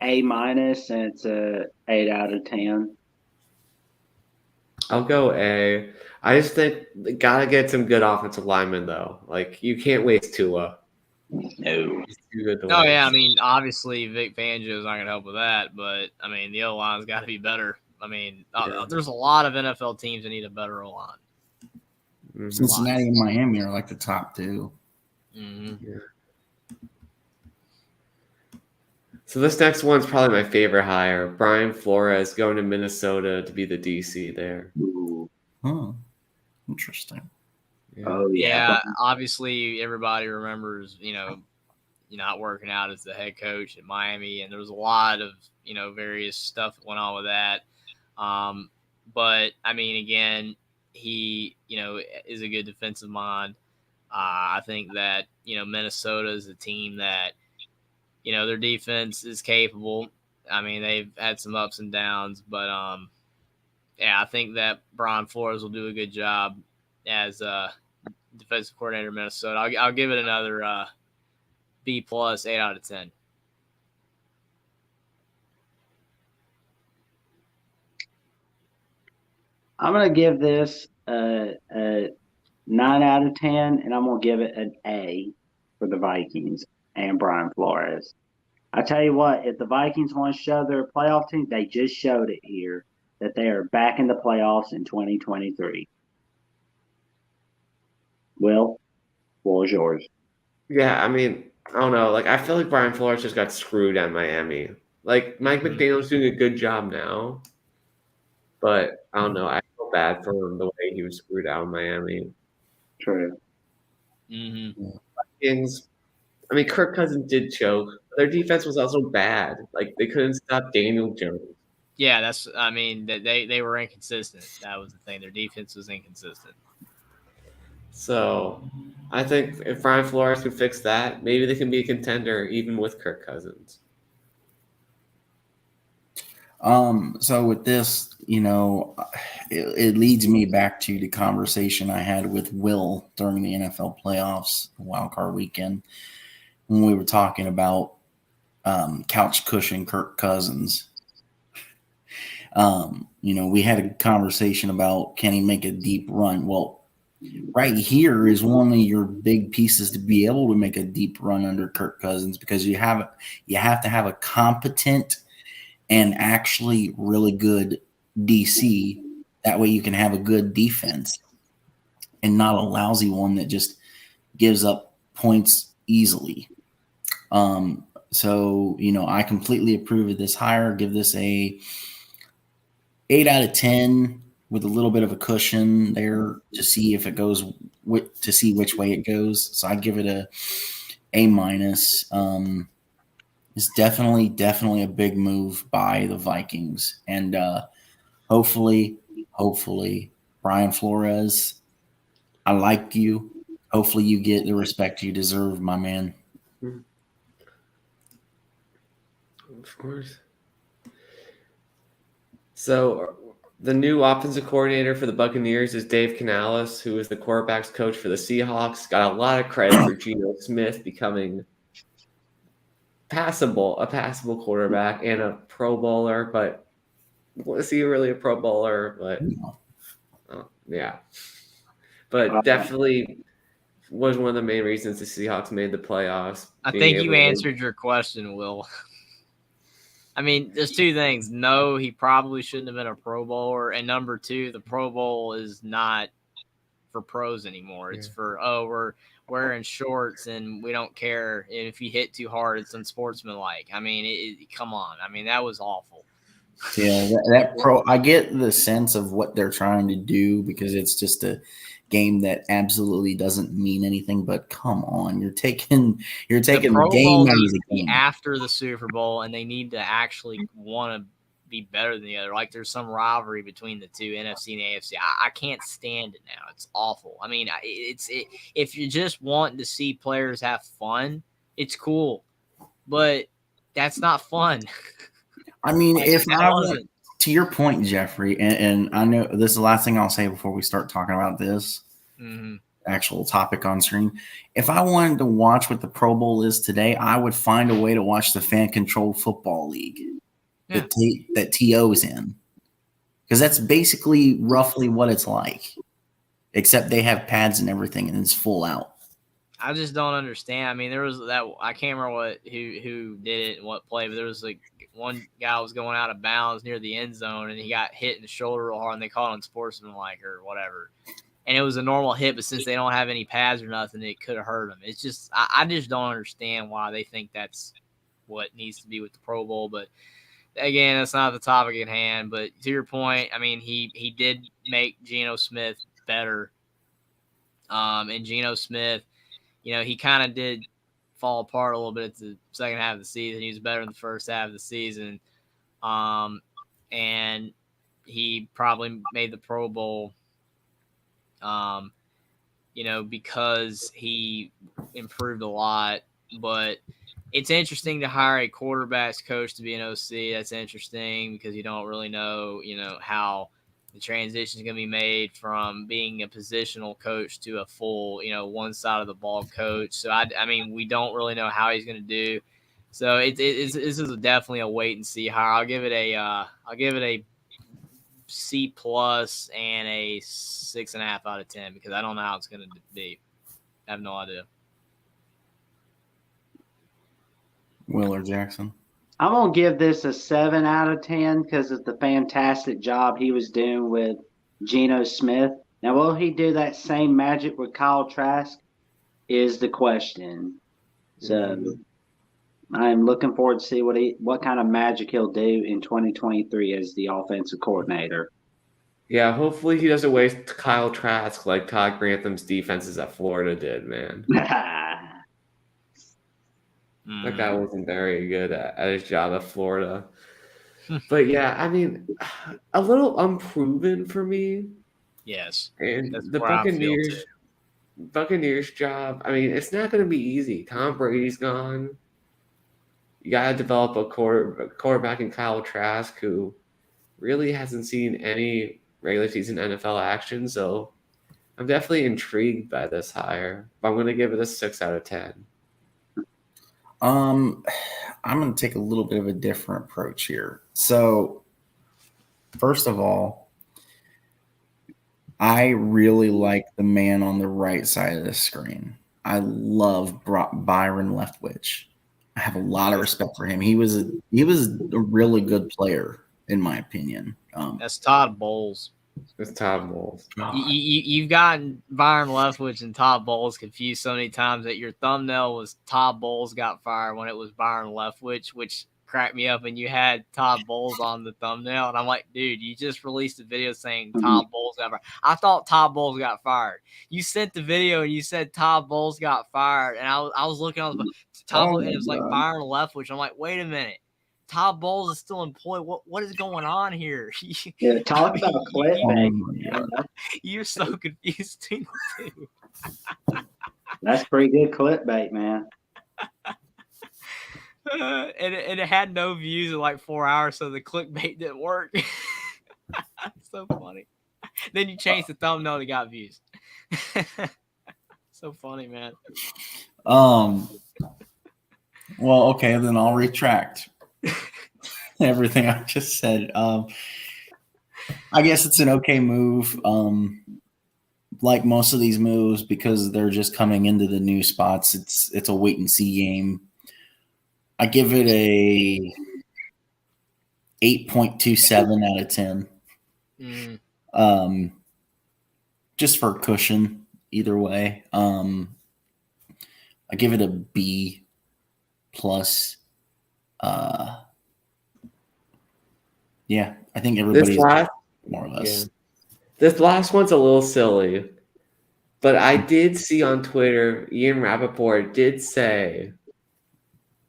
A minus, and it's a 8 out of 10. I'll go A. I just think gotta get some good offensive linemen though. Like you can't waste Tua. No. He's too good to Oh waste. yeah, I mean obviously Vic Fangio is not going to help with that, but I mean the O line's got to be better. I mean there's a lot of NFL teams that need a better O line. Mhm. Cincinnati and Miami are like the top two. Mm-hmm. So this next one's probably my favorite hire. Brian Flores going to Minnesota to be the DC there. Ooh. Huh. Interesting. Yeah. Oh Yeah, obviously everybody remembers, not working out as the head coach at Miami, and there was a lot of, various stuff that went on with that. But I mean, again, he, is a good defensive mind. I think that, Minnesota is a team that, their defense is capable. I mean, they've had some ups and downs, but yeah, I think that Brian Flores will do a good job as defensive coordinator of Minnesota. I'll give it another B plus, 8 out of 10. I'm gonna give this a 9 out of 10, and I'm gonna give it an A for the Vikings and Brian Flores. I tell you what, if the Vikings want to show their playoff team, they just showed it here that they are back in the playoffs in 2023. Will, floor is yours. Yeah, I mean, I don't know. Like I feel like Brian Flores just got screwed at Miami. Like Mike McDaniel's doing a good job now. But I don't know. I feel bad for him the way he was screwed out in Miami. True. Mm-hmm. Vikings, I mean, Kirk Cousins did choke. Their defense was also bad. Like they couldn't stop Daniel Jones. Yeah, they were inconsistent. That was the thing. Their defense was inconsistent. So I think if Brian Flores can fix that, maybe they can be a contender even with Kirk Cousins. So with this, it leads me back to the conversation I had with Will during the NFL playoffs, wildcard weekend, when we were talking about couch cushion Kirk Cousins. We had a conversation about can he make a deep run? Well, right here is one of your big pieces to be able to make a deep run under Kirk Cousins, because you have to have a competent and actually really good DC. That way you can have a good defense and not a lousy one that just gives up points easily. So, I completely approve of this hire. Give this a 8 out of 10 with a little bit of a cushion there to see if it goes, to see which way it goes. So I'd give it a minus. It's definitely a big move by the Vikings. And hopefully, Brian Flores, I like you. Hopefully you get the respect you deserve, my man. Of course. So the new offensive coordinator for the Buccaneers is Dave Canales, who is the quarterbacks coach for the Seahawks. Got a lot of credit for Geno Smith becoming a passable quarterback and a Pro Bowler, but was he really a Pro Bowler? But yeah, but definitely was one of the main reasons the Seahawks made the playoffs. I think you answered your question, Will. I mean, there's two things. No, he probably shouldn't have been a Pro Bowler. And number two, the Pro Bowl is not for pros anymore. It's for, we're wearing shorts and we don't care. And if you hit too hard, it's unsportsmanlike. I mean, come on. I mean, that was awful. Yeah, I get the sense of what they're trying to do because it's just a game that absolutely doesn't mean anything. But come on, you're taking the game out of the game after the Super Bowl, and they need to actually want to be better than the other. Like there's some rivalry between the two, NFC and AFC. I can't stand it now. It's awful. I mean, if you're just wanting to see players have fun, it's cool, but that's not fun. I mean, to your point, Jeffrey, and I know this is the last thing I'll say before we start talking about this actual topic on screen. If I wanted to watch what the Pro Bowl is today, I would find a way to watch the fan-controlled football league that TO's in, because that's basically roughly what it's like, except they have pads and everything, and it's full out. I just don't understand. I mean, there was that I can't remember who did it and what play, but there was like one guy was going out of bounds near the end zone and he got hit in the shoulder real hard and they called it unsportsmanlike or whatever. And it was a normal hit, but since they don't have any pads or nothing, it could have hurt him. It's just I just don't understand why they think that's what needs to be with the Pro Bowl. But again, that's not the topic at hand. But to your point, I mean, he did make Geno Smith better. And Geno Smith, he kind of did fall apart a little bit at the second half of the season. He was better in the first half of the season. And he probably made the Pro Bowl, because he improved a lot. But it's interesting to hire a quarterbacks coach to be an OC. That's interesting because you don't really know, how the transition is going to be made from being a positional coach to a full, one side of the ball coach. So I mean, we don't really know how he's going to do. So this is definitely a wait and see hire. I'll give it a C+ and a 6.5 out of 10 because I don't know how it's going to be. I have no idea. Will or Jackson? I'm going to give this a 7 out of 10 because of the fantastic job he was doing with Geno Smith. Now, will he do that same magic with Kyle Trask is the question. So I'm looking forward to see what kind of magic he'll do in 2023 as the offensive coordinator. Yeah, hopefully he doesn't waste Kyle Trask like Todd Grantham's defenses at Florida did, man. That guy wasn't very good at his job at Florida. But yeah, I mean, a little unproven for me. Yes. And the Buccaneers job, I mean, it's not going to be easy. Tom Brady's gone. You got to develop a quarterback in Kyle Trask who really hasn't seen any regular season NFL action. So I'm definitely intrigued by this hire. But I'm going to give it a 6 out of 10. I'm going to take a little bit of a different approach here. So, first of all, I really like the man on the right side of the screen. I love Byron Leftwich. I have a lot of respect for him. He was a really good player, in my opinion. That's Todd Bowles. It's Todd Bowles. You've gotten Byron Leftwich and Todd Bowles confused so many times that your thumbnail was Todd Bowles got fired when it was Byron Leftwich, which cracked me up. And you had Todd Bowles on the thumbnail, and I'm like, dude, you just released a video saying Todd Bowles got fired. I thought Todd Bowles got fired. You sent the video and you said Todd Bowles got fired, and I was looking on the Todd, and it was like Byron Leftwich. I'm like, wait a minute. Todd Bowles is still employed. What is going on here? Yeah, talk about clickbait. You're so confused too. That's pretty good clickbait, man. And it had no views in like 4 hours, so the clickbait didn't work. so funny. Then you change the thumbnail to got views. So funny, man. Well, okay, then I'll retract everything I just said. I guess it's an okay move. Like most of these moves, because they're just coming into the new spots, it's a wait and see game. I give it a 8.27 out of 10. Just for cushion, either way. I give it a B plus. Yeah, I think everybody's more or less. Yeah. This last one's a little silly, but I did see on Twitter, Ian Rappaport did say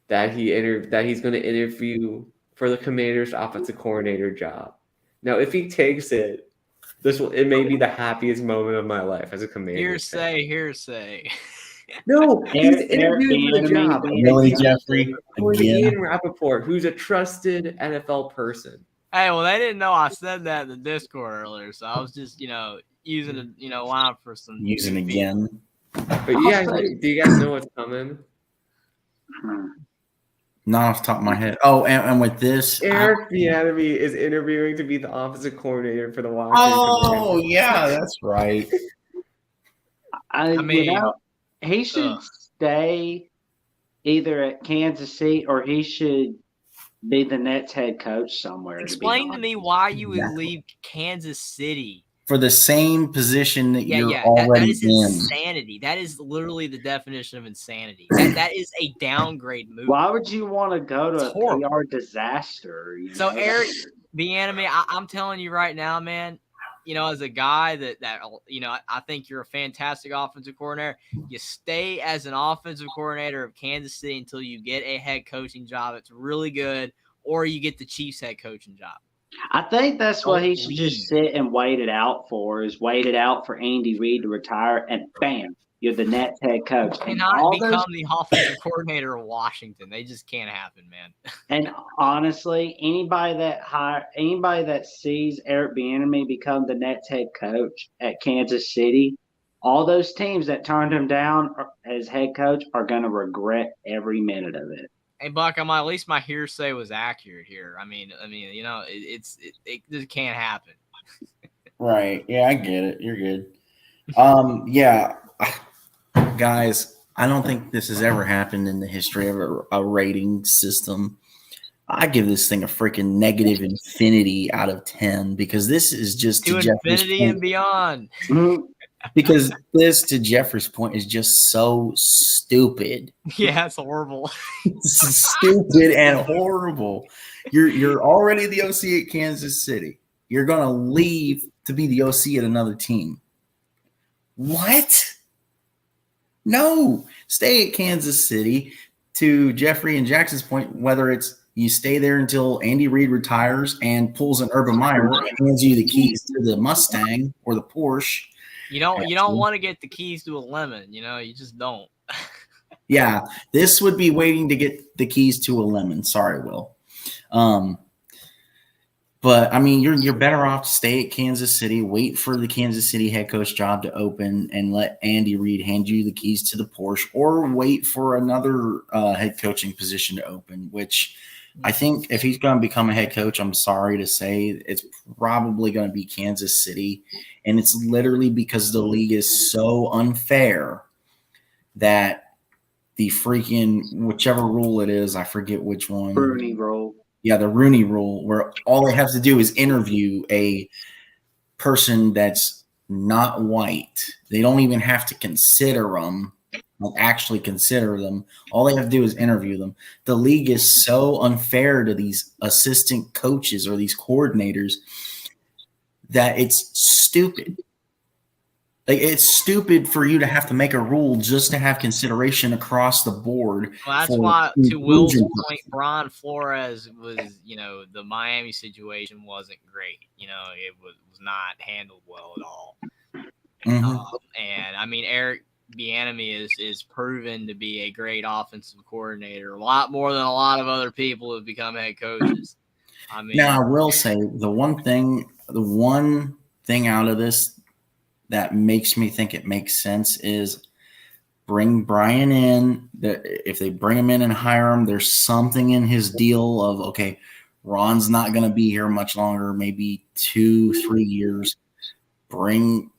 that he's going to interview for the Commanders' offensive coordinator job. Now, if he takes it, it may be the happiest moment of my life as a Commanders fan. Hearsay. No, he's interviewing for the job. Really, Jeffrey? According to Again? Ian Rappaport, who's a trusted NFL person. Hey, well, they didn't know I said that in the Discord earlier, so I was just, using a, line for some. Using again. But do you guys know what's coming? Not off the top of my head. Oh, and with this, Eric Bieniemy is interviewing to be the offensive coordinator for the Washington Commanders. Oh, yeah, that's right. I mean, he should stay either at Kansas City or he should be the Nets head coach somewhere. Explain to me why you would leave Kansas City for the same position that you're already that is in. Insanity. That is literally the definition of insanity. That is a downgrade move. Why would you want to go to a PR disaster? So Eric Bieniemy, I'm telling you right now, man. As a guy that I think you're a fantastic offensive coordinator. You stay as an offensive coordinator of Kansas City until you get a head coaching job that's really good, or you get the Chiefs head coaching job. I think that's what he should just sit and wait it out for. Is wait it out for Andy Reid to retire, and bam, you're the Nets head coach. And not become the offensive coordinator of Washington. They just can't happen, man. And honestly, anybody that sees Eric Bieniemy become the Nets head coach at Kansas City, all those teams that turned him down as head coach are going to regret every minute of it. Hey Buck, at least my hearsay was accurate here. I mean, it just can't happen. Right. Yeah, I get it. You're good. Yeah. Guys, I don't think this has ever happened in the history of a rating system. I give this thing a freaking negative infinity out of 10 because this is just to infinity and beyond. Because this, to Jeffrey's point, is just so stupid. Yeah, it's horrible. It's stupid and horrible. You're already the OC at Kansas City. You're gonna leave to be the OC at another team. What? No, stay at Kansas City. To Jeffrey and Jackson's point, whether it's you stay there until Andy Reid retires and pulls an Urban Meyer and hands you the keys to the Mustang or the Porsche. You don't want to get the keys to a lemon, you just don't. Yeah, this would be waiting to get the keys to a lemon. Sorry, Will. But I mean, you're better off to stay at Kansas City, wait for the Kansas City head coach job to open, and let Andy Reid hand you the keys to the Porsche, or wait for another head coaching position to open, which I think if he's going to become a head coach, I'm sorry to say, it's probably going to be Kansas City. And it's literally because the league is so unfair that the freaking, whichever rule it is, I forget which one. Rooney rule. Yeah, the Rooney rule, where all they have to do is interview a person that's not white. They don't even have to consider them. Actually consider them. All they have to do is interview them. The league is so unfair to these assistant coaches or these coordinators that it's stupid. Like, it's stupid for you to have to make a rule just to have consideration across the board. Well, that's why, to Will's point, Brian Flores was, the Miami situation wasn't great. It was not handled well at all. Mm-hmm. And I mean, Eric Bieniemy is proven to be a great offensive coordinator, a lot more than a lot of other people who have become head coaches. I mean, now I will say the one thing the one thing out of this that makes me think it makes sense is bring Brian in. If they bring him in and hire him, there's something in his deal of, okay, Ron's not going to be here much longer, maybe 2-3 years. Bring,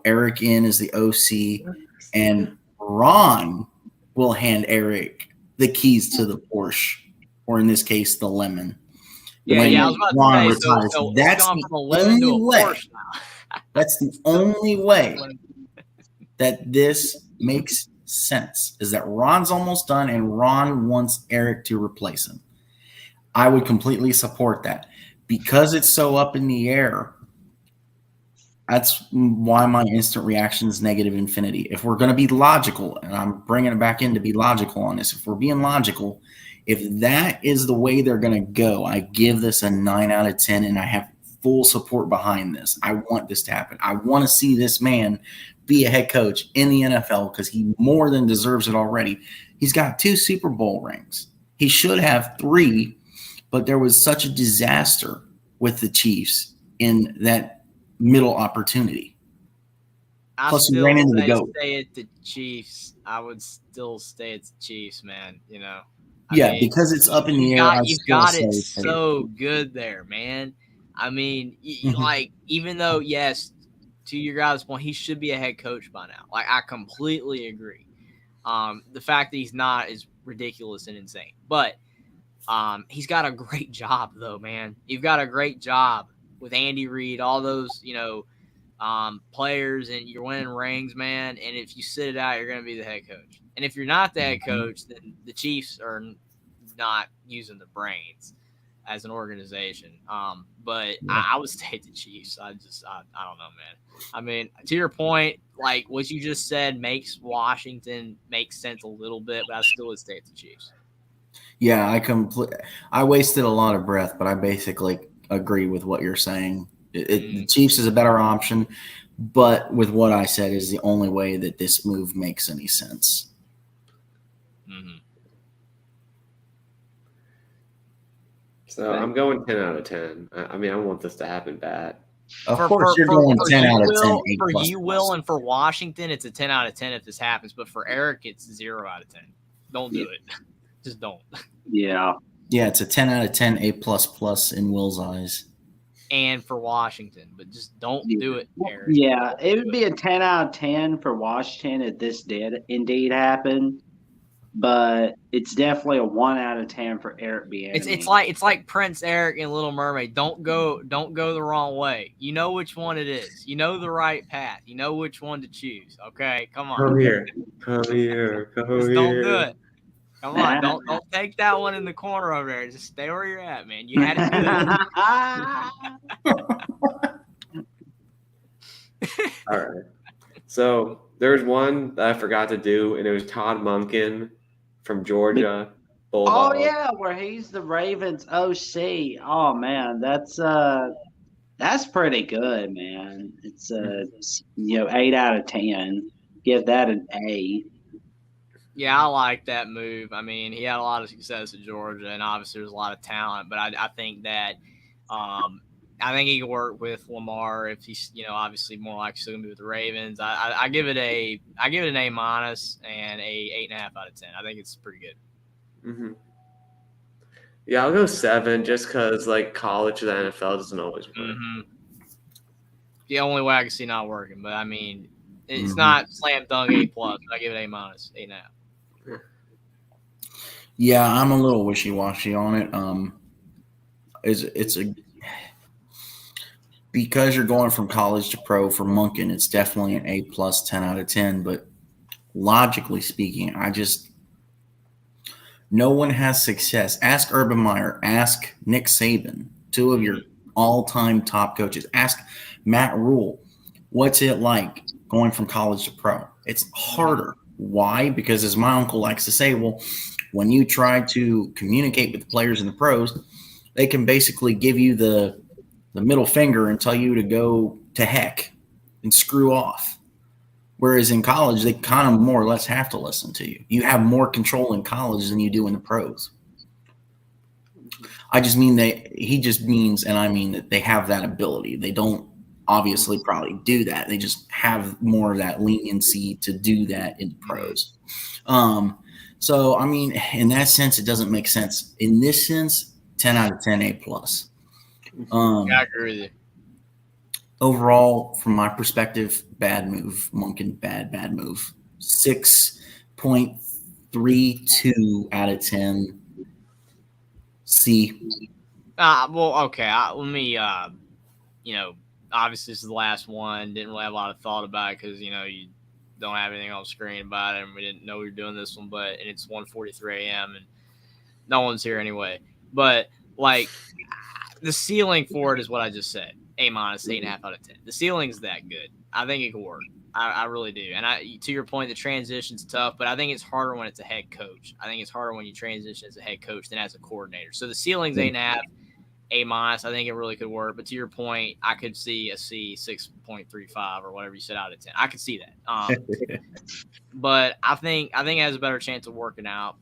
Eric in as the OC, and Ron will hand Eric the keys to the Porsche, or in this case, the Lemon. Yeah, I was about to say, so that's gone the from a Lemon to a only way. Porsche now. That's the only way that this makes sense, is that Ron's almost done and Ron wants Eric to replace him. I would completely support that. Because it's so up in the air, that's why my instant reaction is negative infinity. If we're going to be logical, and I'm bringing it back in to be logical on this, if we're being logical, if that is the way they're going to go, I give this a 9 out of 10, and I have full support behind this. I want this to happen. I want to see this man be a head coach in the NFL because he more than deserves it already. He's got 2 Super Bowl rings. He should have 3, but there was such a disaster with the Chiefs in that middle opportunity. Plus, he ran into the GOAT. Stay at the Chiefs. I would still stay at the Chiefs, man. I mean, because it's up in the air. You've got it so good there, man. I mean, like, even though, yes, to your guys' point, he should be a head coach by now. Like, I completely agree. The fact that he's not is ridiculous and insane. But he's got a great job, though, man. You've got a great job with Andy Reid, all those, players, and you're winning rings, man. And if you sit it out, you're going to be the head coach. And if you're not the head coach, then the Chiefs are not using the brains as an organization. But I would stay at the Chiefs. I don't know, man. I mean, to your point, like what you just said makes Washington make sense a little bit, but I still would stay at the Chiefs. Yeah, I wasted a lot of breath, but I basically agree with what you're saying. The Chiefs is a better option, but with what I said is the only way that this move makes any sense. Mm-hmm. So I'm going 10 out of 10. I mean, I want this to happen bad. Of course, you're going 10 out of 10. For you, Will, and for Washington, it's a 10 out of 10 if this happens. But for Eric, it's 0 out of 10. Don't do it. Just don't. Yeah. Yeah, it's a 10 out of 10, A++ in Will's eyes. And for Washington, but just don't do it, Eric. Yeah, it would be a 10 out of 10 for Washington if this did indeed happen. But it's definitely a 1 out of 10 for Eric Bieniemy. It's like Prince Eric in Little Mermaid. Don't go the wrong way. You know which one it is. You know the right path. You know which one to choose. Okay, come on. Come here. Just don't do it. Come on, don't take that one in the corner over there. Just stay where you're at, man. You had to do that. All right. So there's one that I forgot to do, and it was Todd Monken from Georgia Bulldogs. Oh yeah, where he's the Ravens OC. Oh man, that's pretty good, man. It's 8 out of 10. Give that an A. Yeah, I like that move. I mean, he had a lot of success at Georgia, and obviously there's a lot of talent. But I think that I think he can work with Lamar if he's obviously more likely still gonna be with the Ravens. I give it an A- and a 8.5 out of 10. I think it's pretty good. Mm-hmm. Yeah, I'll go 7 just because like college to the NFL doesn't always work. Mm-hmm. The only way I can see not working, but I mean, it's not slam dunk A+. But I give it A-, 8.5. Yeah, I'm a little wishy-washy on it. Because you're going from college to pro for Monken, it's definitely an A+, 10 out of 10. But logically speaking, no one has success. Ask Urban Meyer, ask Nick Saban, 2 of your all-time top coaches. Ask Matt Rule, what's it like going from college to pro? It's harder. Why? Because as my uncle likes to say, well, when you try to communicate with the players and the pros, they can basically give you the middle finger and tell you to go to heck and screw off. Whereas in college, they kind of more or less have to listen to you. You have more control in college than you do in the pros. I just mean he just means, and I mean that they have that ability. They don't obviously probably do that. They just have more of that leniency to do that in pros. So, I mean, in that sense, it doesn't make sense. In this sense, 10 out of 10, A+. I agree with you. Overall, from my perspective, bad move. Monken, bad move. 6.32 out of 10. C. Well, okay. Let me, obviously this is the last one. Didn't really have a lot of thought about it because, you don't have anything on the screen about it, and we didn't know we were doing this one, and it's 1:43 a.m. and no one's here anyway. But, like, the ceiling for it is what I just said. A-, 8.5 out of 10. The ceiling's that good. I think it could work. I really do. And to your point, the transition's tough, but I think it's harder when it's a head coach. I think it's harder when you transition as a head coach than as a coordinator. So the ceiling's 8.5, A-. I think it really could work. But to your point, I could see a C, 6.35 or whatever you said out of 10. I could see that. But I think it has a better chance of working out.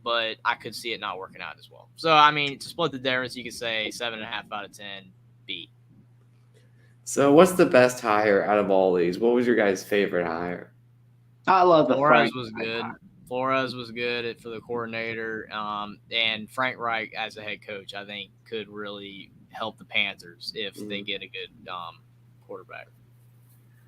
But I could see it not working out as well. So, I mean, to split the difference, you could say 7.5 out of 10, B. So what's the best hire out of all these? What was your guys' favorite hire? I love the Flores Frank was good. Flores was good for the coordinator. And Frank Reich as a head coach, I think, could really help the Panthers if they get a good quarterback.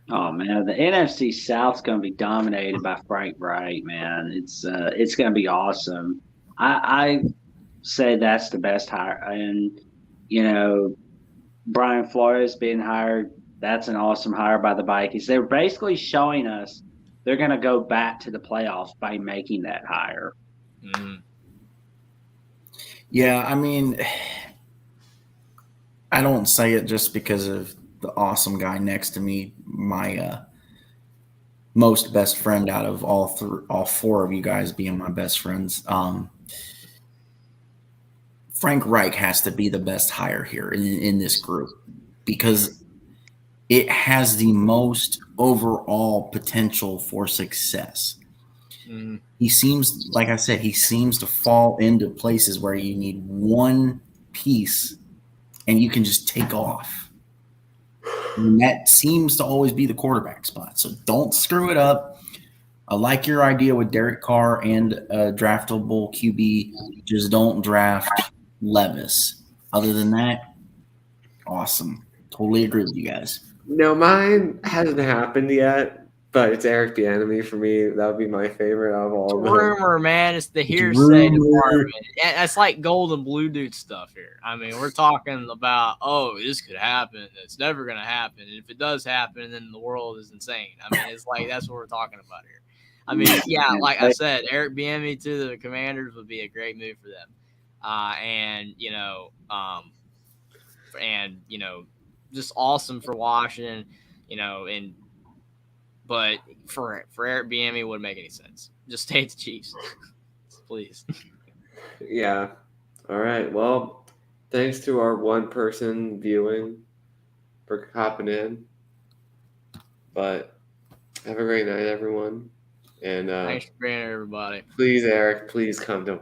Oh man, the NFC South's going to be dominated by Frank Reich, man. It's going to be awesome. I say that's the best hire, and Brian Flores being hired, that's an awesome hire by the Vikings. They're basically showing us they're going to go back to the playoffs by making that hire. Mm-hmm. Yeah, I mean, I don't say it just because of the awesome guy next to me, my most best friend out of all four of you guys being my best friends. Frank Reich has to be the best hire here in this group because it has the most overall potential for success. Mm-hmm. He seems, like I said, to fall into places where you need one piece and you can just take off. And that seems to always be the quarterback spot. So don't screw it up. I like your idea with Derek Carr and a draftable QB. Just don't draft Levis. Other than that, awesome. Totally agree with you guys. No, mine hasn't happened yet, but it's Eric Bieniemy for me. That would be my favorite out of all of them. Rumor, man. It's the hearsay department. It's like gold and blue dude stuff here. I mean, we're talking about, this could happen. It's never going to happen. And if it does happen, then the world is insane. I mean, it's like that's what we're talking about here. I mean, yeah, like I said, Eric Bieniemy to the Commanders would be a great move for them. Just awesome for Washington, but for Eric Bieniemy, it wouldn't make any sense. Just stay at the Chiefs, please. Yeah. All right. Well, thanks to our one-person viewing for hopping in. But have a great night, everyone. And thanks for being here, everybody. Please, Eric, please come to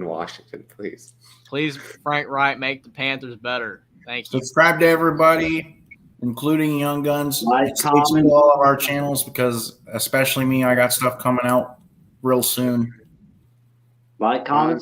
Washington, please. Please, Frank Wright, make the Panthers better. Thank you. Subscribe to everybody, including Young Guns. Like, Stay tuned to all of our channels because, especially me, I got stuff coming out real soon. Like, comment,